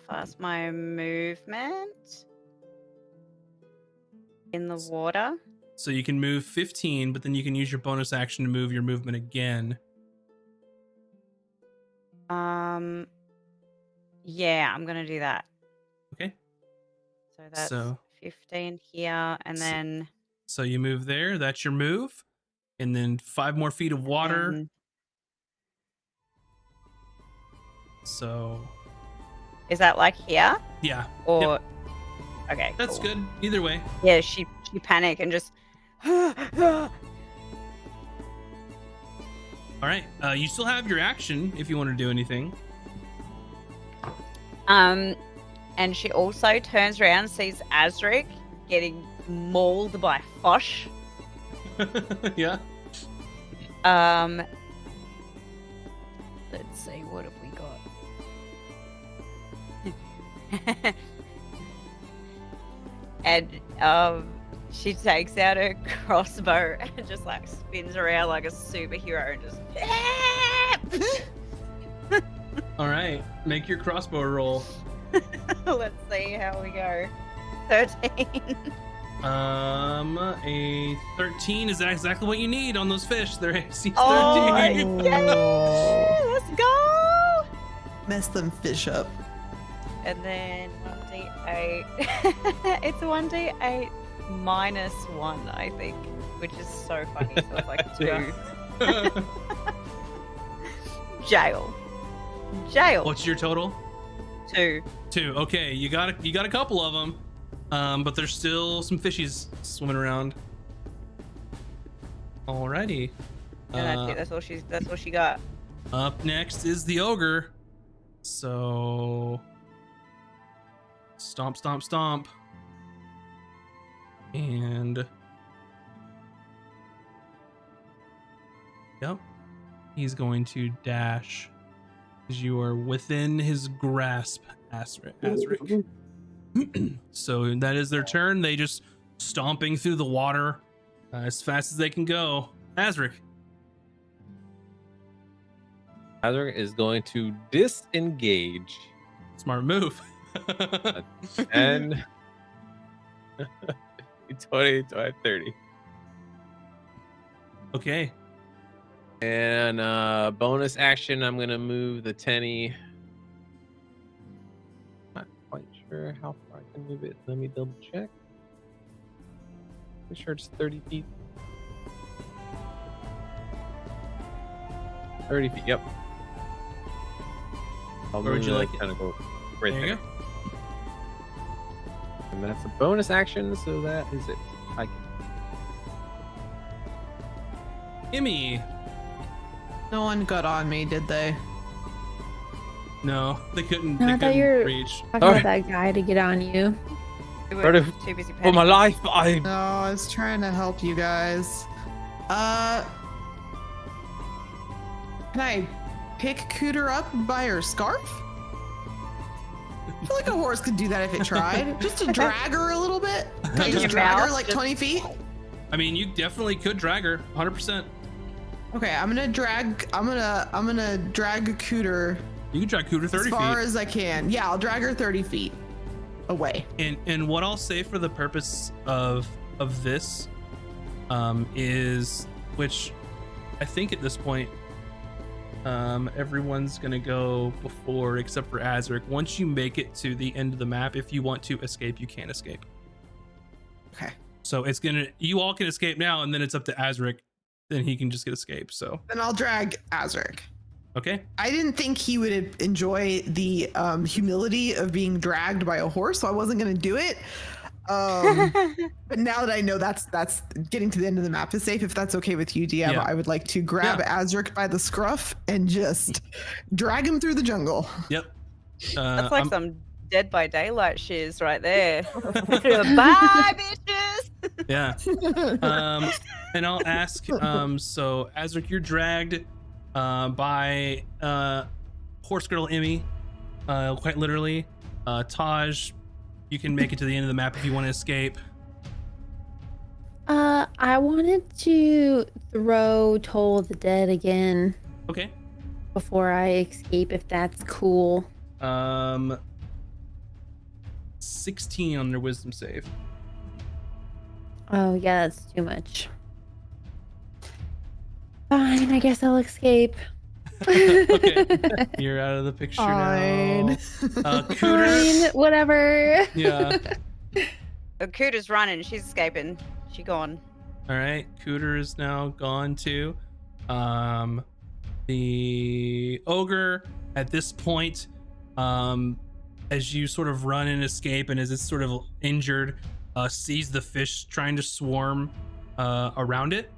fast my movement? In the water? So you can move 15, but then you can use your bonus action to move your movement again. Yeah, I'm gonna do that. Okay. So that's So 15 here, and then so you move there. That's your move, and then 5 more feet of water. um, So is that like here? yeah, Or okay, that's cool. good. Either way. Yeah, she panic and just All right. You still have your action if you want to do anything. and she also turns around, sees Azric getting mauled by Fosh. Yeah. Let's see, what have we got? And she takes out her crossbow and just like spins around like a superhero and just All right, make your crossbow roll. Let's see how we go. 13. A 13 is exactly what you need on those fish. They're AC 13. Oh, yay! Let's go! Mess them fish up. And then 1d8. It's a 1d8 minus 1, I think, which is so funny. So it's like 2. Jail. What's your total? 2. 2. Okay, you got a couple of them, but there's still some fishies swimming around. Alrighty. And that's it. That's all she got. Up next is the ogre. So stomp, stomp, stomp, and yep, he's going to dash. You are within his grasp, Azric. So that is their turn. They just stomping through the water as fast as they can go. Azric. Azric is going to disengage. Smart move. And 20, 30. Okay. And bonus action, I'm gonna move the tenny. Not quite sure how far I can move it. Let me double check. Pretty sure it's 30 feet. 30 feet, yep. Where would you like it? Kind of go right There you there. And that's a bonus action, so that is it. I can. Immy. No one got on me, did they? No, they couldn't. No, They I thought couldn't you were reach. talking about that guy to get on you. We Where were do- too busy For my panicking. life, I. No, I was trying to help you guys. Can I pick Cooter up by her scarf? I feel like a horse could do that if it tried. Just to drag her a little bit. Can I Your just drag her mouth, like just- 20 feet? I mean, you definitely could drag her, 100%. Okay, I'm gonna drag Cooter You can drag Cooter 30 as far feet. as I can. Yeah, I'll drag her 30 feet away. And what I'll say for the purpose of this is, which I think at this point everyone's gonna go before except for Azric. Once you make it to the end of the map, if you want to escape, you can escape. Okay. So it's gonna, you all can escape now, and then it's up to Azric. Then he can just get escaped. So Then I'll drag Azric. okay. I didn't think he would enjoy the humility of being dragged by a horse, so I wasn't gonna do it. But now that I know that's getting to the end of the map is safe, if that's okay with you, DM, Yeah. I would like to grab Azric by the scruff and just drag him through the jungle. Yep. That's like some Dead by Daylight shiz right there. Bye, bitches. Yeah. And I'll ask, so Azric, you're dragged by horse girl Emmy, quite literally. Taj, you can make it to the end of the map if you want to escape. I wanted to throw Toll of the Dead again Okay. before I escape, if that's cool. 16 on their wisdom save. Oh yeah, that's too much. Fine, I guess I'll escape. Okay. You're out of the picture Fine. now. Cooter. Fine, whatever. Yeah. Cooter's running. She's escaping. She gone. All right. Cooter is now gone too. The ogre at this point, as you sort of run and escape, and as it's sort of injured, sees the fish trying to swarm around it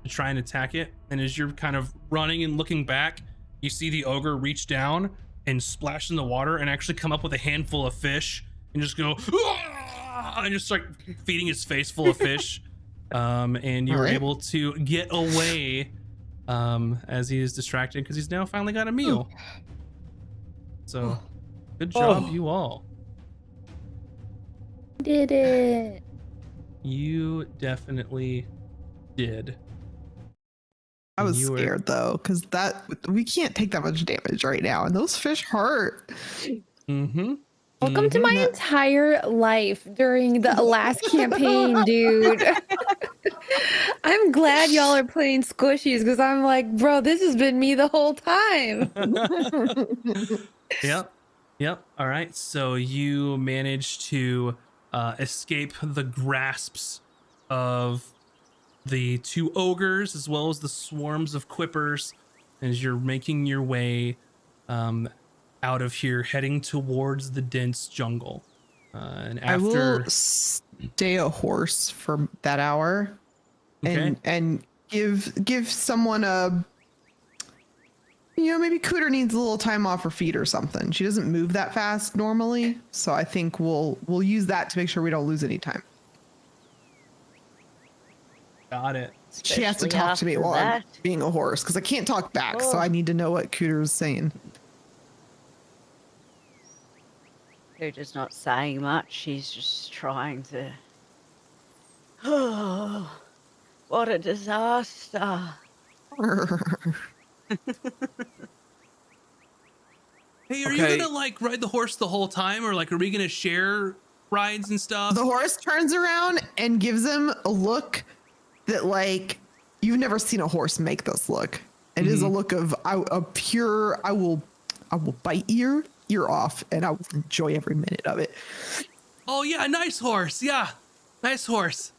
to try and attack it. And as you're kind of running and looking back, you see the ogre reach down and splash in the water and actually come up with a handful of fish and just go "Ah!" and just start feeding his face full of fish. And you're Alright. able to get away as he is distracted because he's now finally got a meal. So good job, you all. Did it. You definitely did. I And was you were- scared though, because we can't take that much damage right now, and those fish hurt. Mm-hmm. Welcome to my Mhm. entire life during the last campaign, dude. I'm glad y'all are playing squishies because I'm like, bro, this has been me the whole time. Yep. Yep. All right. So you managed to escape the grasps of the two ogres as well as the swarms of quippers as you're making your way out of here, heading towards the dense jungle. And I will after, stay a horse for that hour, okay, and give someone a. Maybe Cooter needs a little time off her feet or something. She doesn't move that fast normally, so I think we'll use that to make sure we don't lose any time. got it. She has to Especially talk to me after while I'm that. being a horse because I can't talk back, so I need to know what Cooter's saying. They're just not saying much. She's just trying to. Oh, what a disaster. Hey, are Okay. you gonna like ride the horse the whole time, or like are we gonna share rides and stuff? The horse turns around and gives him a look that, like, you've never seen a horse make this look. It is a look of a pure. I will bite your ear off, and I will enjoy every minute of it. Oh yeah, nice horse. Yeah, nice horse.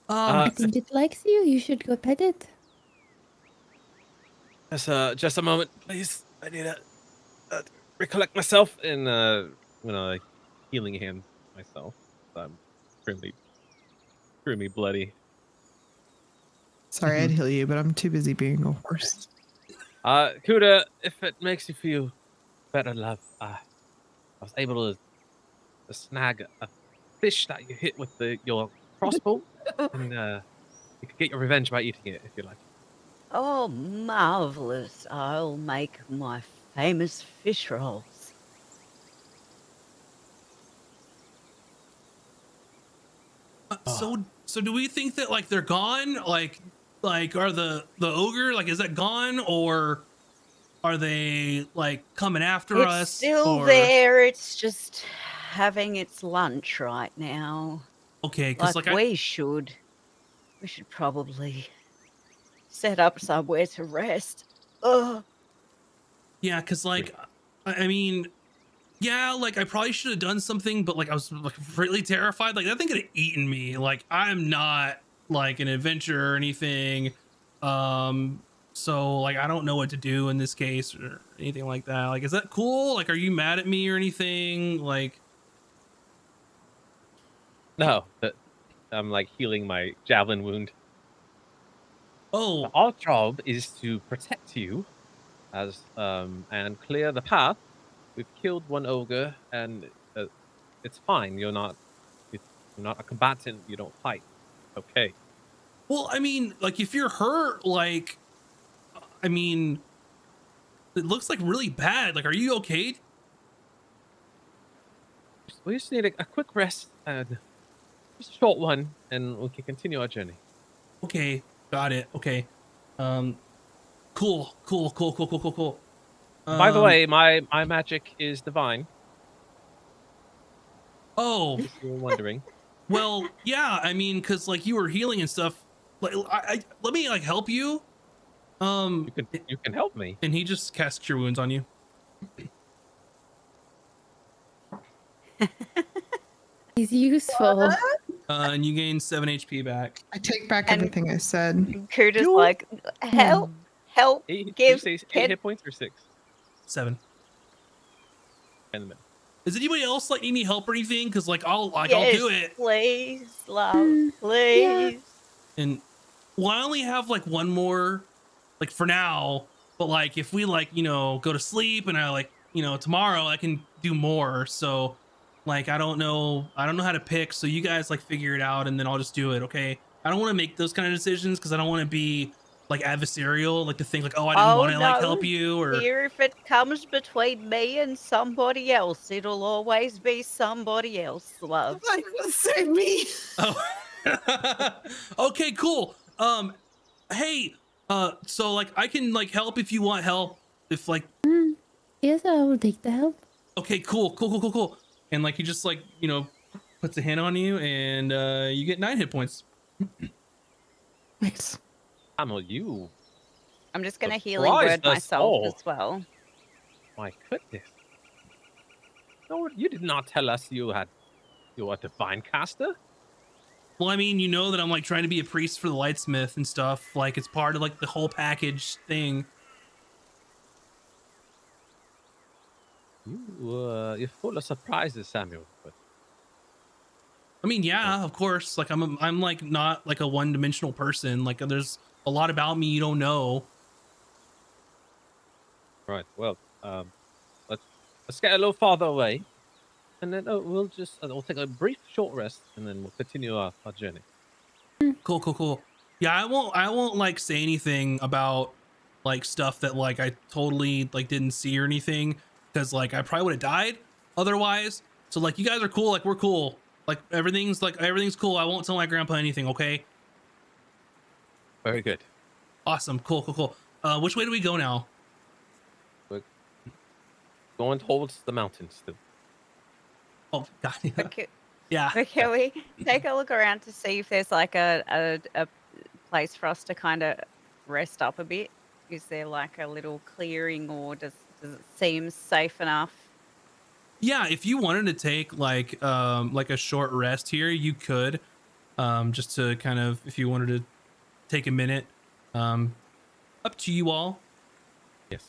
I think it likes you. You should go pet it. Just a moment, please. I need to recollect myself and like healing hand myself. I'm extremely bloody. Sorry, I'd heal you, but I'm too busy being a horse. Kuda, if it makes you feel better, love, I was able to snag a fish that you hit with your crossbow, and you could get your revenge by eating it if you like. Oh, marvelous. I'll make my famous fish rolls. So do we think that like they're gone? Like are the ogre, like, is that gone, or are they like coming after It's us? still or... there. It's just having its lunch right now. Okay, because Like, like we should probably set up somewhere to rest. Ugh. yeah, because like I mean, yeah, like I probably should have done something, but like I was like really terrified. Like that thing could have eaten me. Like I'm not like an adventurer or anything. So like I don't know what to do in this case or anything like that. Like, is that cool? Like, are you mad at me or anything? Like, No, I'm like healing my javelin wound. oh, Our job is to protect you, and clear the path. We've killed one ogre, and it's fine. You're not a combatant. You don't fight. Okay. well, I mean, like if you're hurt, like, I mean, it looks like really bad. Like, are you okay? We just need a quick rest, and just a short one, and we can continue our journey. Okay, got it. Okay, cool. By the way, my magic is divine. Oh, If you were wondering. well, yeah. I mean, because like you were healing and stuff. Like, I let me like help you. You can help me. And he just casts Cure Wounds on you. He's useful. And you gain 7 HP back. I take back And- everything I said. Kuda's like, help, help, Did you give say 8 kid. hit points or 6? 7. In the middle. Does anybody else like need any help or anything? Because like I'll do Yes, it. please, love, Mm, please. And well, I only have like one more, like for now. But like if we like go to sleep and I like tomorrow I can do more. So like I don't know how to pick. So you guys like figure it out and then I'll just do it. Okay. I don't want to make those kind of decisions because I don't want to be like adversarial, like to think like, oh, I didn't Oh, want to like no. help you or Here, if it comes between me and somebody else, it'll always be somebody else, love. I was saying me. Oh. Okay, cool. Hey, So like I can like help if you want help. If like, Yes, I will take the help. okay, cool. And like he just like, you know, puts a hand on you and you get 9 hit points. Nice. Samuel, you. I'm just gonna healing word Surprised us myself all. as well. My goodness. No, you did not tell us you were a divine caster. Well, I mean, you know that I'm like trying to be a priest for the lightsmith and stuff. Like it's part of like the whole package thing. You're full of surprises, Samuel. But I mean, yeah, of course. Like I'm like not like a one-dimensional person. Like there's a lot about me you don't know. right, well, let's get a little farther away, and then we'll take a brief short rest, and then we'll continue our journey. Cool. Yeah, I won't like say anything about like stuff that like I totally like didn't see or anything, because like I probably would have died otherwise. So like you guys are cool, like we're cool. Like everything's cool. I won't tell my grandpa anything, okay? Very good. Awesome. Cool. Which way do we go now? Going towards the mountains still. Oh, God. Okay. Yeah. But can we take a look around to see if there's like a place for us to kind of rest up a bit? Is there like a little clearing, or does it seem safe enough? Yeah, if you wanted to take like a short rest here, you could. Just to kind of, if you wanted to take a minute. Up to you all. Yes.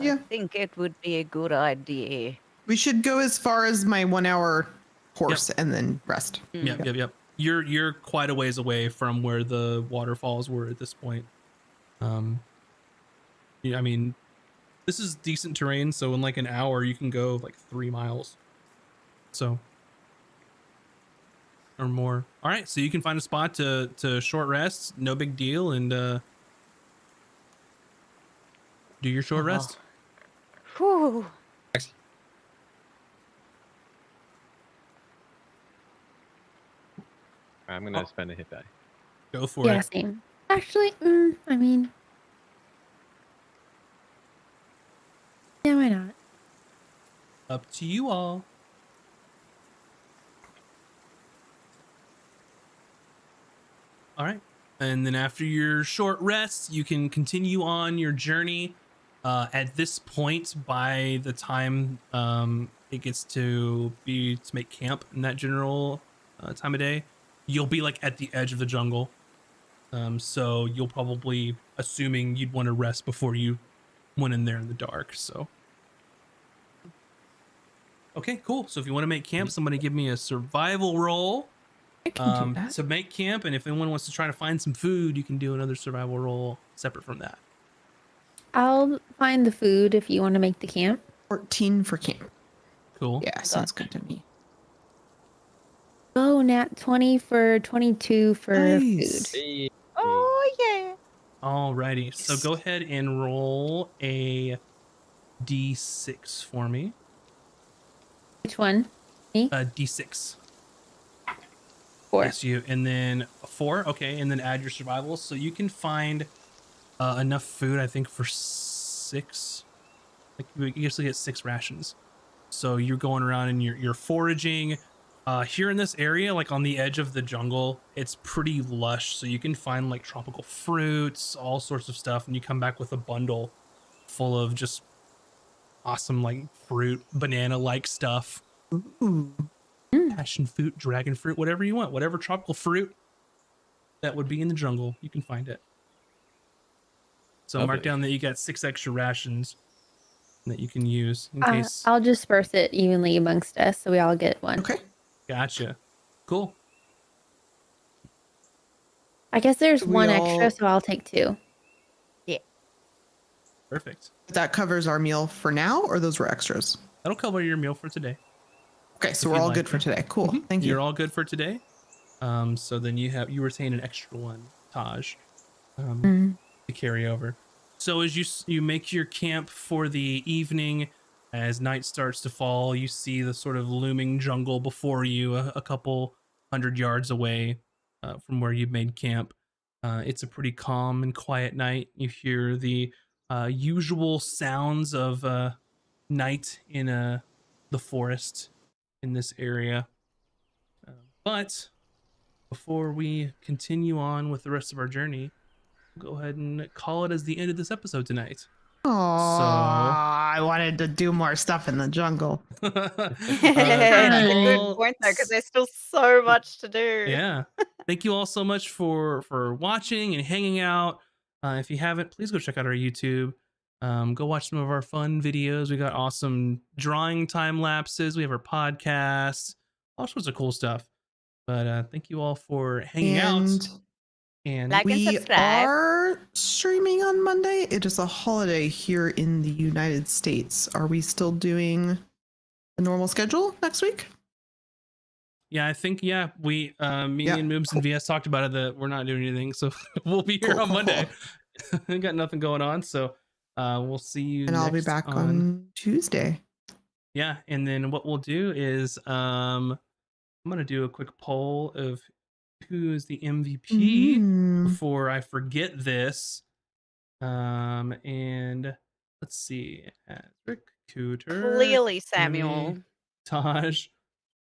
Yeah. I think it would be a good idea. We should go as far as my 1 hour horse and then rest. Yep. You're quite a ways away from where the waterfalls were at this point. Yeah, I mean, this is decent terrain, so in like an hour you can go like 3 miles. So or more. All right, so you can find a spot to short rest, no big deal, and do your short rest. Whew. I'm gonna spend a hit die. Go for Yeah, it. same. Actually, I mean, yeah, why not? Up to you all. All right. And then after your short rest, you can continue on your journey. At this point, by the time it gets to make camp in that general time of day, you'll be like at the edge of the jungle. So you'll probably, assuming you'd want to rest before you went in there in the dark. So okay, cool. So if you want to make camp, somebody give me a survival roll. I can do that. To make camp, and if anyone wants to try to find some food, you can do another survival roll separate from that. I'll find the food if you want to make the camp. 14 for camp. Cool. Yeah, sounds good to me. Oh, nat 20 for 22 for Nice. food. Hey. Oh yeah. Alrighty. So go ahead and roll a d6 for me. Which one? A d6. 4. Yes, you. And then a 4. Okay. And then add your survival. So you can find enough food, I think, for 6. Like you usually get 6 rations. So you're going around and you're foraging. Here in this area, like on the edge of the jungle, it's pretty lush. So you can find like tropical fruits, all sorts of stuff. And you come back with a bundle full of just awesome like fruit, banana-like stuff. Ooh. Passion fruit, dragon fruit, whatever you want, whatever tropical fruit that would be in the jungle, you can find it. So mark Lovely. down that you got 6 extra rations that you can use in case. I'll disperse it evenly amongst us so we all get one. Okay. Gotcha. Cool. I guess there's We one all- extra, so I'll take 2. Perfect. That covers our meal for now, or those were extras? That'll cover your meal for today. Okay, so If we're you'd all like good for it. today. Cool. Thank you. You're all good for today. So then you retain an extra one, Taj, to carry over. So as you make your camp for the evening, as night starts to fall, you see the sort of looming jungle before you, a couple 100 yards away from where you've made camp. It's a pretty calm and quiet night. You hear the usual sounds of night in the forest in this area. But before we continue on with the rest of our journey, we'll go ahead and call it as the end of this episode tonight. Oh, I wanted to do more stuff in the jungle. That's a good point though, because there's still so much to do. Yeah. Thank you all so much for watching and hanging out. If you haven't, please go check out our YouTube. Go watch some of our fun videos. We got awesome drawing time lapses. We have our podcast, all sorts of cool stuff. But thank you all for hanging out. And Like and we subscribe. are streaming on Monday. It is a holiday here in the United States. Are we still doing a normal schedule next week? yeah, I think we me Yeah, and Moobs and VS talked about it that we're not doing anything, so we'll be here on Monday. We got nothing going on, so we'll see you. And I'll be next back on Tuesday. Yeah, and then what we'll do is I'm gonna do a quick poll of who is the MVP Mm. before I forget this. And let's see, Rick Cooter, Clearly, Samuel. Amy, Taj.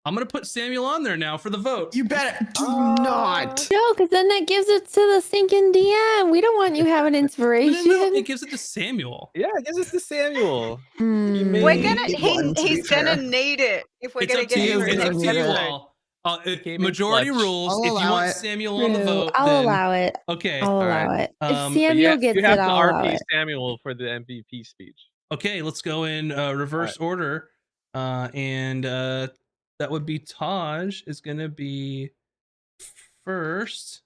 I'm gonna put Samuel on there now for the vote. You better do not. No, because then that gives it to the stinking DM. We don't want you having No, inspiration. it gives it to Samuel. Yeah, it gives us to Samuel. Hmm. We're gonna Good one, to be he's gonna fair. need it if we're It's gonna up to get you. through It's the up next to you episode. all. Came in Majority clutch. rules. I'll If you allow want it. Samuel on the vote, I'll then allow it. okay. I'll allow Alright. it. If But Samuel Yeah, gets you have it, to I'll allow RP it. Samuel for the MVP speech. Okay, let's go in reverse order. And that would be Taj is gonna be first.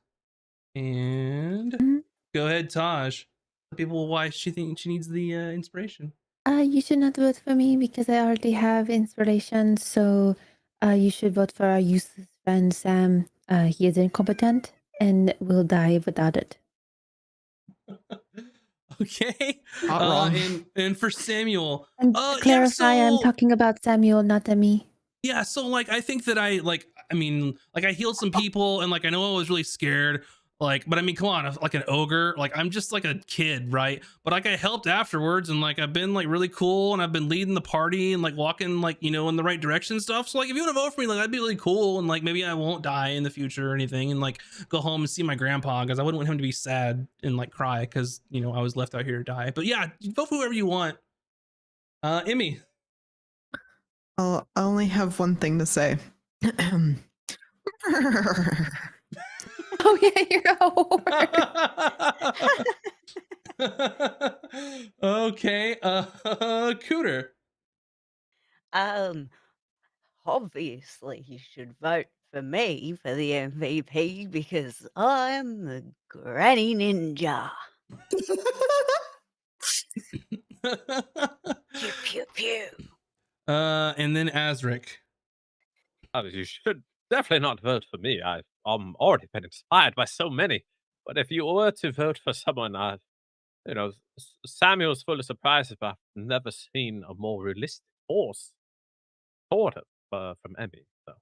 And Mhm. go ahead, Taj. Tell people why she thinks she needs the inspiration. You should not vote for me because I already have inspiration. So you should vote for our useless friend Sam. He is incompetent and will die without it. Okay. Not wrong. And for Samuel. And yeah, to clarify, I'm so- talking about Samuel, not me. Yeah, so like I think that I healed some people and like I know I was really scared. Like, but I mean, come on, like an ogre, like I'm just like a kid, right? But like I helped afterwards and like I've been like really cool and I've been leading the party and like walking like, you know, in the right direction and stuff. So like if you want to vote for me, like that'd be really cool and like maybe I won't die in the future or anything and like go home and see my grandpa because I wouldn't want him to be sad and like cry because, you know, I was left out here to die. But yeah, vote for whoever you want. Emmy. I only have one thing to say. Oh yeah, you're a whore. Okay, Cooter. Obviously you should vote for me for the MVP because I'm the granny ninja. Pew pew pew. And then Azric. You should definitely not vote for me. I've already been inspired by so many. But if you were to vote for someone, Samuel's full of surprises, but I've never seen a more realistic horse, sort of, from Emmy. So,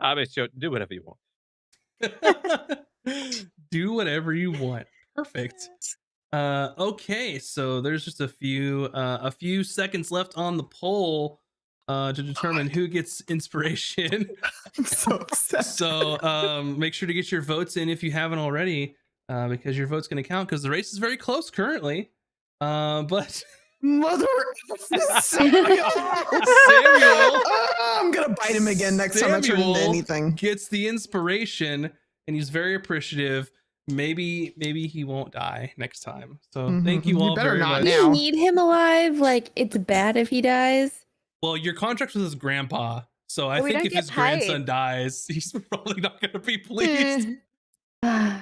I mean, sure, do whatever you want. Do whatever you want. Perfect. Okay, so there's just a few seconds left on the poll to determine who gets inspiration. I'm so upset. So make sure to get your votes in if you haven't already, because your vote's going to count because the race is very close currently. But Mother Samuel. I'm gonna bite him again next time I turn into Samuel anything. gets the inspiration and he's very appreciative. Maybe he won't die next time. So thank you You all better very not much. now. You need him alive. Like it's bad if he dies. Well, your contract's with his grandpa, so I But we think don't if get his grandson paid. dies, he's probably not going to be pleased. I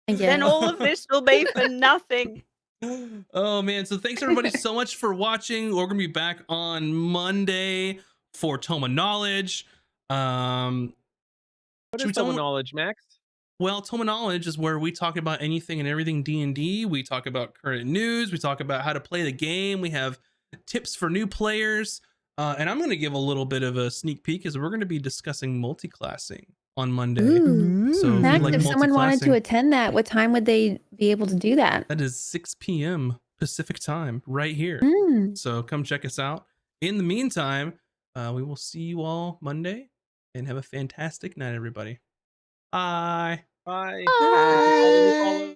Then guess. all of this will be for nothing. Oh man, so thanks everybody so much for watching. We're gonna be back on Monday for Toma Knowledge. What Should we is Toma tell- knowledge, Max? Well, Toma Knowledge is where we talk about anything and everything D&D. We talk about current news. We talk about how to play the game. We have tips for new players. And I'm going to give a little bit of a sneak peek as we're going to be discussing multi-classing on Monday. Ooh. So if you Max, like if someone wanted to multi-classing, attend that, what time would they be able to do that? that is 6 p.m. Pacific time right here. Mm. So come check us out. In the meantime, we will see you all Monday and have a fantastic night, everybody. Bye. Bye. Bye.